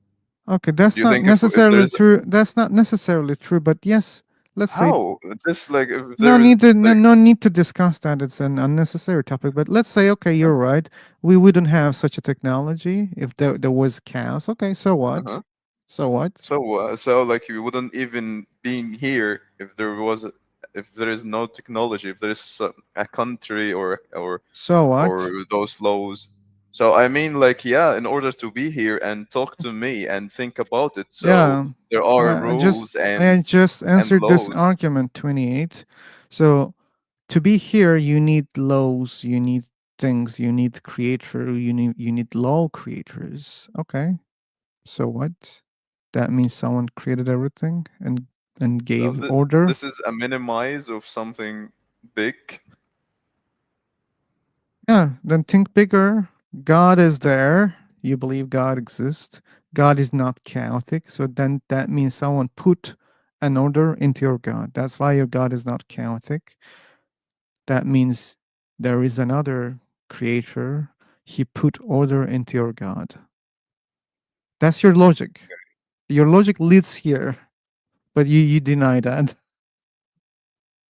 Okay, Do that's you not think if necessarily there's true. That's not necessarily true. But yes, let's say how just like if there's like no need to discuss that. It's an unnecessary topic. But let's say, okay, uh, you're right. We wouldn't have such a technology if there was chaos. Okay, so uh-huh. what? So what? So like you wouldn't even being here if if there is no technology, if there's a country So or what? those laws. So I mean, like, yeah, in order to be here and talk to me and think about it, so Yeah, there are rules I just and answered this laws. argument 28. So to be here, you need laws. You need things. You need creator. You need law creators. Okay. So what? That means someone created everything and So gave order. this is a minimize of something big. Yeah. Then think bigger. God is there. You believe God exists. God is not chaotic. So then that means someone put an order into your God. That's why your God is not chaotic. That means there is another creator. He put order into your God. That's your logic. Your logic leads here, but you deny that.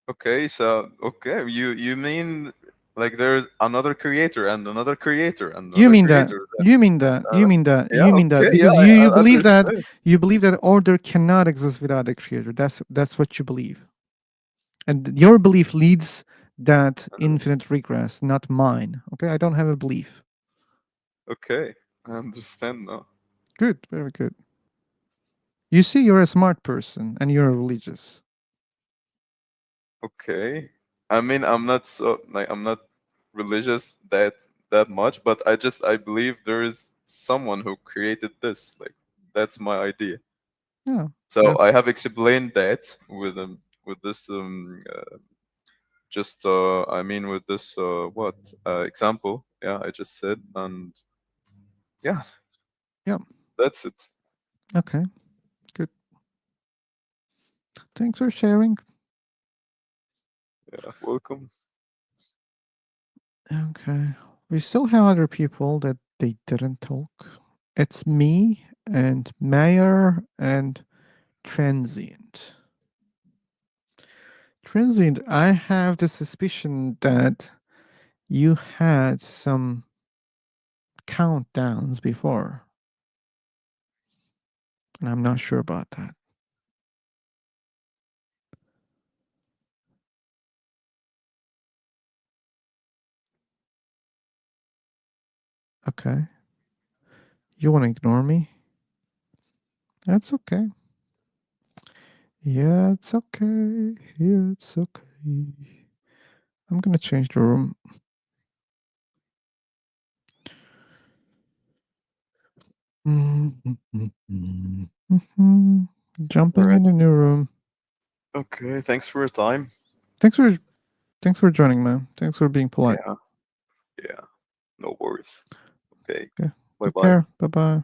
Okay, so okay, you mean like there's another creator and another creator and You another mean that. creator. You mean that. You mean that. Yeah, You mean that okay, yeah, because I, you I believe that understand. order cannot exist without a creator. That's what you believe. And your belief leads that infinite regress, not mine. Okay, I don't have a belief. Okay, I understand now. Good, very good. You see, you're a smart person and you're religious. Okay, I mean I'm not so like I'm not religious that much, but I believe there is someone who created this. Like that's my idea. Yeah. So I have explained that with this just I mean with this what example, yeah, I just said, and yeah, Yeah. that's it. Okay. Good. Thanks for sharing. Yeah, welcome. Okay. We still have other people that they didn't talk. It's me and Mayor and Transient. Transient, I have the suspicion that you had some countdowns before. And I'm not sure about that. Okay. You want to ignore me? That's okay. Yeah, it's okay. Yeah, it's okay. I'm gonna change the room. Jumping Alright. in a new room. Okay, thanks for your time. Thanks for joining, man. Thanks for being polite. Yeah, yeah, no worries. Okay, Okay. bye Take bye. care. Bye bye.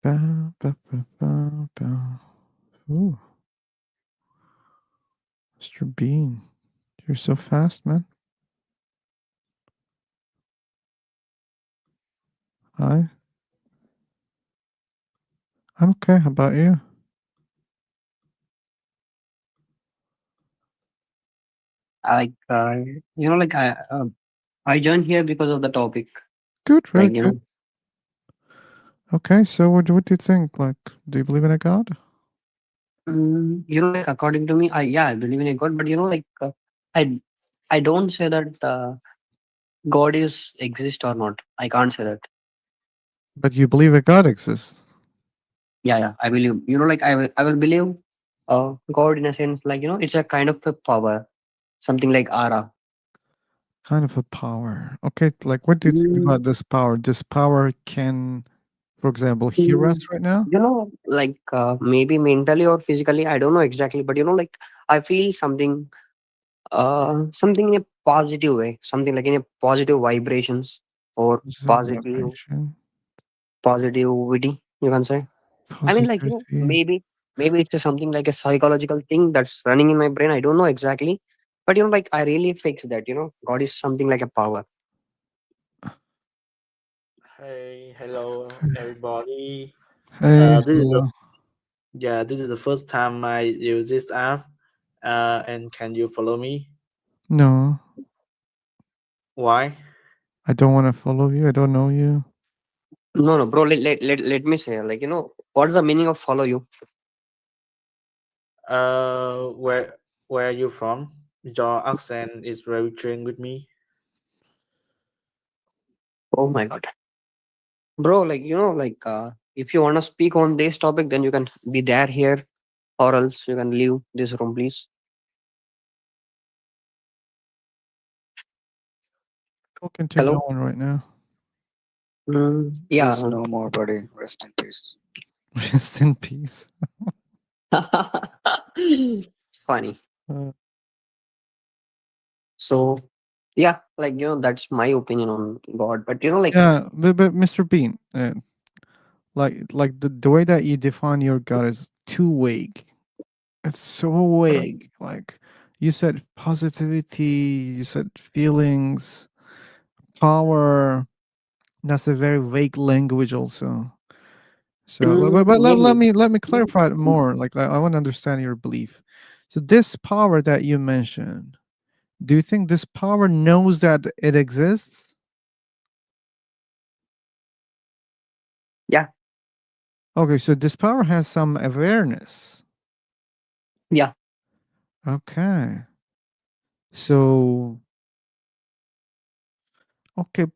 Ba, ba, ba, ba, ba. Ooh, Mr. Bean, you're so fast, man. Hi. I'm okay. How about you? Like like I joined here because of the topic. Good. Very Like you good. know, Okay. So, what do you think? Like, do you believe in a god? like according to me, I believe in a God, but like I I don't say that God is exist or not. I can't say that. But you believe a god exists. Yeah, I believe. Like I will believe God in a sense, like it's a kind of a power, something like aura. Kind of a power. Okay. Like, what do you think Mm, about this power? This power can, for example, hear us mm, right now. like maybe mentally or physically, I don't know exactly, but like I feel something in a positive way, something like in a positive vibrations or This is a positive vibration. positivity, you can say. I mean, like Positivity. maybe it's something like a psychological thing that's running in my brain. I don't know exactly, but like I really fix that. God is something like a power. Hey, hello Okay. everybody. Hey, This is hello. this is the first time I use this app. And can you follow me? No, Why? I don't want to follow you. I don't know you. No, bro. Let me say, like what's the meaning of follow you? Where are you from? Your accent is very strange with me. Oh my god, bro. Like like if you wanna speak on this topic, then you can be there here, or else you can leave this room, please. Who can take that Hello. one right now? Yeah. There's no more, buddy. Rest in peace. Rest in peace. Funny. Uh, So, yeah, like that's my opinion on God. But like, yeah, but Mr. Bean, like the way that you define your God is too vague. It's so vague. Like you said, positivity. You said feelings, power. That's a very vague language, also. So, but maybe. let me clarify it more. Like I want to understand your belief. So, this power that you mentioned, do you think this power knows that it exists? Yeah. Okay, so this power has some awareness. Yeah. Okay. So, okay,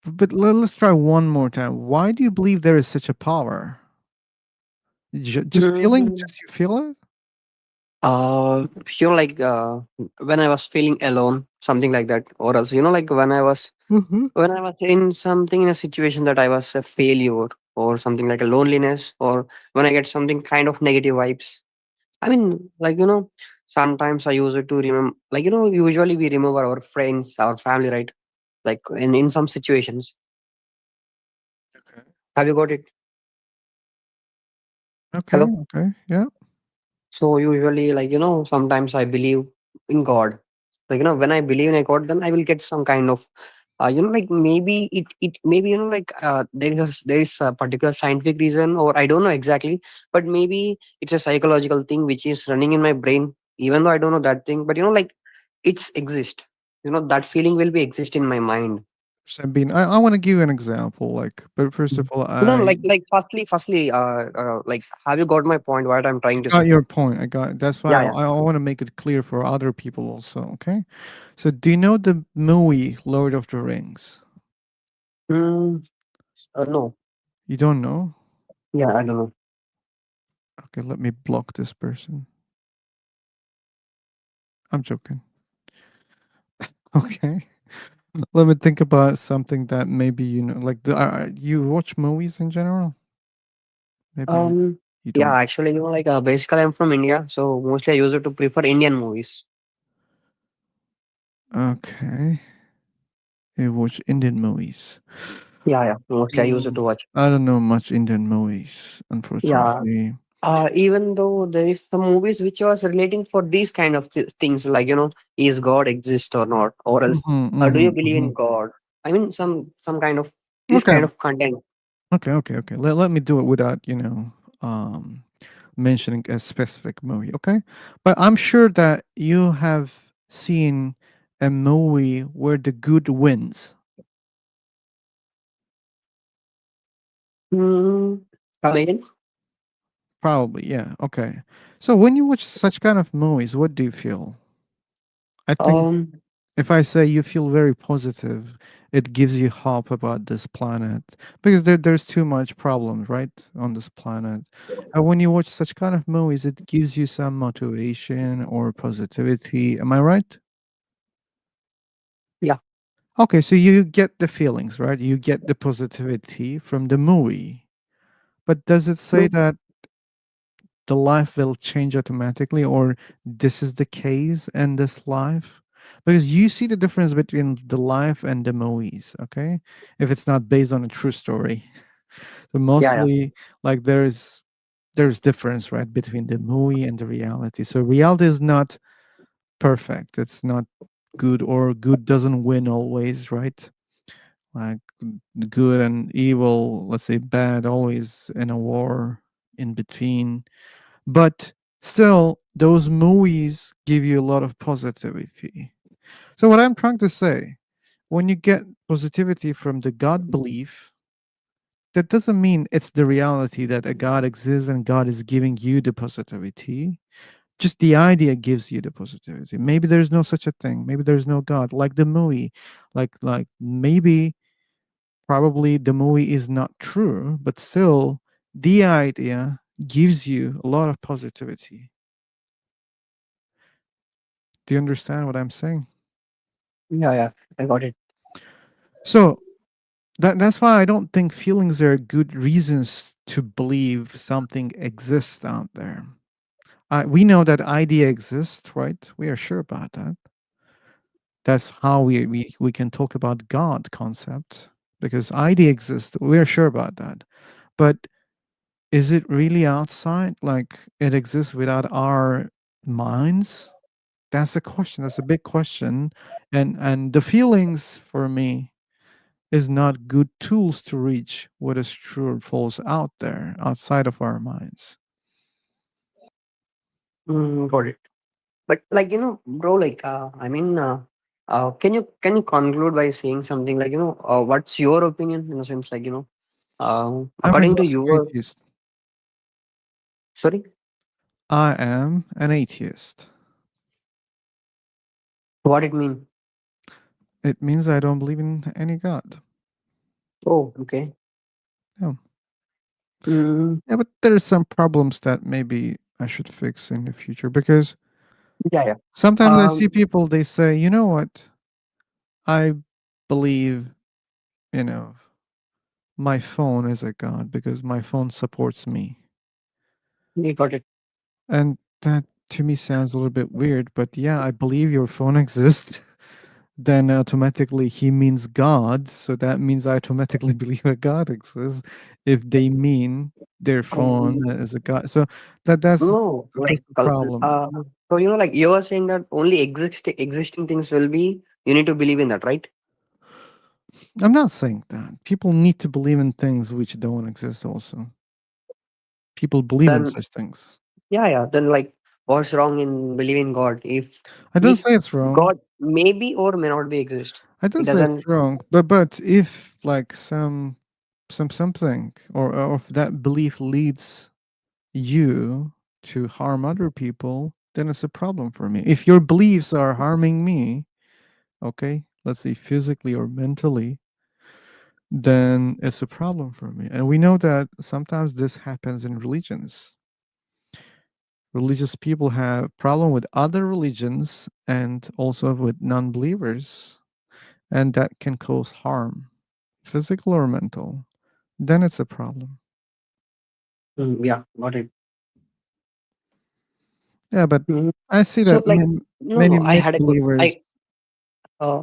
but let's try one more time. Why do you believe there is such a power? Just feeling? Mhm. Just you feel it? Like when I was feeling alone, something like that, or else like Mhm. when I was in something in a situation that I was a failure or something like a loneliness, or when I get something kind of negative vibes. I mean, like sometimes I use it to remember. Like usually we remember our friends, our family, right? Like in some situations. Okay. Have you got it? Okay. Hello. Okay. Yeah. So usually, like sometimes I believe in God. Like when I believe in a God, then I will get some kind of, like maybe it maybe like there is a particular scientific reason, or I don't know exactly, but maybe it's a psychological thing which is running in my brain, even though I don't know that thing. But like it's exist. That feeling will be exist in my mind. Sabine, I want to give you an example. Like, but first of all, Like firstly, like have you got my point? What I'm trying to got say? your point. I got. That's why Yeah, yeah. I want to make it clear for other people also. Okay. So, do you know the movie Lord of the Rings? No. You don't know? Yeah, I don't know. Okay, let me block this person. I'm joking. Okay. Let me think about something that maybe you know. Like, you watch movies in general? Maybe you Yeah, don't. actually, like basically I'm from India, so mostly I use it to prefer Indian movies. Okay. You watch Indian movies. Yeah, yeah. Mostly I use it to watch. I don't know much Indian movies, Yeah. unfortunately. Even though there is some movies which was relating for these kind of things, like is God exist or not, or else Mhm, do you mhm, believe in mhm. God? I mean, some kind of this Okay. kind of content. Okay. Let me do it without, mentioning a specific movie, okay? But I'm sure that you have seen a movie where the good wins. Hmm. Come again? Probably, yeah. Okay. So when you watch such kind of movies, what do you feel? I think Um. if I say you feel very positive, it gives you hope about this planet because there's too much problems, right, on this planet. And when you watch such kind of movies, it gives you some motivation or positivity. Am I right? Yeah. Okay, so you get the feelings, right? You get the positivity from the movie. But does it say True. that the life will change automatically or this is the case in this life? Because you see the difference between the life and the movies, okay? If it's not based on a true story. So Yeah, yeah. mostly like there's difference, right, between the movie and the reality. So reality is not perfect. It's not good, or good doesn't win always, right? Like good and evil, let's say bad, always in a war in between. But still, those movies give you a lot of positivity. So, what I'm trying to say, when you get positivity from the God belief, that doesn't mean it's the reality that a God exists and God is giving you the positivity. Just the idea gives you the positivity. Maybe there's no such a thing. Maybe there's no God. Like the movie, like maybe probably the movie is not true, but still the idea gives you a lot of positivity. Do you understand what I'm saying? Yeah, yeah. I got it. So that's why I don't think feelings are good reasons to believe something exists out there. We know that idea exists, right? We are sure about that. That's how we can talk about God concept, because idea exists. We are sure about that. But is it really outside? Like it exists without our minds? That's a question. That's a big question. And the feelings for me is not good tools to reach what is true or false out there, outside of our minds. Got it. But like bro, like can you conclude by saying something like what's your opinion in a sense, like I'm a according to Muslim your atheist. sorry, I am an atheist. what it mean? It means I don't believe in any God. Oh, okay. Yeah. Mm, Yeah, but there's some problems that maybe I should fix in the future, because yeah. sometimes I see Um, people, they say, you know what? I believe, you know, my phone is a God because my phone supports me. you got it. And that to me sounds a little bit weird, but yeah, I believe your phone exists. Then automatically he means God. So that means I automatically believe a God exists if they mean their phone Um, as a God. So that's no, that's like the problem. so like you are saying that only existing things will be, you need to believe in that, right? I'm not saying that. People need to believe in things which don't exist also. People believe in Then such things. yeah. Then like what's wrong in believing God I don't if say it's wrong. God maybe or may not be exist? I don't It say it's doesn't. wrong. But if like something or if that belief leads you to harm other people, then it's a problem for me. If your beliefs are harming me, okay, let's say physically or mentally, then it's a problem for me. And we know that sometimes this happens in religions. Religious people have problem with other religions and also with non-believers, and that can cause harm, physical or mental. Then it's a problem. Yeah, got it. Yeah, but Mhm. I see So that like many I had a believers.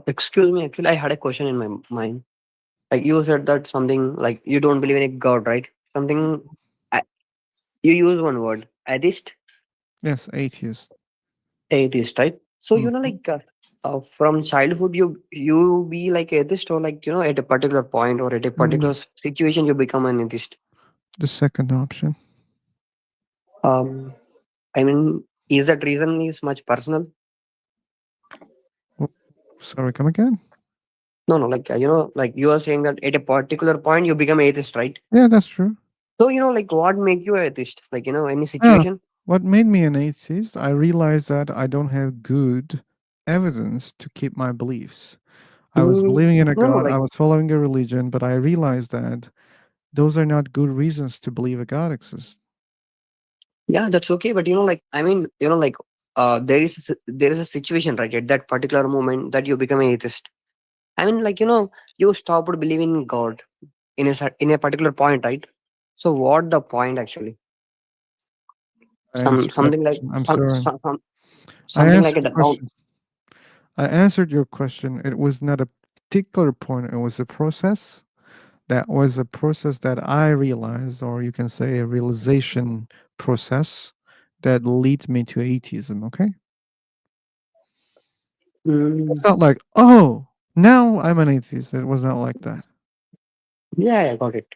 excuse me, actually I had a question in my mind. Like you said that something like you don't believe in a God, right? Something I, you use one word, atheist, Yes, atheist. atheist, right? So Mhm. from childhood you be like atheist, or like at a particular point or at a particular Mm, situation you become an atheist. the second option. Um, I mean, is that reason is much personal? Oh, sorry, come again? No, no, like like you are saying that at a particular point you become atheist, right? Yeah, that's true. So like what make you atheist? Like any Yeah. situation? What made me an atheist, I realized that I don't have good evidence to keep my beliefs. I was believing in a No, no, God, I like was following a religion, but I realized that those are not good reasons to believe a God exists. yeah, that's okay. But like I mean, like there is a situation right at that particular moment that you become atheist. I mean, like you stopped believing in God in a particular point, right? So what the point actually? I answered that Something like question. I'm sorry. I something like answered a the down. question. I answered your question. It was not a particular point, it was a process. That was a process that I realized, or you can say a realization process that leads me to atheism, okay? It's Mm, not like, oh, now I'm an atheist. It was not like that. yeah, I got it.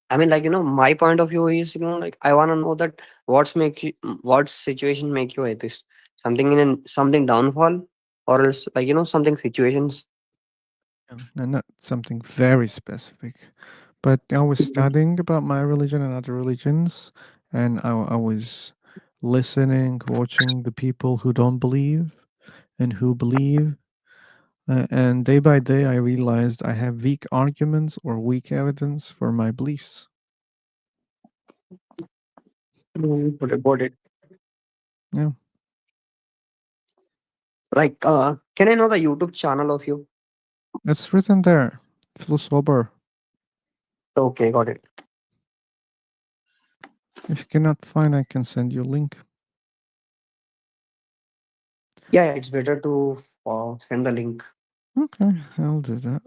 I mean, like my point of view is like I want to know that what situation make you atheist? Something something downfall, or else like something situations. And not something very specific. But I was studying about my religion and other religions, and I was listening, watching the people who don't believe and who believe. And day by day, I realized I have weak arguments or weak evidence for my beliefs. Got it. Yeah, Like, can I know the YouTube channel of you? it's written there. Flu sober. Okay, got it. If you cannot find, I can send you a link. Yeah, it's better to send the link. Okay, I'll do that.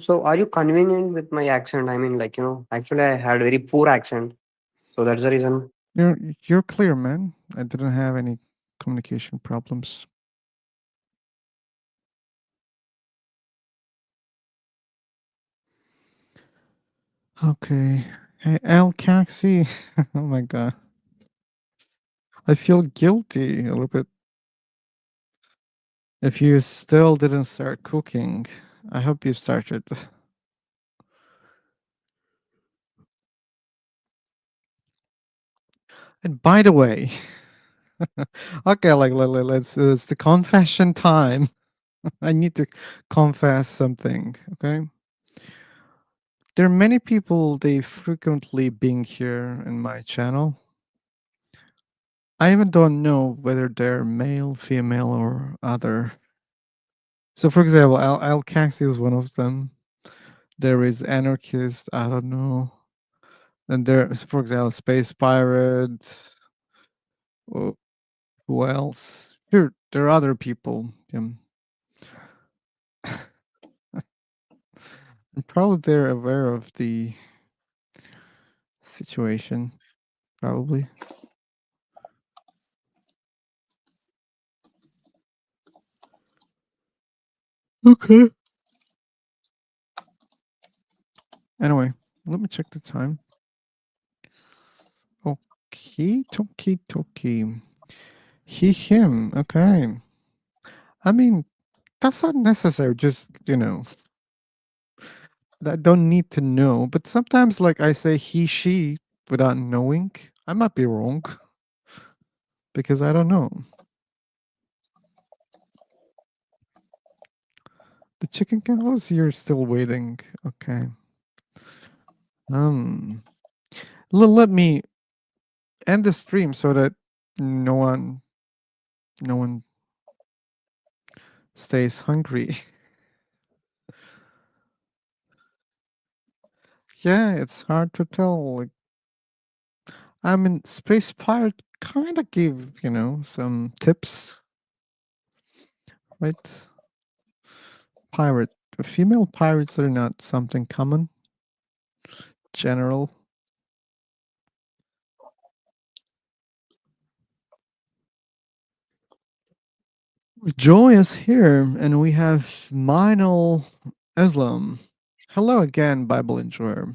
So are you convenient with my accent? I mean, like, actually I had very poor accent. So that's the reason. You're clear, man. I didn't have any communication problems. Okay. Hey, Al Caxi. Oh my god. I feel guilty a little bit. If you still didn't start cooking, I hope you started. And by the way, okay, like let's it's the confession time. I need to confess something, okay? There are many people they frequently being here in my channel. I even don't know whether they're male, female, or other. So, for example, Al Caxi is one of them. There is anarchist. I don't know. And there's, for example, space pirates. Who else? There are other people. And probably they're aware of the situation. Probably. Okay. Anyway, let me check the time. Okay, toki. He, him. Okay. I mean, that's not necessary. Just, I don't need to know. But sometimes, like I say he, she without knowing, I might be wrong because I don't know. The chicken cows, you're still waiting. Okay. Let me end the stream so that no one stays hungry. Yeah, it's hard to tell. Like, I mean, Space Pirate kind of give, some tips, right? Female pirates are not something common, general. Joy is here, and we have Minal Islam. Hello again, Bible enjoyer.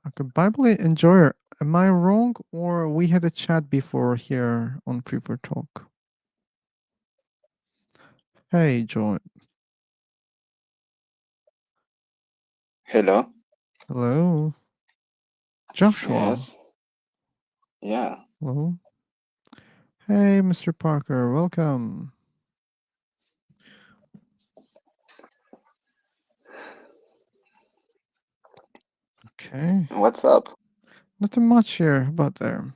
Okay, Bible enjoyer, am I wrong, or we had a chat before here on Free for Talk? Hey, Joy. Hello. Hello. Joshua. Yes. Yeah. Hello. Hey, Mr. Parker. Welcome. Okay. What's up? Nothing much here about there.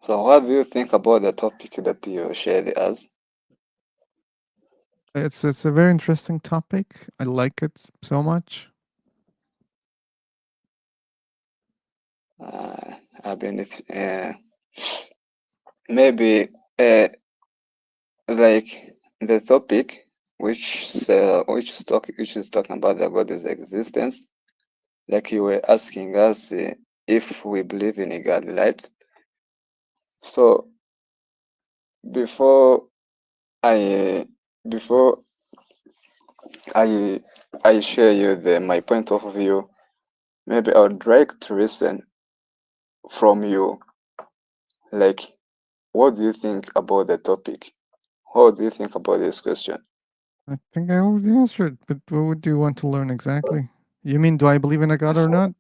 So, what do you think about the topic that you shared us? It's a very interesting topic. I like it so much. I've been maybe like the topic which is talking about the God's existence. Like you were asking us if we believe in a God, right? So before I before I share you my point of view, maybe I would like to listen from you. Like, what do you think about the topic? What do you think about this question? I think I already answered, but what do you want to learn exactly? You mean, do I believe in a God or not?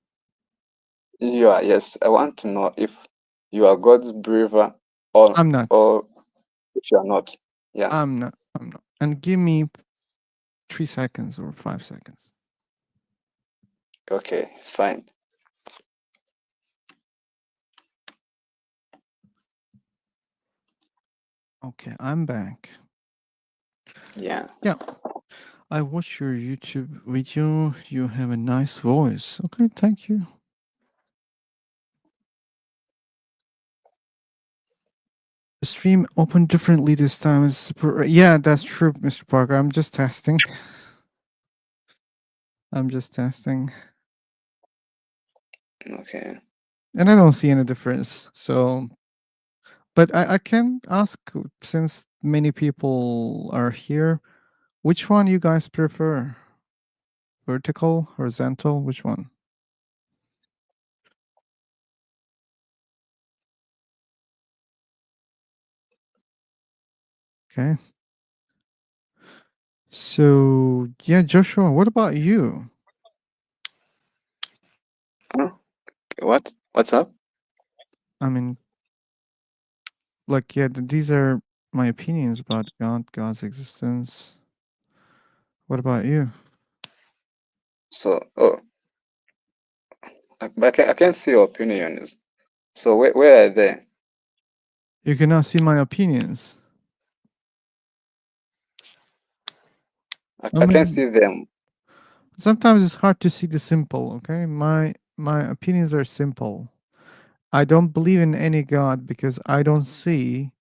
Yes, I want to know if you are God's believer or I'm not. if you are not. Yeah. I'm not. And give me 3 seconds or 5 seconds. Okay, it's fine. Okay, I'm back. Yeah. Yeah. I watched your YouTube video. You have a nice voice. Okay, thank you. The stream opened differently this time. Yeah, that's true, Mr. Parker. I'm just testing. I'm just testing. Okay. And I don't see any difference. So, but I can ask, since many people are here, which one you guys prefer? Vertical, horizontal, which one? Okay. So, yeah, Joshua, what about you? Huh? What? What's up? I mean, like, yeah, these are my opinions about God, God's existence. What about you? So, oh, but I can't see your opinions. So where are they? You cannot see my opinions. I I can't mean, see them. sometimes it's hard to see the simple, okay? My opinions are simple. I don't believe in any God because I don't see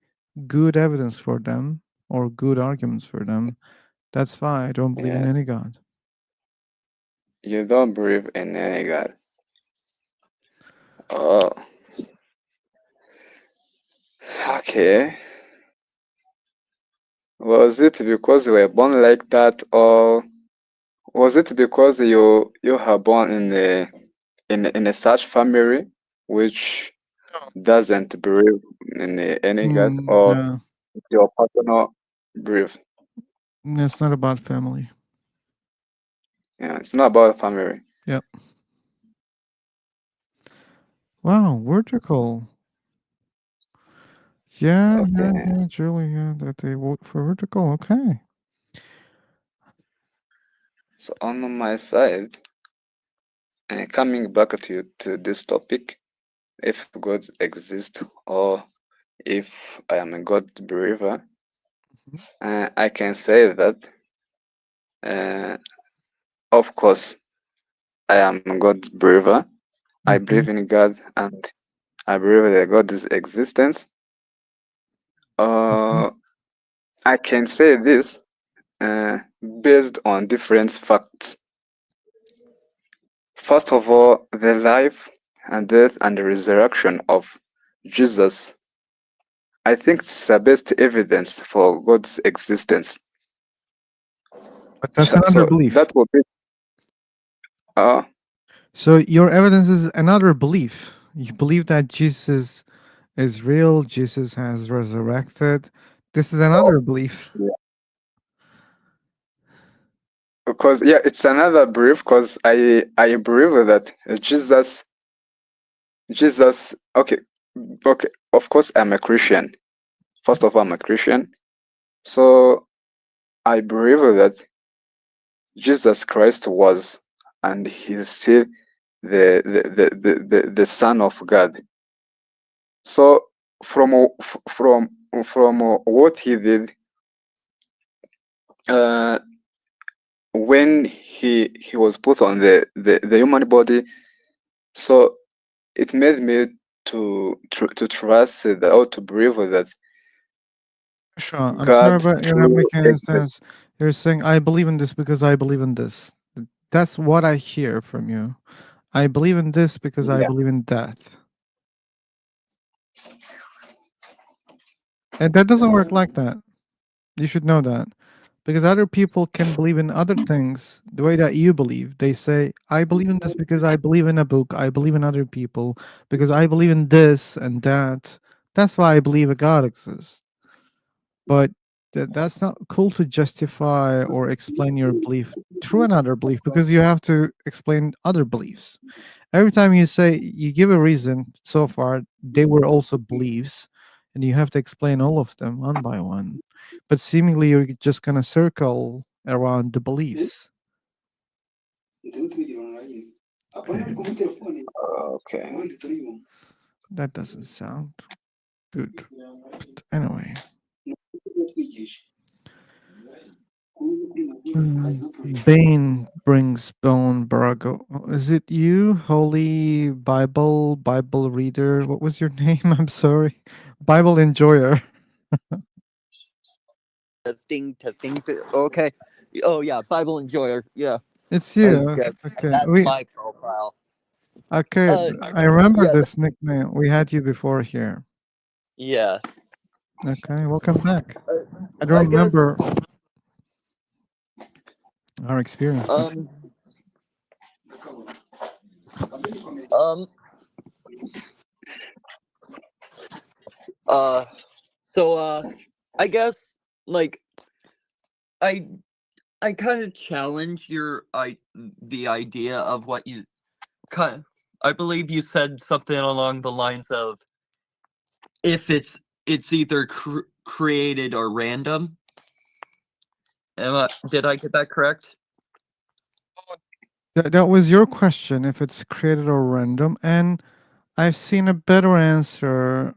good evidence for them or good arguments for them. That's why I don't believe in Yeah. any God. You don't believe in any God. Oh, okay. Was it because you were born like that, or was it because you are born in a such family which doesn't believe in any God, or No, your personal belief? it's not about family. Yeah, it's not about family. Yep. Wow, vertical. Yeah, yeah, Okay. yeah, Julie, yeah, that they vote for vertical. Okay. So on my side, coming back to this topic, if God exists or if I am a God believer, I can say that, of course, I am a God believer. I believe in God and I believe that God's existence. Uh, I can say this based on different facts. First of all, the life and death and the resurrection of Jesus. I think it's the best evidence for God's existence. But that's another So belief. that will be. Uh, So your evidence is another belief. You believe that Jesus is real, Jesus has resurrected. This is another belief. yeah. Because yeah, it's another belief. Because I believe that Jesus. Okay, okay. Of course, I'm a Christian. First of all, I'm a Christian. So I believe that Jesus Christ was, and he's still the Son of God. So from what he did, uh, when he was put on the human body, so it made me to trust that, or to believe that Sure. I'm sorry, God but you're not truly making any exists. sense. You're saying, I believe in this because I believe in this. That's what I hear from you. I believe in this because I Yeah. believe in death. And that doesn't work like that. You should know that. Because other people can believe in other things the way that you believe. They say, I believe in this because I believe in a book. I believe in other people because I believe in this and that. That's why I believe a God exists. But that's not cool to justify or explain your belief through another belief because you have to explain other beliefs. Every time you say you give a reason so far, they were also beliefs, and you have to explain all of them one by one. But seemingly you're just gonna circle around the beliefs. Okay. That doesn't sound good. But anyway. Bane brings bone, Barago. Is it you, Holy Bible reader? What was your name? I'm sorry. Bible enjoyer. Testing. Okay. Oh yeah, Bible enjoyer. Yeah. It's you. Guess Okay. that's We my profile. okay. I remember Yeah. this nickname. We had you before here. Yeah. Okay, welcome back. I I don't guess. remember our experience, but Um. So I guess like I I kind of challenge the idea of what you kind. I believe you said something along the lines of if it's either created or random. Did I get that correct? that was your question. If it's created or random, and I've seen a better answer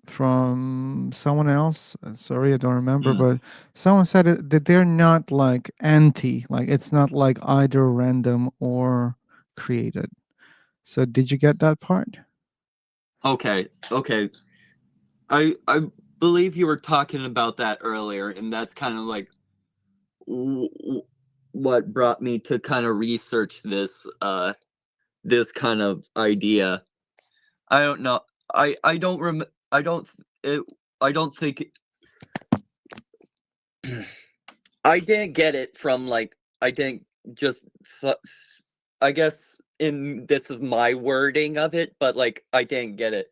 from someone else. Sorry, I don't remember, but someone said that they're not like anti, like it's not like either random or created. So did you get that part? Okay. I believe you were talking about that earlier, and that's kind of like what brought me to kind of research this kind of idea. I don't know. I don't rem. I don't. It, I don't think. I didn't get it from like. I didn't just. I guess in this is my wording of it, but like I didn't get it.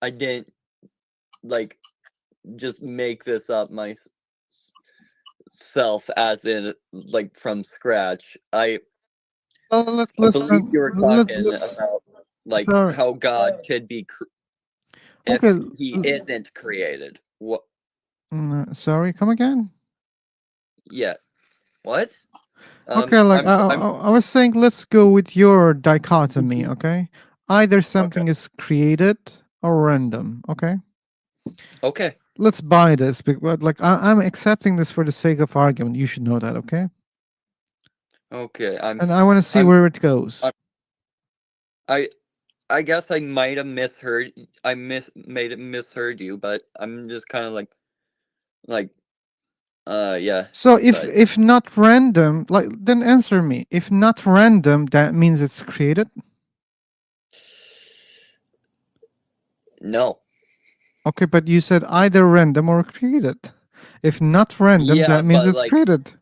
I didn't like just make this up myself as in like from scratch. Well, I believe you were talking let's. about like Sorry. how God could be if Okay. he isn't created. What? Sorry. Come again. Yeah. What? Okay, like I'm I was saying, let's go with your dichotomy. Okay, either something is created or random. Okay. okay. Let's buy this, but like I'm accepting this for the sake of argument. You should know that. Okay. Okay. And I want to see where it goes. I I guess I might have misheard. Made it misheard you, but I'm just kind of like yeah. So if But if not random, like then answer me. If not random, that means it's created. no. Okay, but you said either random or created. If not random, Yeah, that means but it's like created.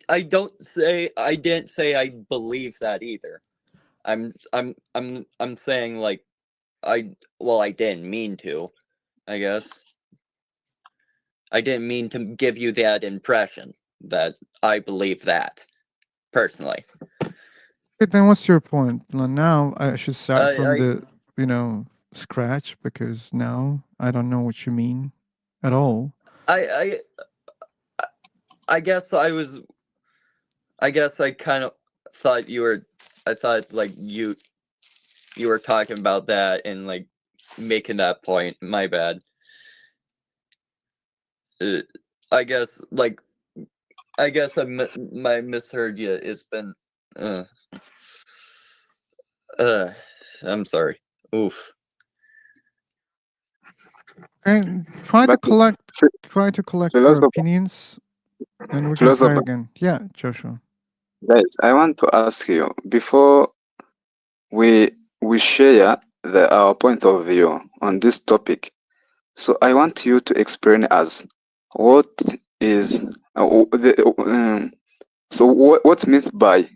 I don't say I didn't say I believe that either. I'm saying like I didn't mean to. I guess I didn't mean to give you that impression that I believe that personally. Okay, then what's your point? Well, now I should start from I the scratch because now I don't know what you mean at all. I I guess I guess I kind of thought you were I thought like you were talking about that and like making that point. My bad. Uh, I guess like I guess my misheard you. It's been uh uh I'm sorry. Oof. And try to But collect your philosopher, opinions, and we can try philosopher, again. Yeah, Joshua. guys, I want to ask you before we share our point of view on this topic. So I want you to explain us what is what's meant by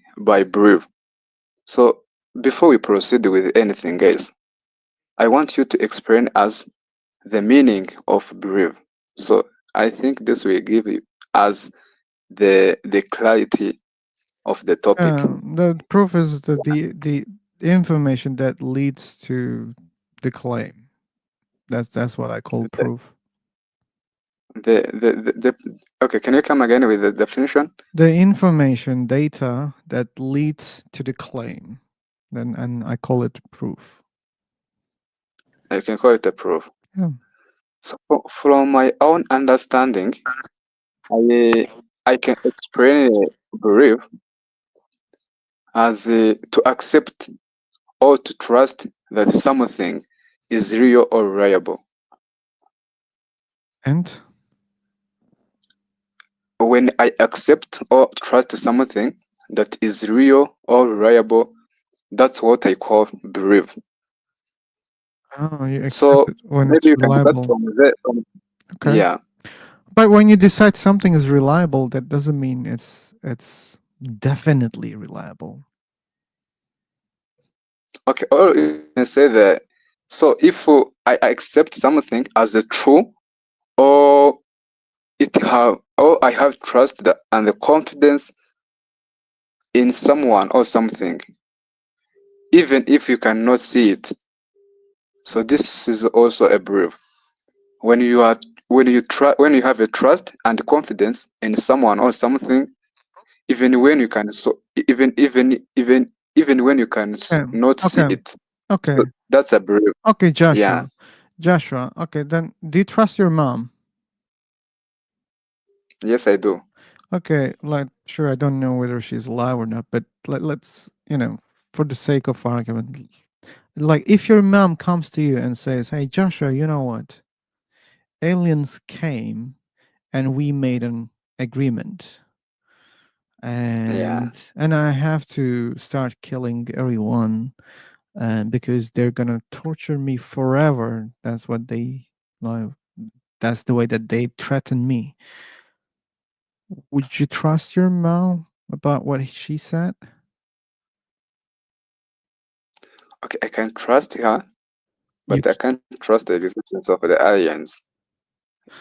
brief. So before we proceed with anything, guys, I want you to explain us the meaning of brief. So I think this will give us the clarity of the topic. The proof is the information that leads to the claim. That's what I call proof. Okay, can you come again with the definition? The information, data that leads to the claim. Then, and I call it proof. You can call it a proof. Yeah. So from my own understanding, I can explain belief as to accept or to trust that something is real or reliable. And when I accept or trust something that is real or reliable, that's what I call belief. oh, you accept So it when maybe it's you can start reliable. from there. Okay. Yeah. But when you decide something is reliable, that doesn't mean it's definitely reliable. Okay. Or you can say that. So if I accept something as a true, or or I have trust and the confidence in someone or something, even if you cannot see it. So this is also a belief. When you have a trust and confidence in someone or something, even when you can even when you can not see Okay. it, Okay. so that's a belief. Okay, Yeah. Joshua. Joshua. Okay, then do you trust your mom? Yes, I do. Okay, like sure, I don't know whether she's alive or not, but let's for the sake of argument, like if your mom comes to you and says, "Hey, Joshua, you know what? Aliens came and we made an agreement, and I have to start killing everyone, because they're gonna torture me forever." That's what they like. That's the way that they threaten me. Would you trust your mom about what she said? Okay, I can trust her, You but I can't trust the existence of the aliens.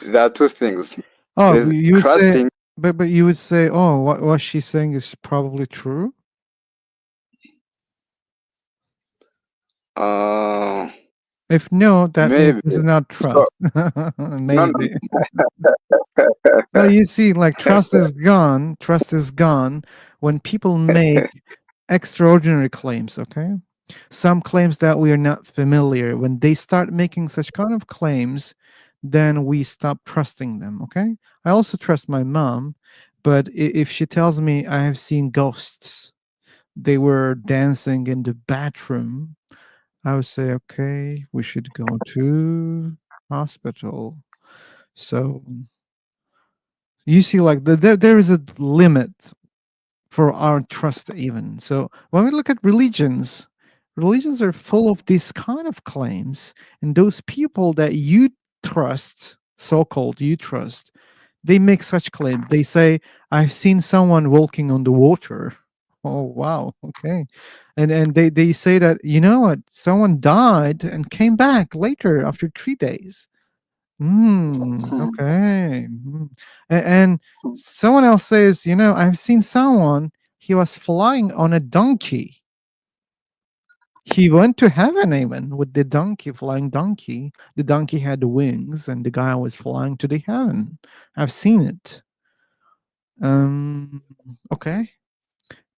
There are two things. Oh, There's but you would say, trusting. but you would say, oh, what she's saying is probably true. Uh, If no, that means maybe. this is not So, trust. no, Maybe. No, you see, like trust is gone. Trust is gone when people make extraordinary claims. Okay, some claims that we are not familiar. When they start making such kind of claims, then we stop trusting them. Okay, I also trust my mom, but if she tells me I have seen ghosts, they were dancing in the bathroom, I would say, okay, we should go to hospital. So you see, like there is a limit for our trust even. So when we look at religions, religions are full of these kind of claims, and those people that you trust, so-called you trust, they make such claims. They say, I've seen someone walking on the water. Oh wow, okay. And they say that, you know what, someone died and came back later after 3 days. Okay. And someone else says, I've seen someone, he was flying on a donkey. He went to heaven even with the donkey, flying donkey. The donkey had wings and the guy was flying to the heaven. I've seen it. Okay.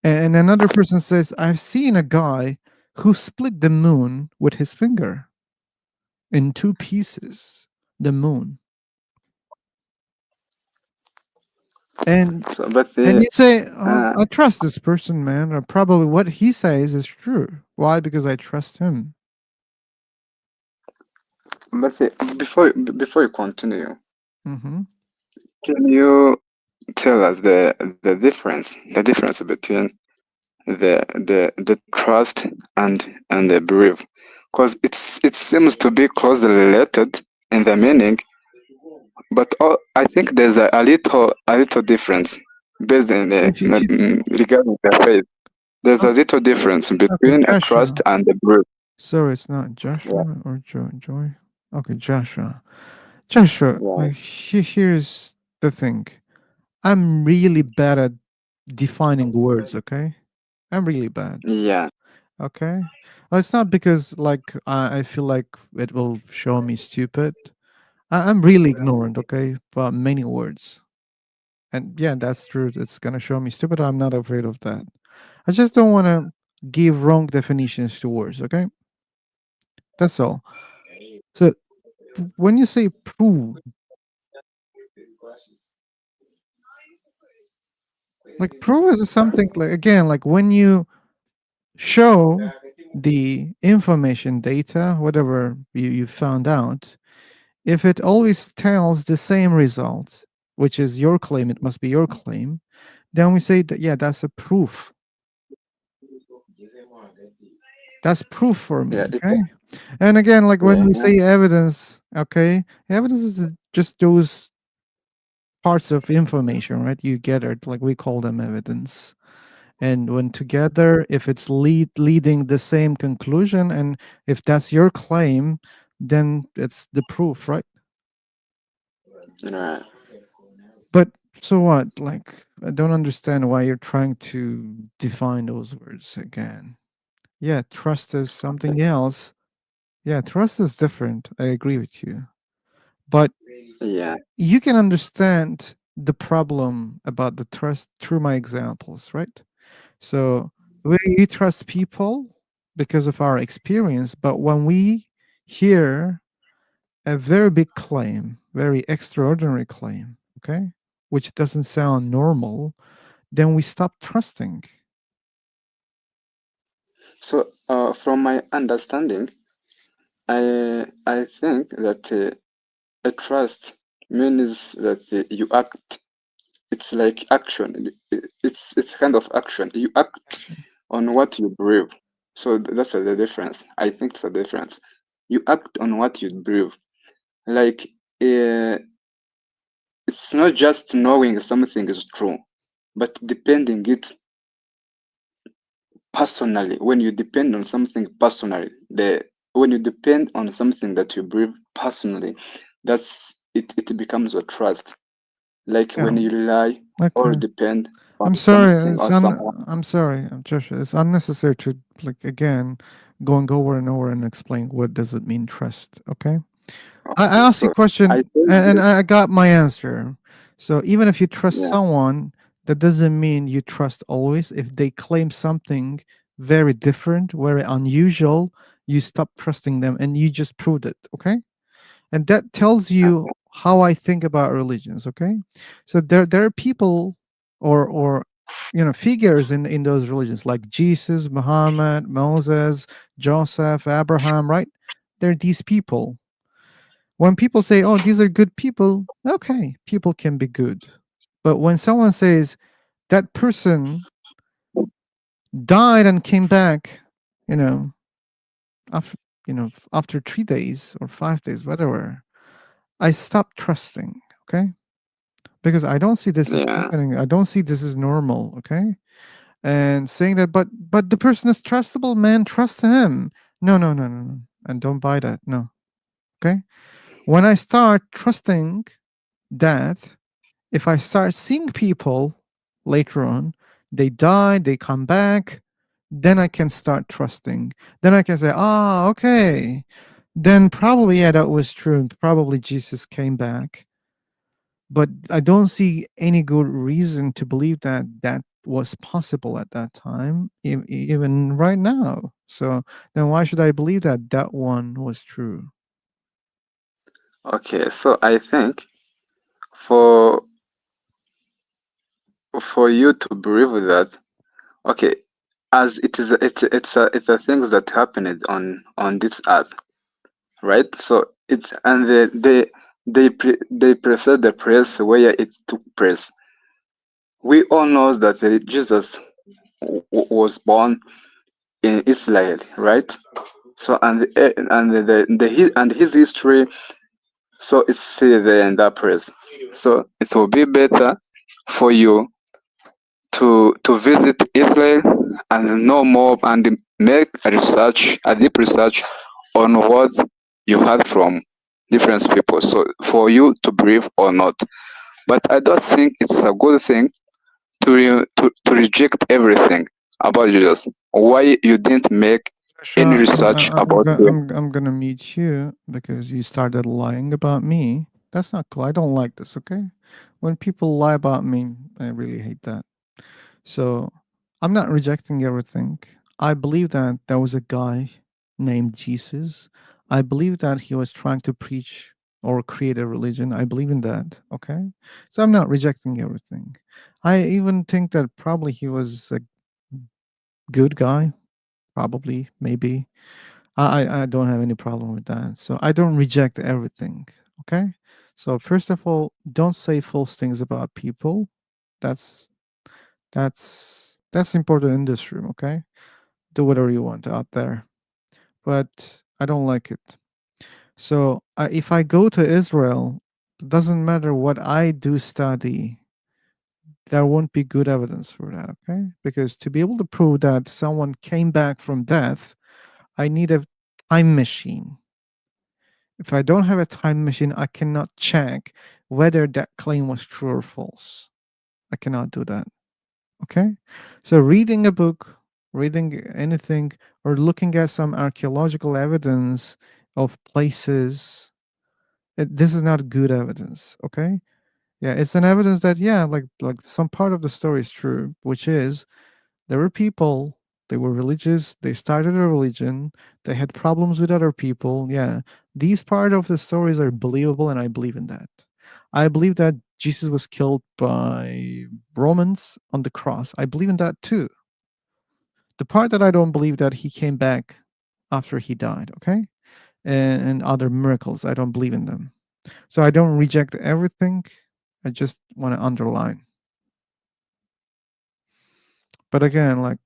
And another person says, I've seen a guy who split the moon with his finger in two pieces, the moon. And so, but and you say, oh, I trust this person, man, or probably what he says is true. Why? Because I trust him. but before you continue, Mm-hmm. can you tell us the difference between the trust and the belief? Because it seems to be closely related in the meaning, but I think there's a little difference based in If you regarding the faith. There's a little difference okay, between a trust Joshua. and a belief. So it's not Yeah. Joshua or Joy. Okay, Joshua. Joshua, like Yes. here's the thing. I'm really bad at defining words, okay? I'm really bad. Yeah. Okay. Well, it's not because like I feel like it will show me stupid. I'm really ignorant, okay, about many words. And yeah, that's true. It's gonna show me stupid. I'm not afraid of that. I just don't want to give wrong definitions to words, okay? That's all. So when you say prove, like prove is something like again, like when you show the information, data, whatever you found out, if it always tells the same result, which is your claim, it must be your claim, then we say that yeah, that's a proof. That's proof for me, Yeah, okay? And again, like when we yeah, say evidence, okay, evidence is just those parts of information, right? You gather, like we call them evidence. And when together, if it's leading the same conclusion, and if that's your claim, then it's the proof, right? right. But so what? Like, I don't understand why you're trying to define those words again. Yeah, trust is something else. Yeah, trust is different. I agree with you. But Yeah, you can understand the problem about the trust through my examples, right? So we trust people because of our experience, but when we hear a very big claim, very extraordinary claim, okay, which doesn't sound normal, then we stop trusting. so from my understanding, I think that a trust means that you act. It's like action. It's kind of action. You act on what you believe. So that's the difference. I think it's a difference. You act on what you believe. Like it's not just knowing something is true, but depending it personally. When you depend on something personally, when you depend on something that you believe personally, that's it. It becomes a trust. Like Yeah. when you rely or Okay. depend on I'm sorry. something or someone. I'm sorry, Joshua. It's unnecessary to like again going over and over and explain what does it mean trust. Okay. I Okay, asked you a so I question think and this. I got my answer. So even if you trust Yeah. someone, that doesn't mean you trust always. If they claim something very different, very unusual, you stop trusting them and you just proved it. Okay. And that tells you how I think about religions. Okay. So there are people or figures in those religions like Jesus, Muhammad, Moses, Joseph, Abraham, right? They're these people. When people say, "Oh, these are good people," okay, people can be good. But when someone says that person died and came back, you know, after after 3 days or 5 days, whatever, I stop trusting. Okay, because I don't see this is Yeah. happening. I don't see this is normal. Okay, and saying that, but the person is trustable, man. Trust him. No, no, no, no, no, and don't buy that. No. Okay, when I start trusting that, if I start seeing people later on, they die, they come back, then I can start trusting. Then I can say, ah, okay. Then probably, yeah, that was true. Probably Jesus came back. But I don't see any good reason to believe that that was possible at that time, even right now. So then why should I believe that that one was true? Okay, so I think for you to believe that, okay, as it is, it's a things that happened on this earth, right? So it's and they preserve the place where it took place. We all know that Jesus was born in Israel, right? So and his history, so it's still there in that place. So it will be better for you to visit Israel and know more and make a deep research on what you heard from different people. So for you to believe or not. But I don't think it's a good thing to reject everything about Jesus. Why you didn't make any Sure, research about them. I'm gonna mute you because you started lying about me. That's not cool. I don't like this. Okay, when people lie about me, I really hate that. So I'm not rejecting everything. I believe that there was a guy named Jesus. I believe that he was trying to preach or create a religion. I believe in that. Okay, so I'm not rejecting everything. I even think that probably he was a good guy. Probably, maybe. I don't have any problem with that. So I don't reject everything. Okay. So first of all, don't say false things about people. That's that's important in this room. Okay. Do whatever you want out there, but I don't like it. So if I go to Israel, it doesn't matter what I do study. There won't be good evidence for that. Okay, because to be able to prove that someone came back from death, I need a time machine. If I don't have a time machine, I cannot check whether that claim was true or false. I cannot do that. Okay? So reading a book, reading anything, or looking at some archaeological evidence of places, this is not good evidence. Okay? Yeah, it's an evidence that yeah, like some part of the story is true, which is there were people, they were religious, they started a religion, they had problems with other people. Yeah, these part of the stories are believable, and I believe in that. I believe that Jesus was killed by Romans on the cross. I believe in that too. The part that I don't believe that he came back after he died, okay? And other miracles, I don't believe in them. So I don't reject everything. I just want to underline. But again, like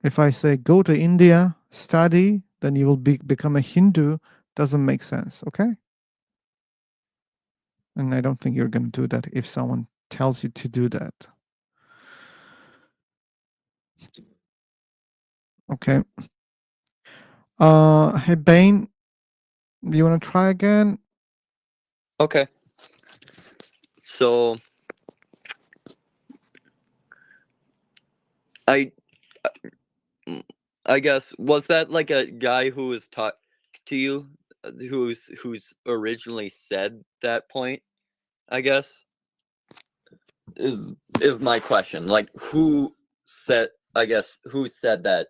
if I say go to India, study, then you will become a Hindu, doesn't make sense, okay? And I don't think you're going to do that if someone tells you to do that. Okay. Hey Bane, you want to try again? Okay. So I I guess was that like a guy who was taught to you, who's originally said that point? I guess is my question. Like who said? I guess who said that?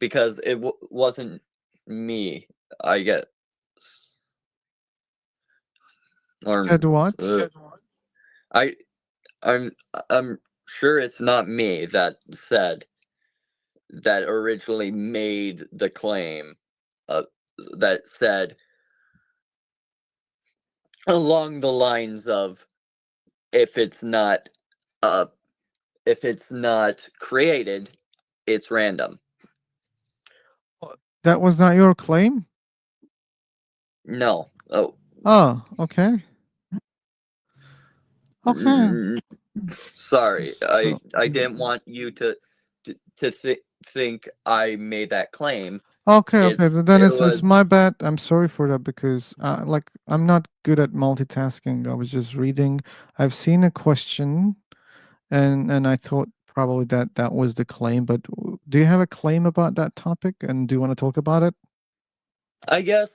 Because it wasn't me. I guess. Or Said what? I I'm sure it's not me that said that originally made the claim that said along the lines of if it's not uh if it's not created, it's random. That was not your claim? No. Oh. Oh, okay. Okay. Sorry, I didn't want you to think I made that claim. Okay, okay. Then It it's was my bad. I'm sorry for that because like I'm not good at multitasking. I was just reading. I've seen a question and I thought probably that was the claim, but do you have a claim about that topic and do you want to talk about it? I guess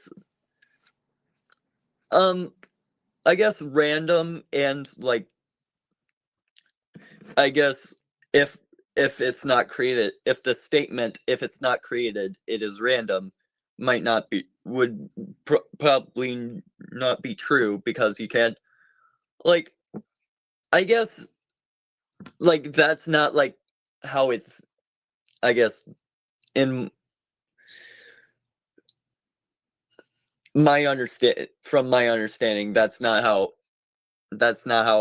random and like I guess if it's not created, if the statement if it's not created it is random might not be would probably not be true because you can't like I guess like that's not like how it's I guess in my from my understanding that's not how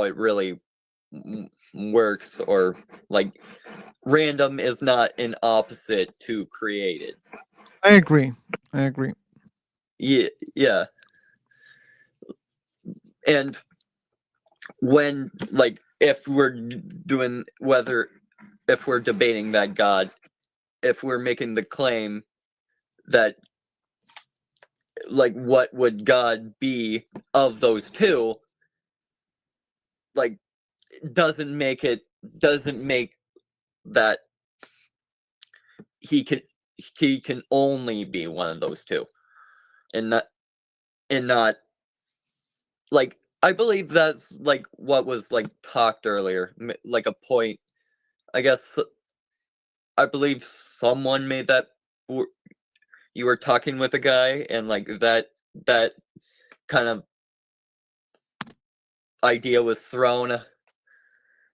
it really works or like random is not an opposite to created. I agree. I agree. Yeah. And when like if we're doing whether if we're debating that God, if we're making the claim that like what would God be of those two, like doesn't make that he can he can only be one of those two, and not like, I believe that's like what was like talked earlier, like a point. I guess I believe someone made that. You were talking with a guy, and like that kind of idea was thrown.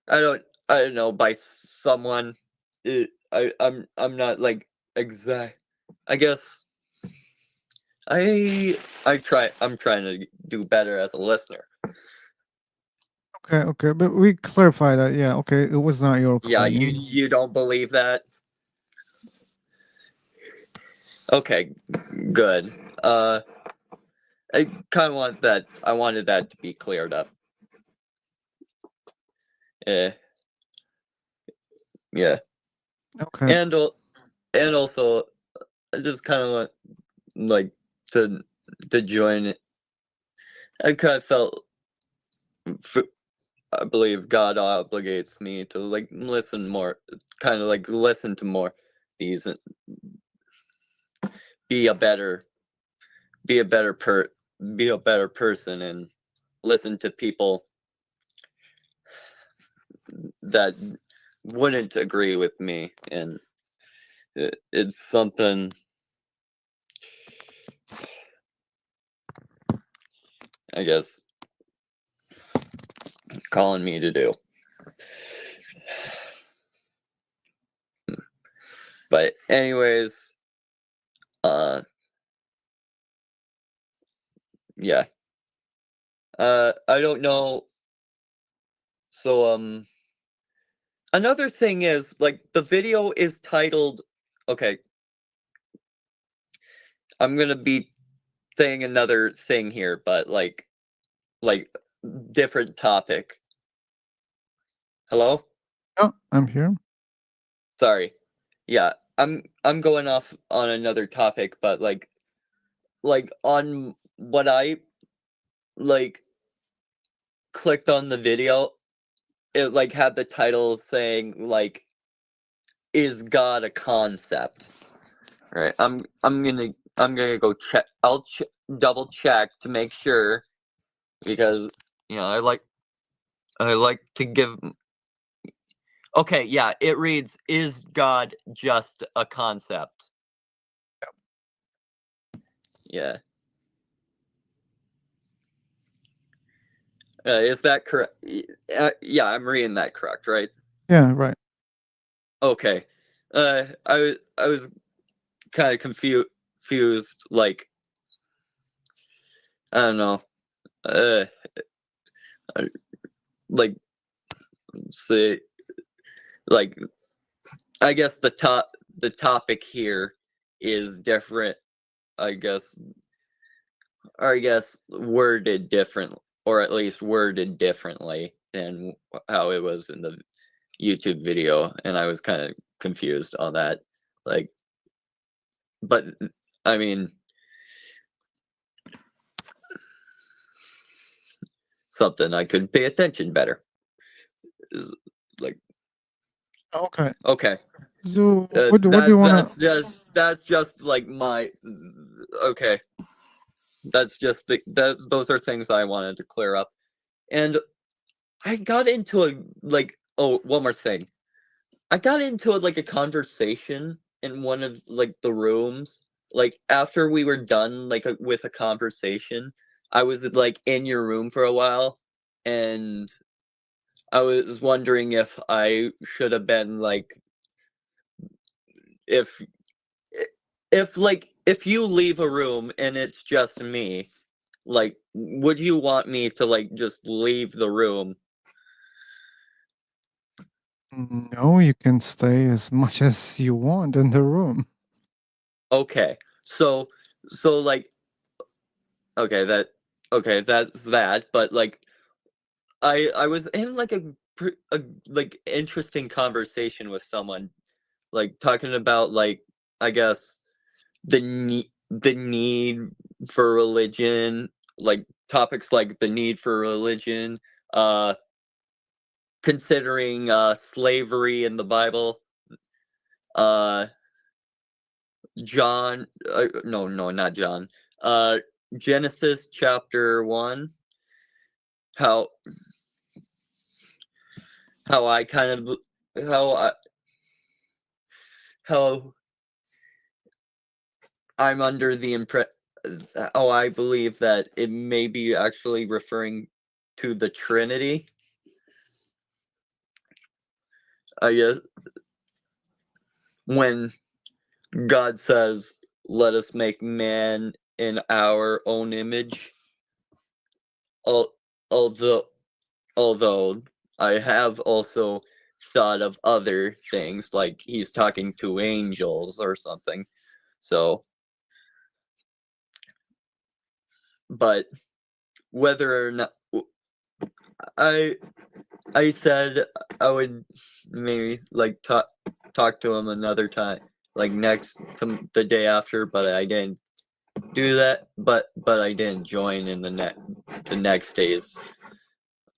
I don't know, by someone. I'm not like exact. I guess I'm trying to do better as a listener. Okay, but we clarify that. Yeah, okay, it was not your Yeah, claim. you don't believe that? Okay, good. I kind of wanted that to be cleared up. Yeah. Okay. And also, I just kind of want like to join it. I kind of felt, I believe God obligates me to like listen more, kind of like listen to more these, be a better person, and listen to people that wouldn't agree with me, and it's something I guess calling me to do. But anyways, yeah. I don't know. So another thing is, like, the video is titled, okay, I'm gonna be saying another thing here, but like different topic. Hello? Oh, I'm here. Sorry. Yeah, I'm going off on another topic, but like on what I like clicked on the video, it like had the title saying like, is God a concept? Right. I'm gonna go check. I'll double check to make sure, because I like to give. Okay, yeah, it reads, is God just a concept? Yeah. Is that correct? Yeah, I'm reading that correct, right? Yeah, right. Okay. I was kind of confused, like, I don't know. Like, say, like, I guess the topic here is different, I guess, or I guess worded different, or at least worded differently than how it was in the YouTube video, and I was kind of confused on that. Like, but I mean, something I could pay attention better. Is like, Okay. okay. So what do you want to? That's just like my okay. That's just those are things I wanted to clear up. And I got into one more thing. I got into like a conversation in one of like the rooms. Like, after we were done like with a conversation, I was like in your room for a while, and I was wondering if I should have been like, if if you leave a room and it's just me, like, would you want me to like just leave the room? No, you can stay as much as you want in the room. Okay. So like, okay, that's that, but like I was in like a like interesting conversation with someone, like talking about like, I guess, the need for religion, like topics like the need for religion, uh considering slavery in the Bible, uh John, no, not John. Genesis chapter 1. How I kind of how I'm under the impression. Oh, I believe that it may be actually referring to the Trinity. I guess when God says, "Let us make man in our own image," although I have also thought of other things, like he's talking to angels or something. So, but whether or not I said I would maybe like talk to him another time, like the day after, but I didn't do that. But I didn't join in the next days,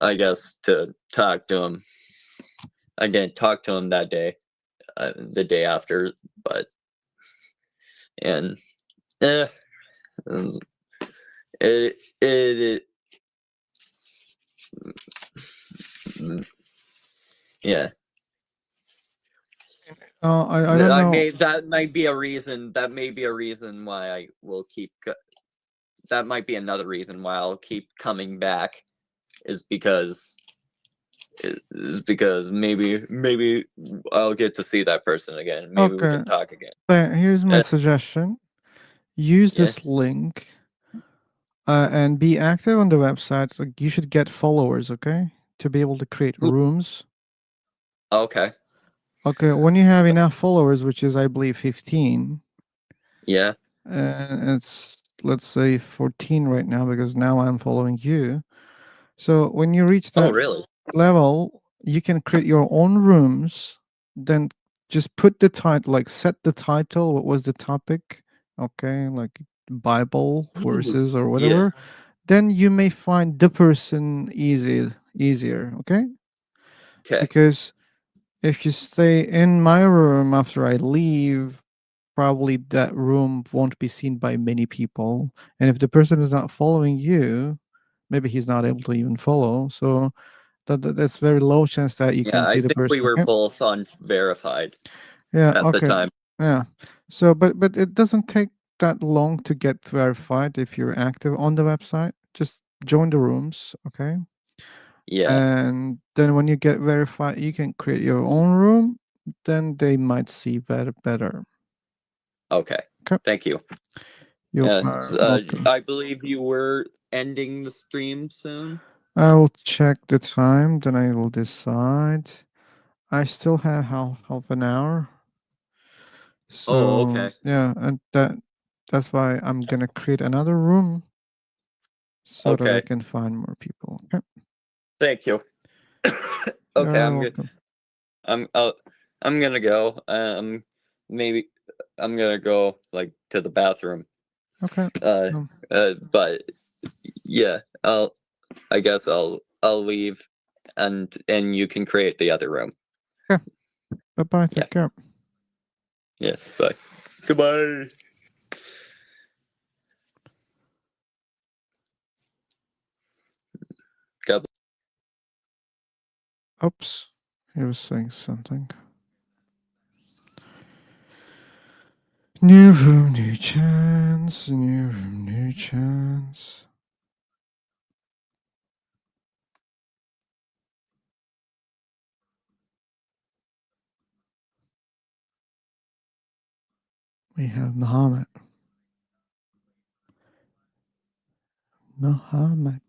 I guess, to talk to him. I didn't talk to him that day, the day after, but and it yeah. I don't know. That might be a reason. That may be a reason why I will keep. That might be another reason why I'll keep coming back, is because maybe I'll get to see that person again. Maybe we Okay. can talk again. But here's my suggestion: use Yeah. this link and be active on the website. Like, you should get followers, okay, to be able to create rooms. Okay. Okay, when you have enough followers, which is I believe 15. Yeah. It's, let's say, 14 right now because now I'm following you. So when you reach that really? level, you can create your own rooms. Then just put the title, like set the title. What was the topic? Okay, like Bible verses or whatever. Then you may find the person easier. Okay. Okay. Because if you stay in my room after I leave, probably that room won't be seen by many people. And if the person is not following you, maybe he's not able to even follow. So that's very low chance that you Yeah, can I see the think we person. were Okay? both unverified Yeah. at the Okay. time. Yeah. So, but it doesn't take that long to get verified if you're active on the website. Just join the rooms. Okay. Yeah. And then when you get verified, you can create your own room. Then they might see better. Okay. Okay. Thank you. You Yeah. are welcome. I believe you were ending the stream soon. I will check the time, then I will decide. I still have half an hour. So okay. yeah, and that's why I'm gonna create another room so that I Okay. can find more people. Okay. Thank you. Okay, You're I'm good. welcome. I'm gonna go. Maybe I'm gonna go like to the bathroom. Okay. But yeah, I guess I'll leave, and you can create the other room. Okay. Bye bye. Yeah. Take care. Yes. Bye. Goodbye. God. Oops. He was saying something. New room, new chance. New room, new chance. We have Muhammad. Muhammad.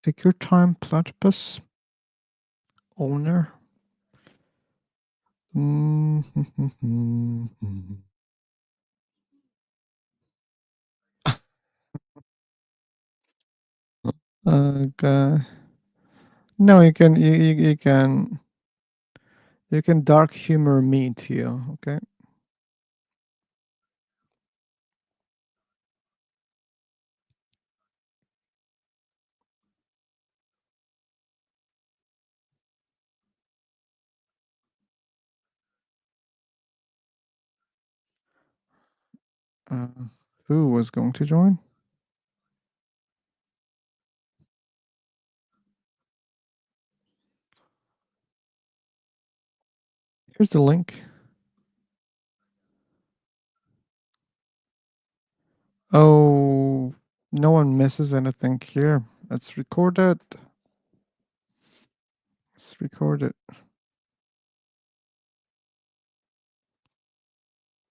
Take your time, platypus owner. Okay. No, you can you can dark humor me too. Okay. Who was going to join? Here's the link. Oh, no one misses anything here. Let's record it. Let's record it.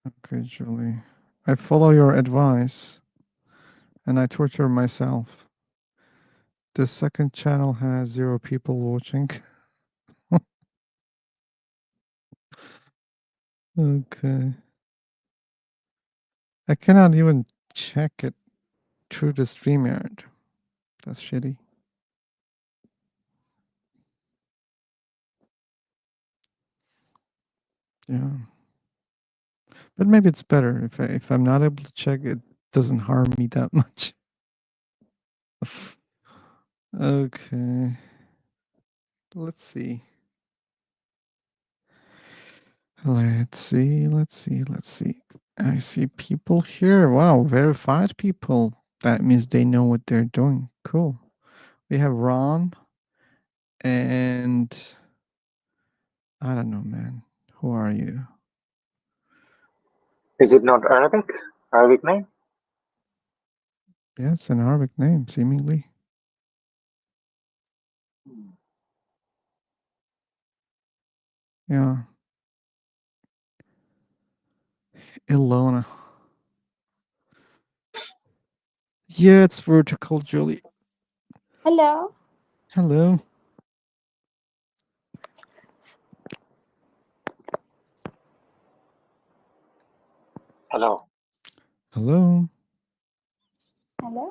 Okay, Julie. I follow your advice and I torture myself. The second channel has 0 people watching. Okay. I cannot even check it through the StreamYard. That's shitty. Yeah. But maybe it's better if I'm not able to check it, doesn't harm me that much. Okay. Let's see. Let's see. I see people here. Wow, verified people. That means they know what they're doing. Cool. We have Ron and I don't know, man. Who are you? Is it not Arabic? Arabic name? Yeah, it's an Arabic name, seemingly. Yeah. Ilona. Yeah, it's vertical, Julie. Hello. Hello. Hello. Hello. Hello.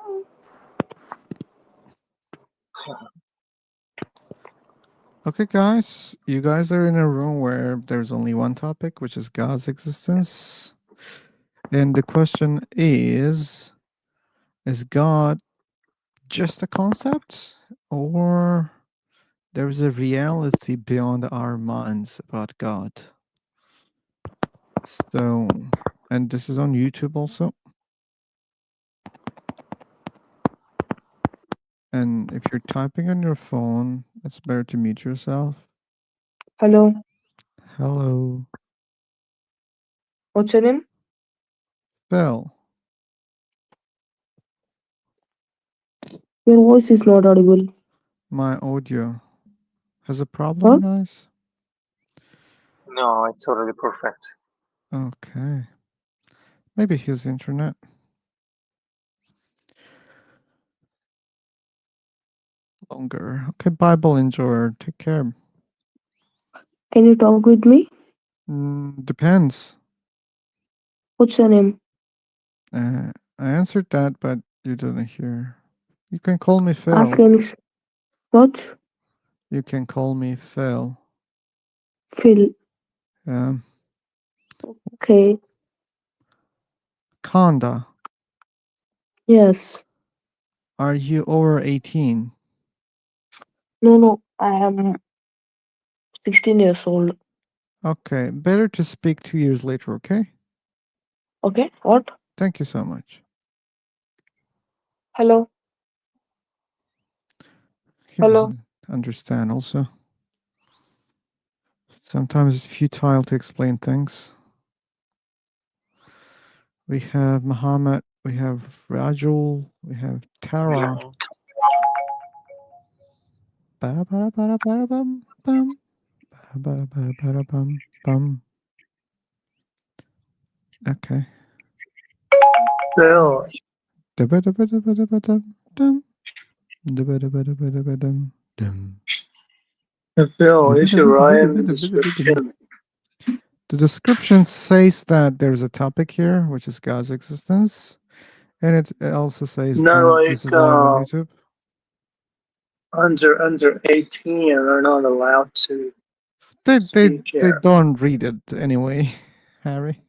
Okay, guys. You guys are in a room where there's only one topic, which is God's existence. And the question is God just a concept or there's a reality beyond our minds about God? So, and this is on YouTube also. And if you're typing on your phone, it's better to mute yourself. Hello. Hello. What's your name? Phil. Your voice is not audible. My audio has a problem, guys? No, it's already perfect. Okay. Maybe his internet. Longer. Okay, Bible enjoyer. Take care. Can you talk with me? Depends. What's your name? I answered that, but you didn't hear. You can call me Phil. Ask any. What? You can call me Phil. Phil. Okay. Conda. Yes. Are you over 18? No, I am 16 years old. Okay, better to speak 2 years later, okay? Okay, what? Thank you so much. Hello. He Hello. doesn't understand also. Sometimes it's futile to explain things. We have Muhammad, we have Rajul, we have Tara. Ba-da-ba-da-ba-da-ba-da-bum, bum. Ba-da-ba-da-ba-da-bum, bum. Okay. Phil. Da-ba-da-ba-da-ba-da-ba-dum, da-ba-da-ba-da-ba-da-ba-dum, dum. Phil, you should write in the description. The description says that there's a topic here, which is God's existence, and it also says Not that like this is live on YouTube. under 18 are not allowed to They speak here. don't read it anyway, Harry.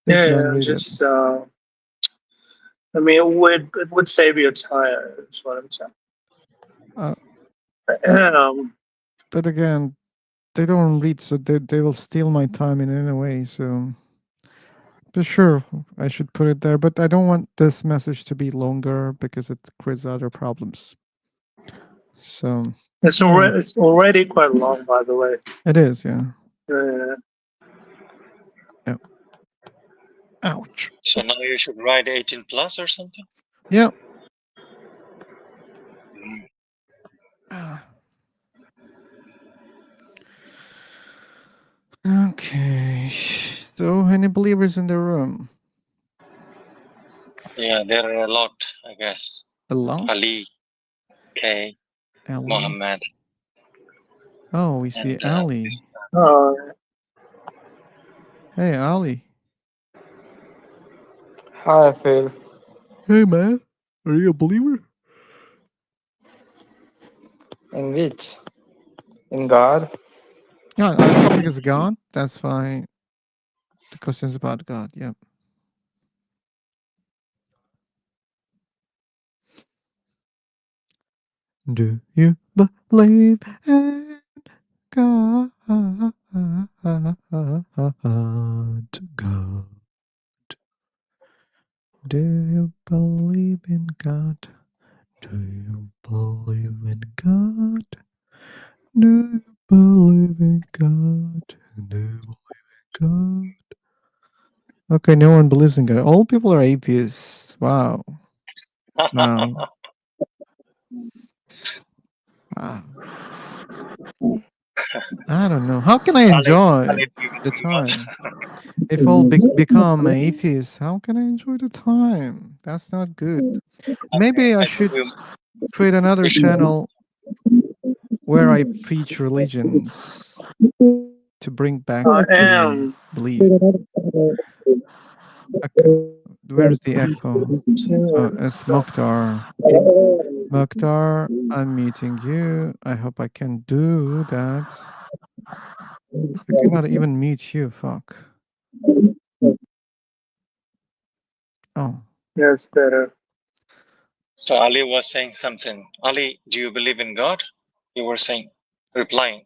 They Yeah, don't read it. just I mean, it would save you time. Is what I'm saying. But again, they don't read, so they will steal my time in any way. So But sure, I should put it there. But I don't want this message to be longer because it creates other problems. So It's already quite long, by the way. it is, yeah. Yeah. Yeah. Ouch. So now you should write 18 plus or something. Yeah. Mm. Okay. So, any believers in the room? Yeah, there are a lot, I guess. A lot? Ali, Kay, Ali. Mohammed. Oh, we see And, Ali. Hey, Ali. Hi, Phil. Hey, man. Are you a believer? In which? In God? Yeah, our topic is God. That's why the question is about God. Yeah. Do you believe in God? God. Do you believe in God? Do you believe in God? Do you believe in God? Do you believe in God? Okay, no one believes in God. All people are atheists. Wow. Wow. Wow. I don't know. How can I enjoy Ali, the time? If all become atheists, how can I enjoy the time? That's not good. Maybe I I think should create another channel where I preach religions to bring back to belief. Okay. Where's the echo? It's Mokhtar. Mokhtar, I'm muting you. I hope I can do that. I cannot even mute you. Fuck. Oh. Yes, better. So Ali was saying something. Ali, do you believe in God? You were saying, replying.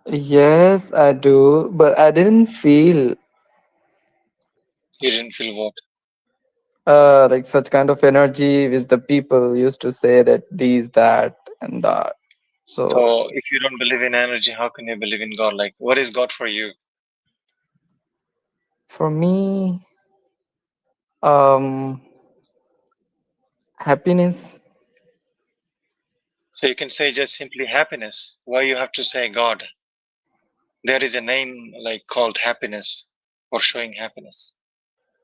Yes, I do, but I didn't feel You didn't feel what? like such kind of energy which the people used to say that these, that, and that. So So if you don't believe in energy, how can you believe in God? Like, what is God for you? for me, happiness. So you can say just simply happiness. Why you have to say God? There is a name like called happiness for showing happiness.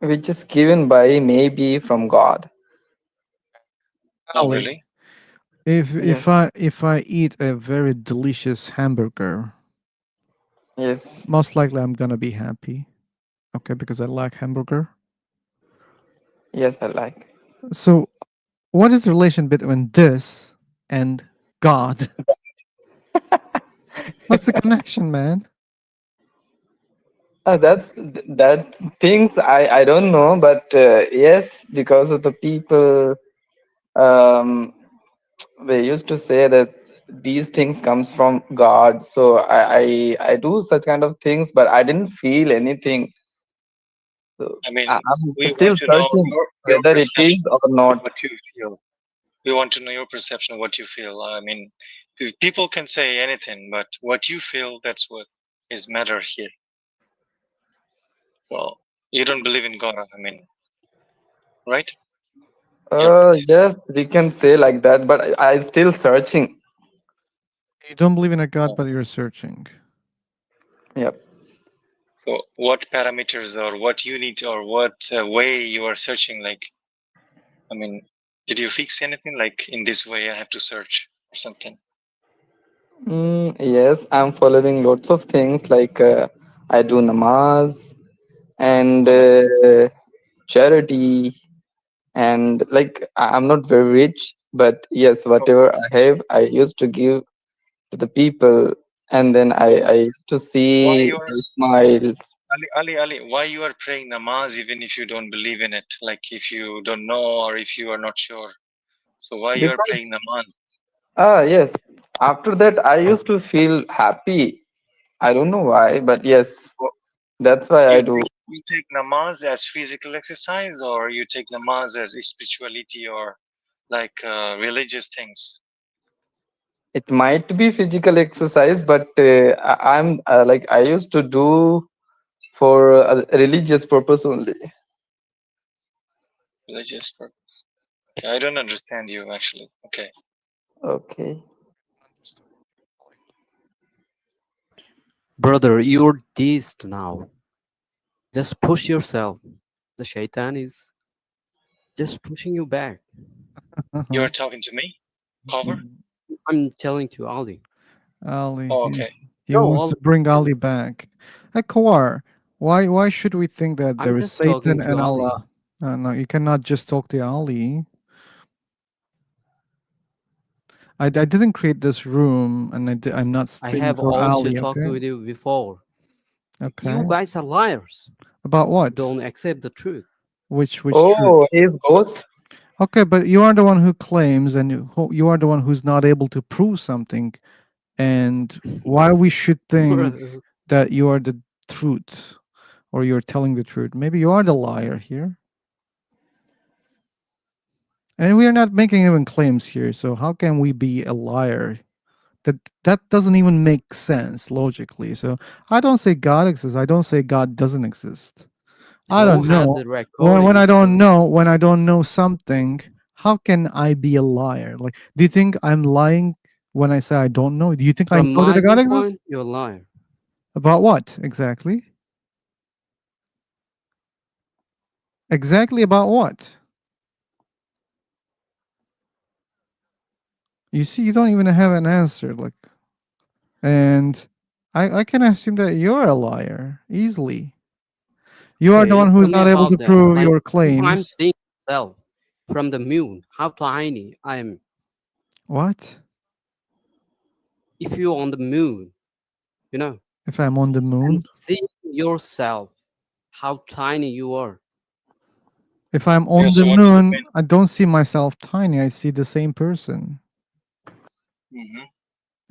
Which is given by maybe from God. Oh, Ali, really? if Yes. if I eat a very delicious hamburger, Yes. most likely I'm gonna be happy. Okay, because I like hamburger. Yes, I like. So, what is the relation between this and God? What's the connection, man? That things I don't know, but yes, because of the people, they used to say that these things comes from God. So I do such kind of things, but I didn't feel anything. So I mean, I'm we still want to know searching your whether it is perception, or not. what you feel. We want to know your perception of what you feel. I mean, people can say anything, but what you feel, that's what is matter here. So you don't believe in God, I mean, right? Yes, we can say like that, but I still searching. You don't believe in a God, but you're searching. Yep. So what parameters or what unit or what way you are searching? Like, I mean, did you fix anything like in this way I have to search or something? Yes, I'm following lots of things like I do namaz and charity, and like I'm not very rich, but yes, whatever I have, I used to give to the people, and then I used to Why see you are their smiles. Ali, why you are praying namaz even if you don't believe in it? Like if you don't know or if you are not sure. So why you are Because praying namaz? yes, after that I used to feel happy. I don't know why, but yes, Well, that's why I you do. you take namaz as physical exercise, or you take namaz as spirituality or like religious things? It might be physical exercise, but I'm like I used to do for a religious purpose only. Religious purpose. Okay, I don't understand you actually. Okay. Okay. Brother, you're dazed now. Just push yourself. The shaitan is just pushing you back. You're talking to me? Cover? I'm telling to Ali. Ali, Oh, okay. he No, wants Ali. to bring Ali back. Hey, Kawar, why should we think that I'm there is just talking Satan to and Ali. Allah? No, you cannot just talk to Ali. I didn't create this room, and I'm not I speaking have for also Ali. talked Okay, with you before. okay. You guys are liars. About what? Don't accept the truth. Which truth? Oh, he's ghost. Okay, but you are the one who claims, and you are the one who's not able to prove something, and why we should think Bro. that you are the truth, or you're telling the truth. Maybe you are the liar here. And we are not making even claims here, so how can we be a liar? That doesn't even make sense logically. So I don't say God exists. I don't say God doesn't exist. I Don't don't have know. the When I recordings. don't know, when I don't know something, how can I be a liar? Like, do you think I'm lying when I say I don't know? Do you think I From know that my a God viewpoint, exists? you're a liar. About what exactly? Exactly about what? You see, you don't even have an answer. Like, and I can assume that you're a liar easily. You are the Okay, one tell who's me not able about to that. prove Like, your if I'm claims. seeing myself from the moon, how tiny I am. What? If you're on the moon, you know, If I'm on the moon? and seeing yourself, how tiny you are. If I'm Yeah, on so the what does it moon, mean? I don't see myself tiny. I see the same person. Hmm.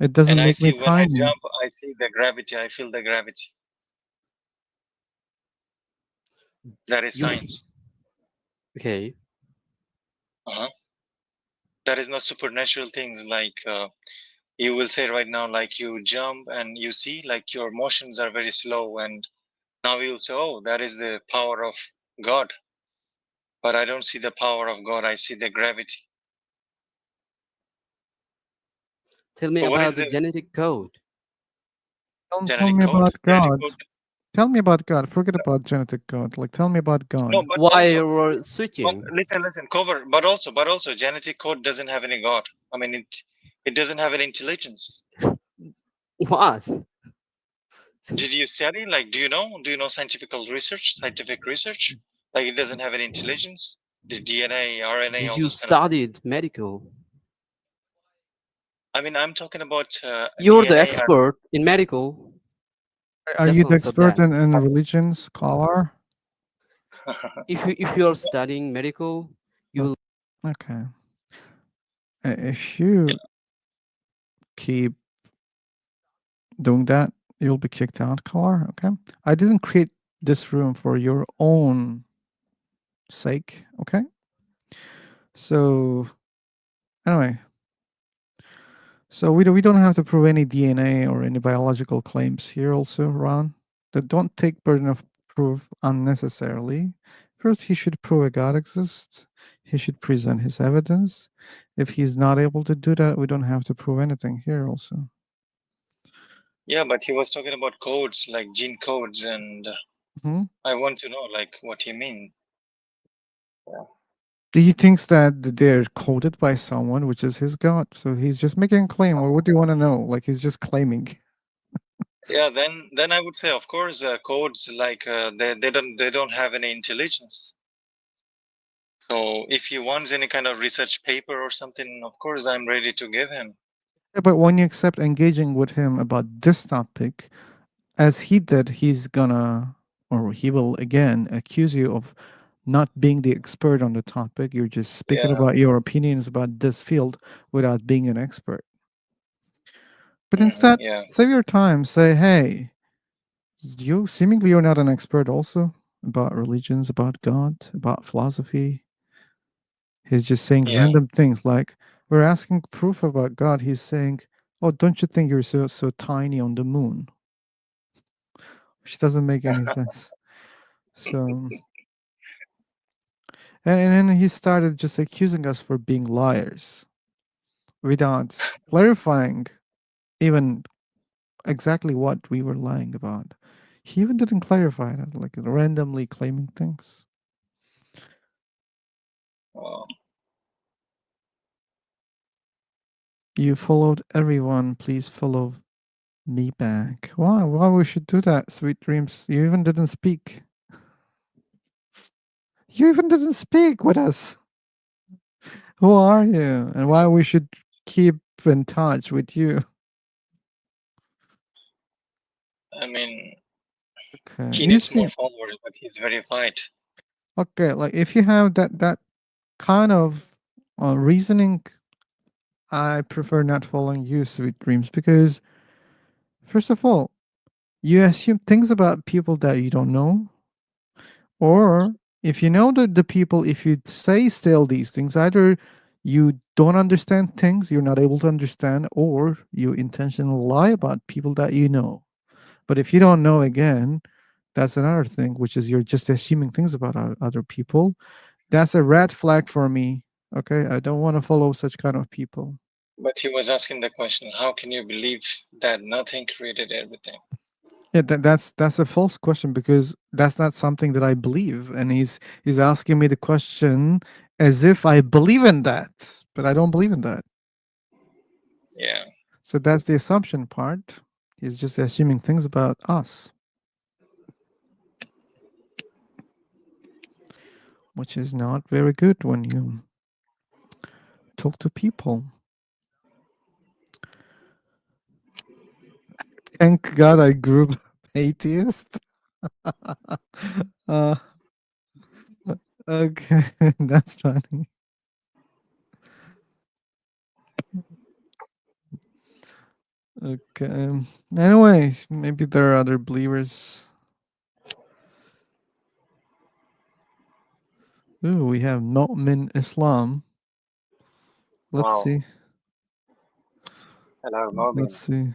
It And doesn't I make me see when I tiny. jump, I see the gravity. I feel the gravity. That is You science. okay? Uh-huh. That is not supernatural things like you will say right now, like you jump and you see like your motions are very slow, and now you'll say, oh, that is the power of God. But I don't see the power of God. I see the gravity. Tell me So what is about the the genetic code. Tell genetic me code? about Genetic God. code? Tell me about God. Forget about genetic code. Like, tell me about No, God. but Why also, you were but switching? listen, cover. But also, genetic code doesn't have any God. I mean, it doesn't have any intelligence. What? Did you study? Like, do you know scientific research? Like, it doesn't have any intelligence. The DNA, RNA, Did all you those kind of things. studied medical? I mean, I'm talking about You're the DNA. expert in medical. Are Just you the answer expert that. in religions, scholar? If you're studying medical, you will. Okay. If you keep doing that, you'll be kicked out, car. Okay. I didn't create this room for your own sake. Okay. So anyway, so we don't have to prove any DNA or any biological claims here. Also, Ron, that don't take burden of proof unnecessarily. First, he should prove a God exists. He should present his evidence. If he's not able to do that, we don't have to prove anything here. Also. Yeah, but he was talking about codes, like gene codes, and Hmm. I want to know, like, what you mean. Yeah. He thinks that they're coded by someone, which is his God. So he's just making a claim. Well, what do you want to know? Like he's just claiming. Yeah, then I would say, of course, codes like they don't have any intelligence. So if he wants any kind of research paper or something, of course I'm ready to give him. Yeah, but when you accept engaging with him about this topic, as he did, he's gonna, or he will again accuse you of not being the expert on the topic. You're just speaking Yeah. about your opinions about this field without being an expert. But instead, Yeah. save your time. Say, hey, you seemingly you're not an expert also. about religions, about God, about philosophy. He's just saying Yeah. random things like we're asking proof about God. He's saying, "Oh, don't you think you're so tiny on the moon?" Which doesn't make any sense. So, and then he started just accusing us for being liars without clarifying even exactly what we were lying about. He even didn't clarify that, like randomly claiming things. Wow. You followed everyone. Please follow me back. Why? Why we should do that? Sweet dreams. You even didn't speak. You even didn't speak with us. Who are you? And why we should keep in touch with you? I mean, Okay. he You needs more see. followers, but he's verified. Okay, like if you have that kind of reasoning, I prefer not following you, sweet dreams, because first of all, you assume things about people that you don't know, or if you know the people, if you say still these things, either you don't understand things you're not able to understand, or you intentionally lie about people that you know. But if you don't know, again, that's another thing, which is you're just assuming things about other people. That's a red flag for me. Okay, I don't want to follow such kind of people. But he was asking the question, how can you believe that nothing created everything? Yeah, that's a false question because that's not something that I believe, and he's asking me the question as if I believe in that, but I don't believe in that. Yeah. So that's the assumption part. He's just assuming things about us, which is not very good when you talk to people. Thank God I grew up atheist. uh, okay, that's funny. Okay. Anyway, maybe there are other believers. Ooh, we have Mu'min Islam. Let's Wow. see. Hello, Let's Mobin. see.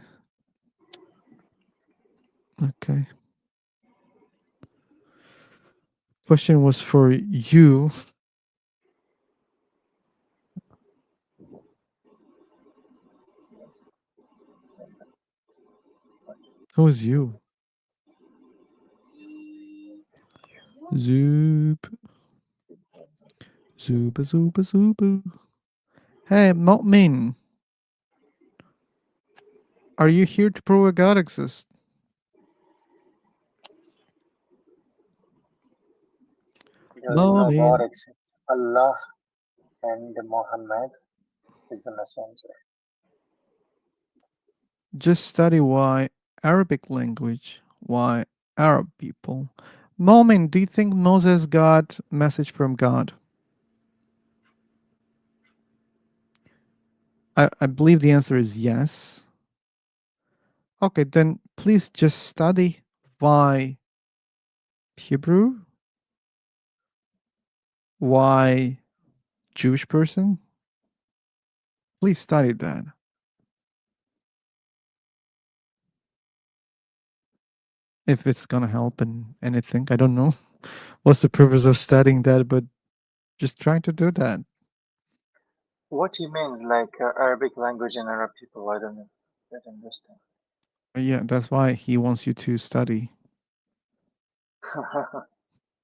Okay. Question was for you. Who is you? Zoop. Zoopa zoopa zoopa. Hey, Mu'min. Are you here to prove a God exists? There is no God Mu'min. except Allah, and Muhammad is the messenger. Just study why Arabic language, why Arab people. Mu'min, do you think Moses got message from God? I believe the answer is yes. Okay, then please just study why Hebrew, why Jewish person. Please study that. If it's gonna help in anything, I don't know what's the purpose of studying that, but just try to do that. What he means, like Arabic language and Arab people, I don't understand. Yeah, that's why he wants you to study.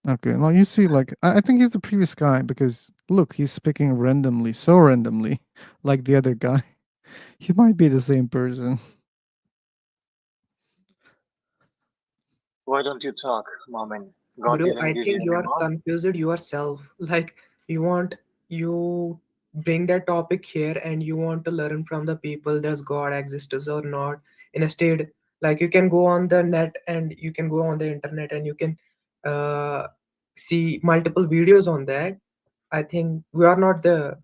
Okay, well, you see, like, I think he's the previous guy because look, he's speaking randomly, so randomly, like the other guy. He might be the same person. Why don't you talk, Momin? God Bro, didn't I give you think you any are mouth. confused yourself. Like you bring that topic here and you want to learn from the people does God exist or not. Instead, like you can go on the net and you can go on the internet and you can uh, see multiple videos on that. I think we are not the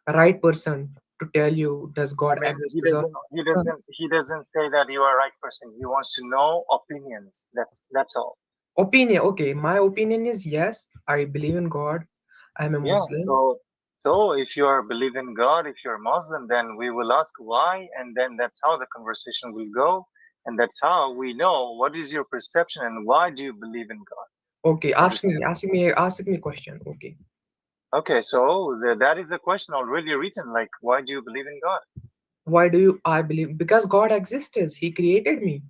right person to tell you does I God mean, exist he or doesn't, not. he doesn't, he doesn't say that you are right person. He wants to know opinions. That's all. Opinion. Okay, my opinion is yes. I believe in God. I'm a Yeah, Muslim. so if you are believe in God, if you're Muslim, then we will ask why, and then that's how the conversation will go, and that's how we know what is your perception and why do you believe in God. Okay, Understand? ask me question. Okay. Okay, so that is a question already written. Like, why do you believe in God? Why do you I believe? Because God exists. He created me.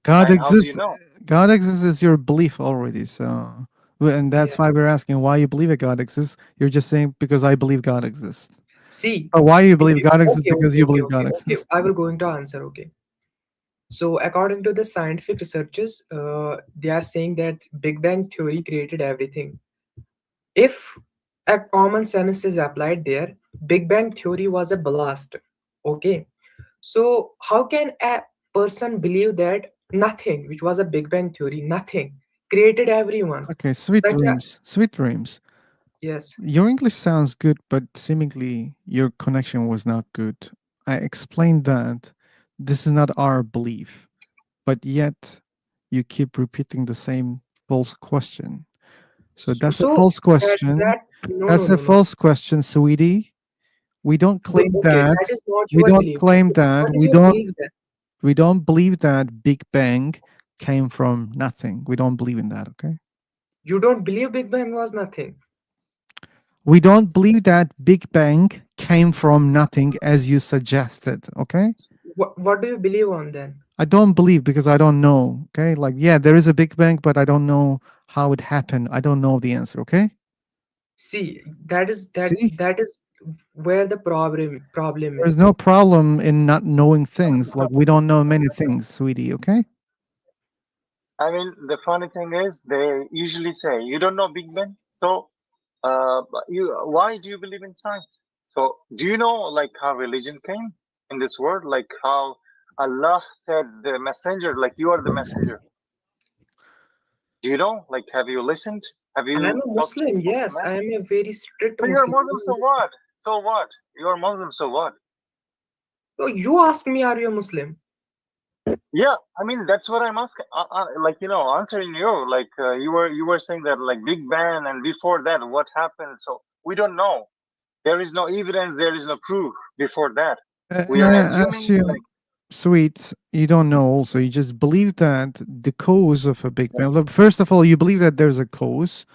God And how do you exists. know? God exists is your belief already. So, and that's Yeah. why we're asking why you believe that God exists. You're just saying because I believe God exists. See, Or why you if believe you God exists okay, because okay, you okay, believe okay, God okay. exists. I will going to answer. Okay. So according to the scientific researchers, they are saying that Big Bang theory created everything. If a common sense is applied there, Big Bang theory was a blast. Okay. So how can a person believe that nothing, which was a Big Bang theory, nothing created everyone? Okay, sweet Such a dreams. Sweet dreams. yes. Your English sounds good, but seemingly your connection was not good. I explained that this is not our belief, but yet you keep repeating the same false question. So that's a So false question. that no no That's a no no. false question, sweetie. We don't claim Okay, that that. is not We your don't belief. claim that. What is your belief then? We don't believe that Big Bang came from nothing. We don't believe in that, okay? You don't believe Big Bang was nothing. We don't believe that Big Bang came from nothing as you suggested, okay? What do you believe on then? I don't believe because I don't know, okay? Like, yeah, there is a Big Bang, but I don't know how it happened. I don't know the answer, okay? See, See? that is where the problem There's is. no problem in not knowing things. Like, we don't know many things, sweetie, okay? I mean, the funny thing is, they usually say, "You don't know Big Bang, so why do you believe in science?" So, do you know like how religion came in this world? Like how Allah said the messenger, like you are the messenger. Do you know? Like, have you listened? Have I am you a talked to Muslim, the yes. man? I am a very strict So you're Muslim. Muslim, so what? So what? You're Muslim, so what? So you asked me, are you a Muslim? Yeah, I mean that's what I'm asking. Like answering you. Like you were saying that like Big Bang and before that what happened. So we don't know. There is no evidence. There is no proof before that. We And are I assuming assume, like sweet, you don't know also. You just believe that the cause of a Big Bang. Look, first of all, you believe that there's a cause,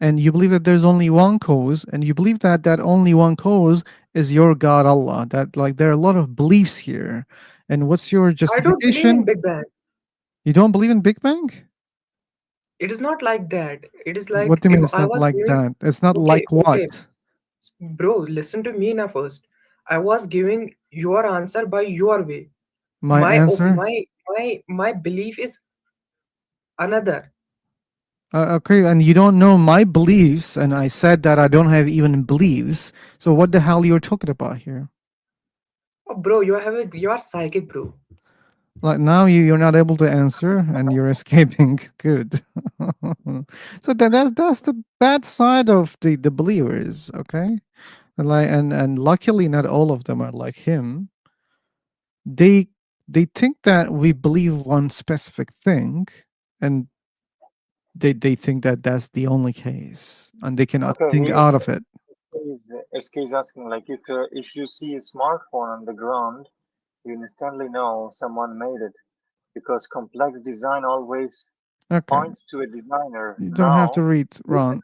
and you believe that there's only one cause, and you believe that that only one cause is your God Allah. That like there are a lot of beliefs here. And what's your I don't believe in justification? Big Bang. You don't believe in Big Bang? It is not like that. It is What like do you if mean it's I not was like giving that? It's not okay, like okay. what? Bro, listen to me now first. I was giving your answer by your way. My answer? My belief is another. Okay, and you don't know my beliefs, and I said that I don't have even beliefs. So what the hell you're talking about here? Oh, bro, you are psychic, bro. Like now you're not able to answer and you're escaping. Good. So that's the bad side of the believers, okay? And like and luckily not all of them are like him. They they think that we believe one specific thing, and they think that that's the only case, and they cannot okay, think out of it. SK is asking like if you see a smartphone on the ground, you instantly know someone made it because complex design always Okay. points to a designer. You don't have to Now, read, look Ron.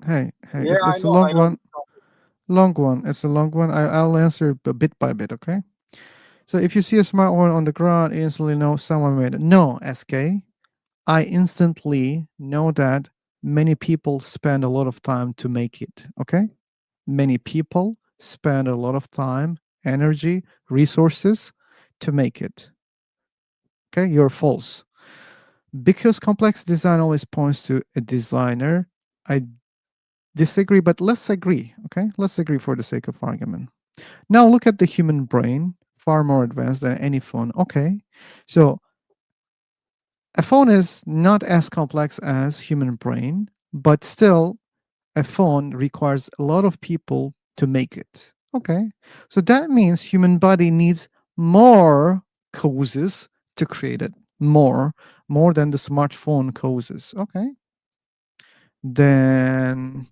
Hey, yeah, it's a long I know one. this topic. Long one. It's a long one. I'll answer bit by bit, okay? So if you see a smart one on the ground, you instantly know someone made it. No, SK. I instantly know that many people spend a lot of time to make it, okay? Many people spend a lot of time, energy, resources to make it. Okay, you're false. Because complex design always points to a designer, I disagree, but let's agree, okay? Let's agree for the sake of argument. Now look at the human brain, far more advanced than any phone. Okay, so a phone is not as complex as human brain, but still a phone requires a lot of people to make it. Okay, so that means human body needs more causes to create it. more than the smartphone causes. Okay. Then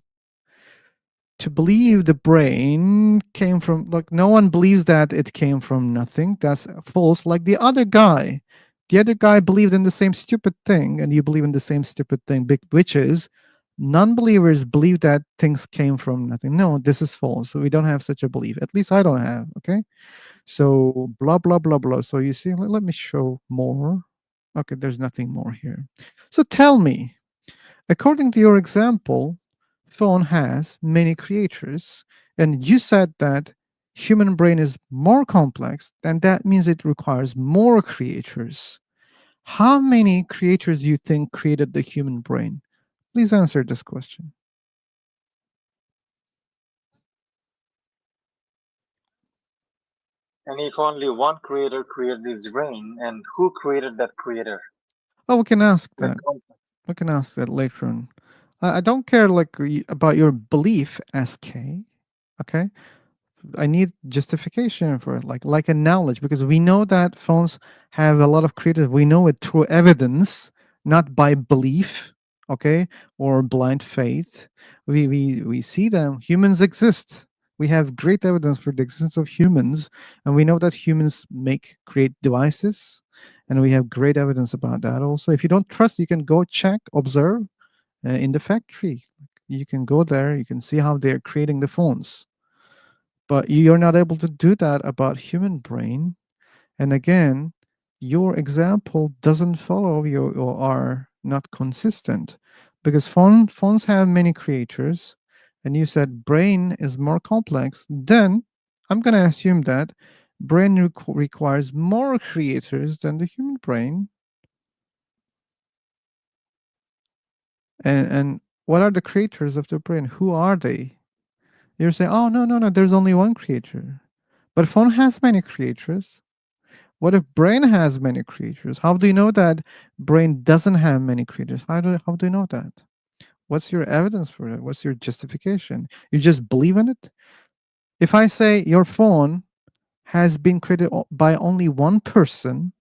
to believe the brain came from, like, no one believes that it came from nothing. That's false. Like the other guy. The other guy believed in the same stupid thing, and you believe in the same stupid thing, which is non-believers believe that things came from nothing. No, this is false. We don't have such a belief. At least I don't have. Okay. So blah, blah, blah, blah. So you see, let me show more. Okay, there's nothing more here. So tell me, according to your example, phone has many creators, and you said that human brain is more complex, and that means it requires more creators. How many creators you think created the human brain? Please answer this question. And if only one creator created this brain, and who created that creator? Oh, we can ask The that. concept. We can ask that later on. I don't care like about your belief, SK. Okay, I need justification for it, like a knowledge, because we know that phones have a lot of creators. We know it through evidence, not by belief, okay, or blind faith. We see them. Humans exist. We have great evidence for the existence of humans, and we know that humans create devices, and we have great evidence about that also. If you don't trust, you can go check, observe in the factory. You can go there, you can see how they're creating the phones, but you're not able to do that about human brain. And again, your example doesn't follow, you are not consistent, because phones have many creators, and you said brain is more complex. Then I'm going to assume that brain requires more creators than the human brain. And what are the creators of the brain? Who are they? You're saying, oh, no, there's only one creator. But phone has many creators. What if brain has many creatures? How do you know that brain doesn't have many creators? How do you know that? What's your evidence for it? What's your justification? You just believe in it? If I say your phone has been created by only one person,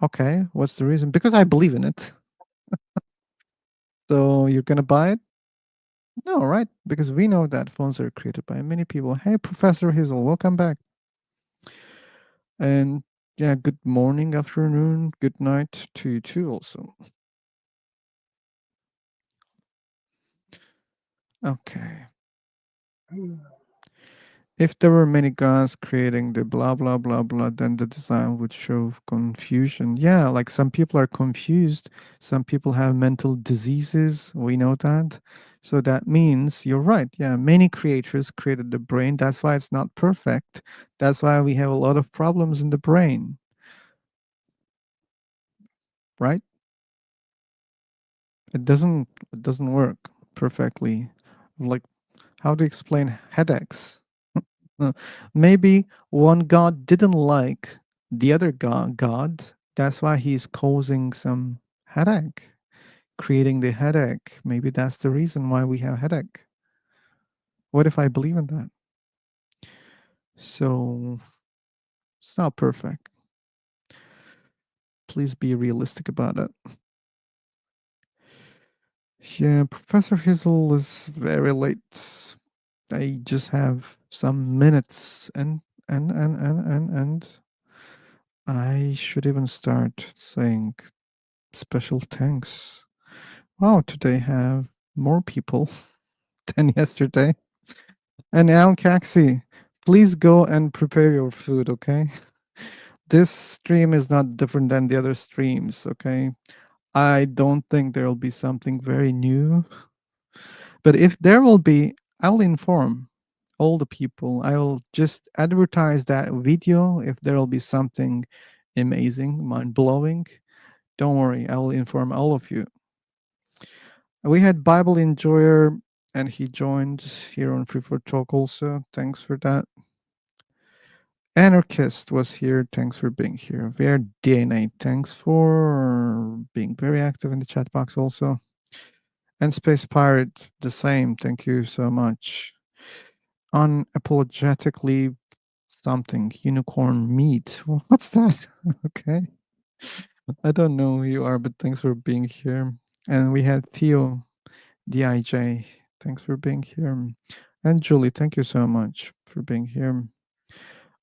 okay, what's the reason? Because I believe in it. So you're gonna buy it? No, right? Because we know that phones are created by many people. Hey, Professor Hazel, welcome back. And yeah, good morning, afternoon, good night to you too also. Okay. If there were many gods creating the blah blah blah blah, then the design would show confusion. Yeah, like some people are confused. Some people have mental diseases. We know that. So that means you're right. Yeah, many creators created the brain. That's why it's not perfect. That's why we have a lot of problems in the brain. Right? It doesn't work perfectly. Like, how to explain headaches? Maybe one god didn't like the other god. That's why he's causing some headache, creating the headache. Maybe that's the reason why we have headache. What if I believe in that? So it's not perfect. Please be realistic about it. Yeah, Professor Hazel is very late. I just have some minutes, and I should even start saying special thanks. Wow, today have more people than yesterday. And Al Caxi, please go and prepare your food, okay? This stream is not different than the other streams, okay? I don't think there will be something very new. But if there will be, I'll inform all the people. I will just advertise that video if there will be something amazing, mind blowing. Don't worry, I will inform all of you. We had Bible Enjoyer, and he joined here on Free for Talk also. Thanks for that. Anarchist was here. Thanks for being here. We're DNA. Thanks for being very active in the chat box also. And Space Pirate, the same. Thank you so much. Unapologetically something. Unicorn meat. What's that? Okay. I don't know who you are, but thanks for being here. And we had Theo, DIJ. Thanks for being here. And Julie, thank you so much for being here.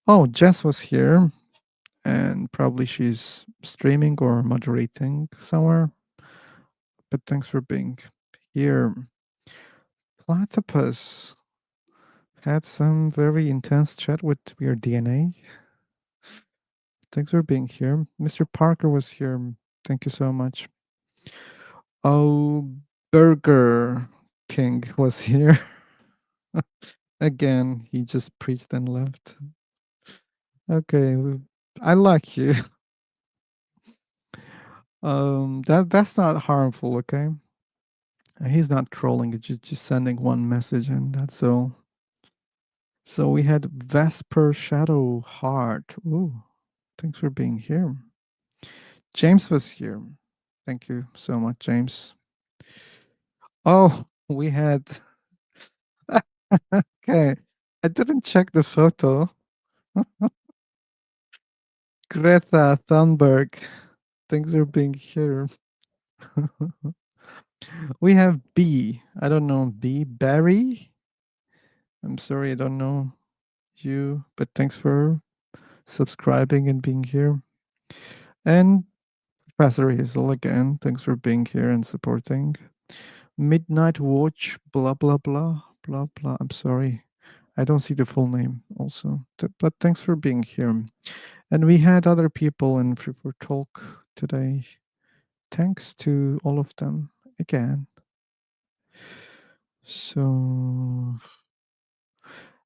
Oh, Jess was here, and probably she's streaming or moderating somewhere. But thanks for being here. Platypus had some very intense chat with your DNA. Thanks for being here. Mr. Parker was here. Thank you so much. Oh, Burger King was here. Again, he just preached and left. Okay, I like you. That's not harmful, okay? He's not trolling, it's just sending one message and that's all. So we had Vesper Shadow Heart. Ooh, thanks for being here. James was here. Thank you so much, James. Oh, we had. Okay, I didn't check the photo. Greta Thunberg. Thanks for being here. We have B. I don't know B. Barry. I'm sorry, I don't know you, but thanks for subscribing and being here. And Professor Hazel again. Thanks for being here and supporting. Midnight Watch. Blah blah blah blah blah. I'm sorry, I don't see the full name. Also, but thanks for being here. And we had other people in Free for Talk today. Thanks to all of them again. So,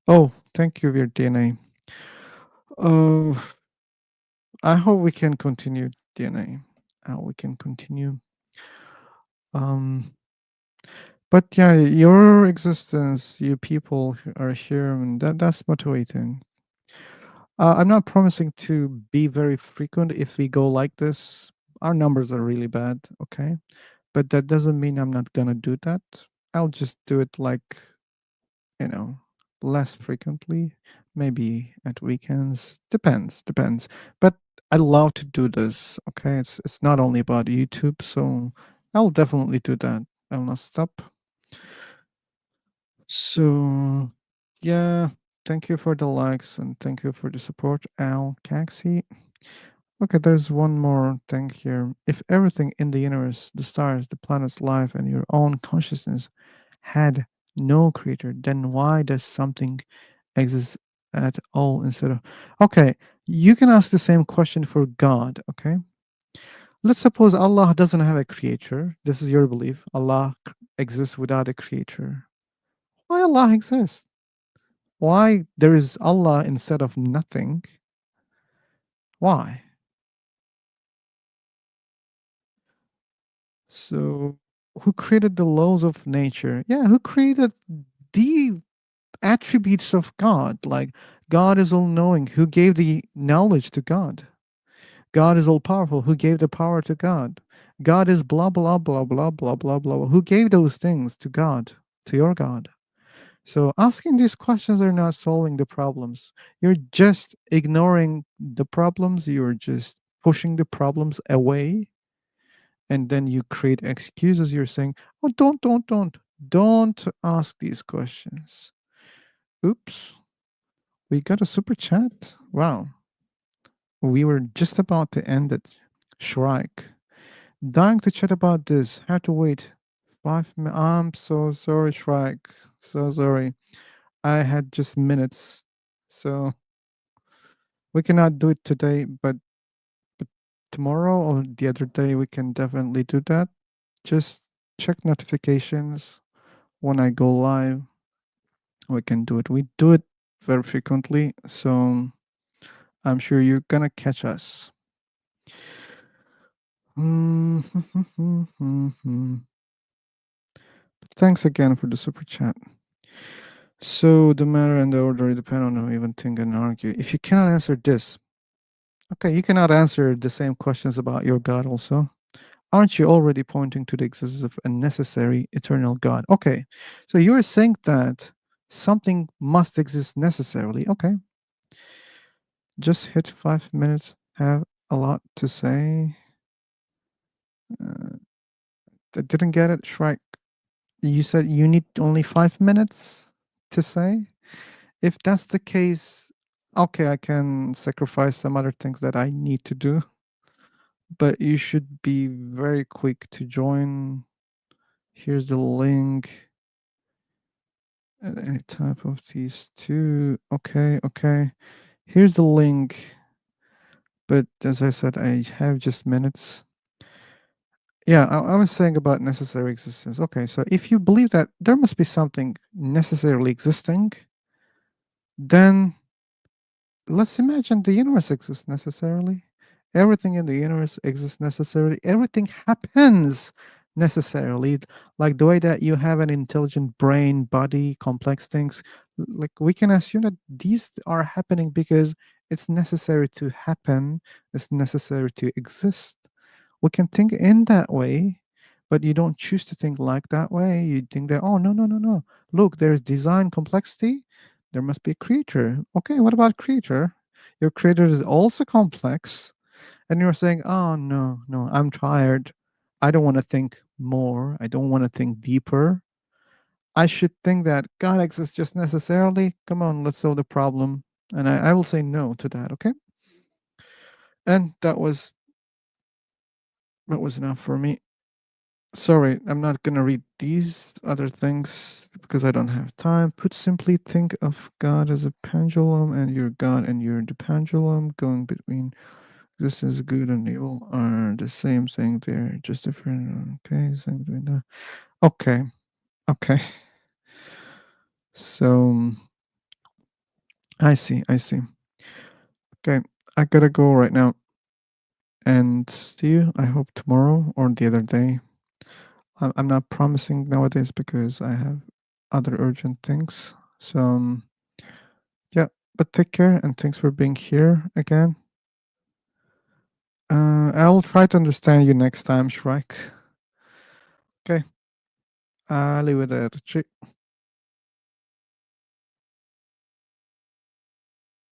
oh, thank you, Weird DNA. I hope we can continue DNA. How we can continue. But yeah, your existence, you people who are here, and that's motivating. I'm not promising to be very frequent if we go like this. Our numbers are really bad, okay? But that doesn't mean I'm not gonna do that. I'll just do it like, you know, less frequently, maybe at weekends. Depends. But I love to do this, okay? It's not only about YouTube, so I'll definitely do that. I'll not stop. So yeah, thank you for the likes and thank you for the support, Al Caxi. Okay, there's one more thing here. If everything in the universe, the stars, the planets, life, and your own consciousness had no creator, then why does something exist at all instead of. Okay, you can ask the same question for God, okay? Let's suppose Allah doesn't have a creator. This is your belief. Allah exists without a creator. Why Allah exists? Why there is Allah instead of nothing? Why? So, who created the laws of nature? Yeah, who created the attributes of God? Like, God is all knowing. Who gave the knowledge to God? God is all powerful. Who gave the power to God? God is blah, blah, blah, blah, blah, blah, blah. Who gave those things to God, to your God? So, asking these questions are not solving the problems. You're just ignoring the problems. You're just pushing the problems away, and then you create excuses. You're saying, oh, don't ask these questions. Oops, we got a super chat. Wow, we were just about to end it. Shrike, dying to chat about this. Had to wait 5 minutes. I'm so sorry, Shrike. So sorry. I had just minutes, so we cannot do it today. But tomorrow or the other day we can definitely do that. Just check notifications when I go live. We can do it. We do it very frequently, so I'm sure you're gonna catch us. Thanks again for the super chat. So the matter and the order depend on who even think and argue. If you cannot answer this, okay, you cannot answer the same questions about your God also. Aren't you already pointing to the existence of a necessary eternal God? Okay, so you're saying that something must exist necessarily. Okay. Just hit 5 minutes. Have a lot to say. I didn't get it, Shrek. You said you need only 5 minutes to say? If that's the case, okay, I can sacrifice some other things that I need to do. But you should be very quick to join. Here's the link. Any type of these two. Okay, okay. Here's the link. But as I said, I have just minutes. Yeah, I was saying about necessary existence. Okay, so if you believe that there must be something necessarily existing, then let's imagine the universe exists necessarily. Everything in the universe exists necessarily. Everything happens necessarily. Like the way that you have an intelligent brain, body, complex things, like we can assume that these are happening because it's necessary to happen, it's necessary to exist. We can think in that way, but you don't choose to think like that way. You think that, oh, no, no, no, no. Look, there's design complexity. There must be a creator. Okay, what about creator? Your creator is also complex. And you're saying, oh, no, no, I'm tired. I don't want to think more. I don't want to think deeper. I should think that God exists just necessarily. Come on, let's solve the problem. And I will say no to that, okay? And that was enough for me. Sorry, I'm not gonna read these other things because I don't have time. Put simply, think of God as a pendulum, and your God and you're the pendulum going between existence, good and evil are the same thing. They're just different. Okay, same between the. Okay, okay. So I see. I see. Okay, I gotta go right now. And see you. I hope tomorrow or the other day. I'm not promising nowadays because I have other urgent things. So, yeah, but take care and thanks for being here again. I'll try to understand you next time, Shrek. Okay. Arrivederci.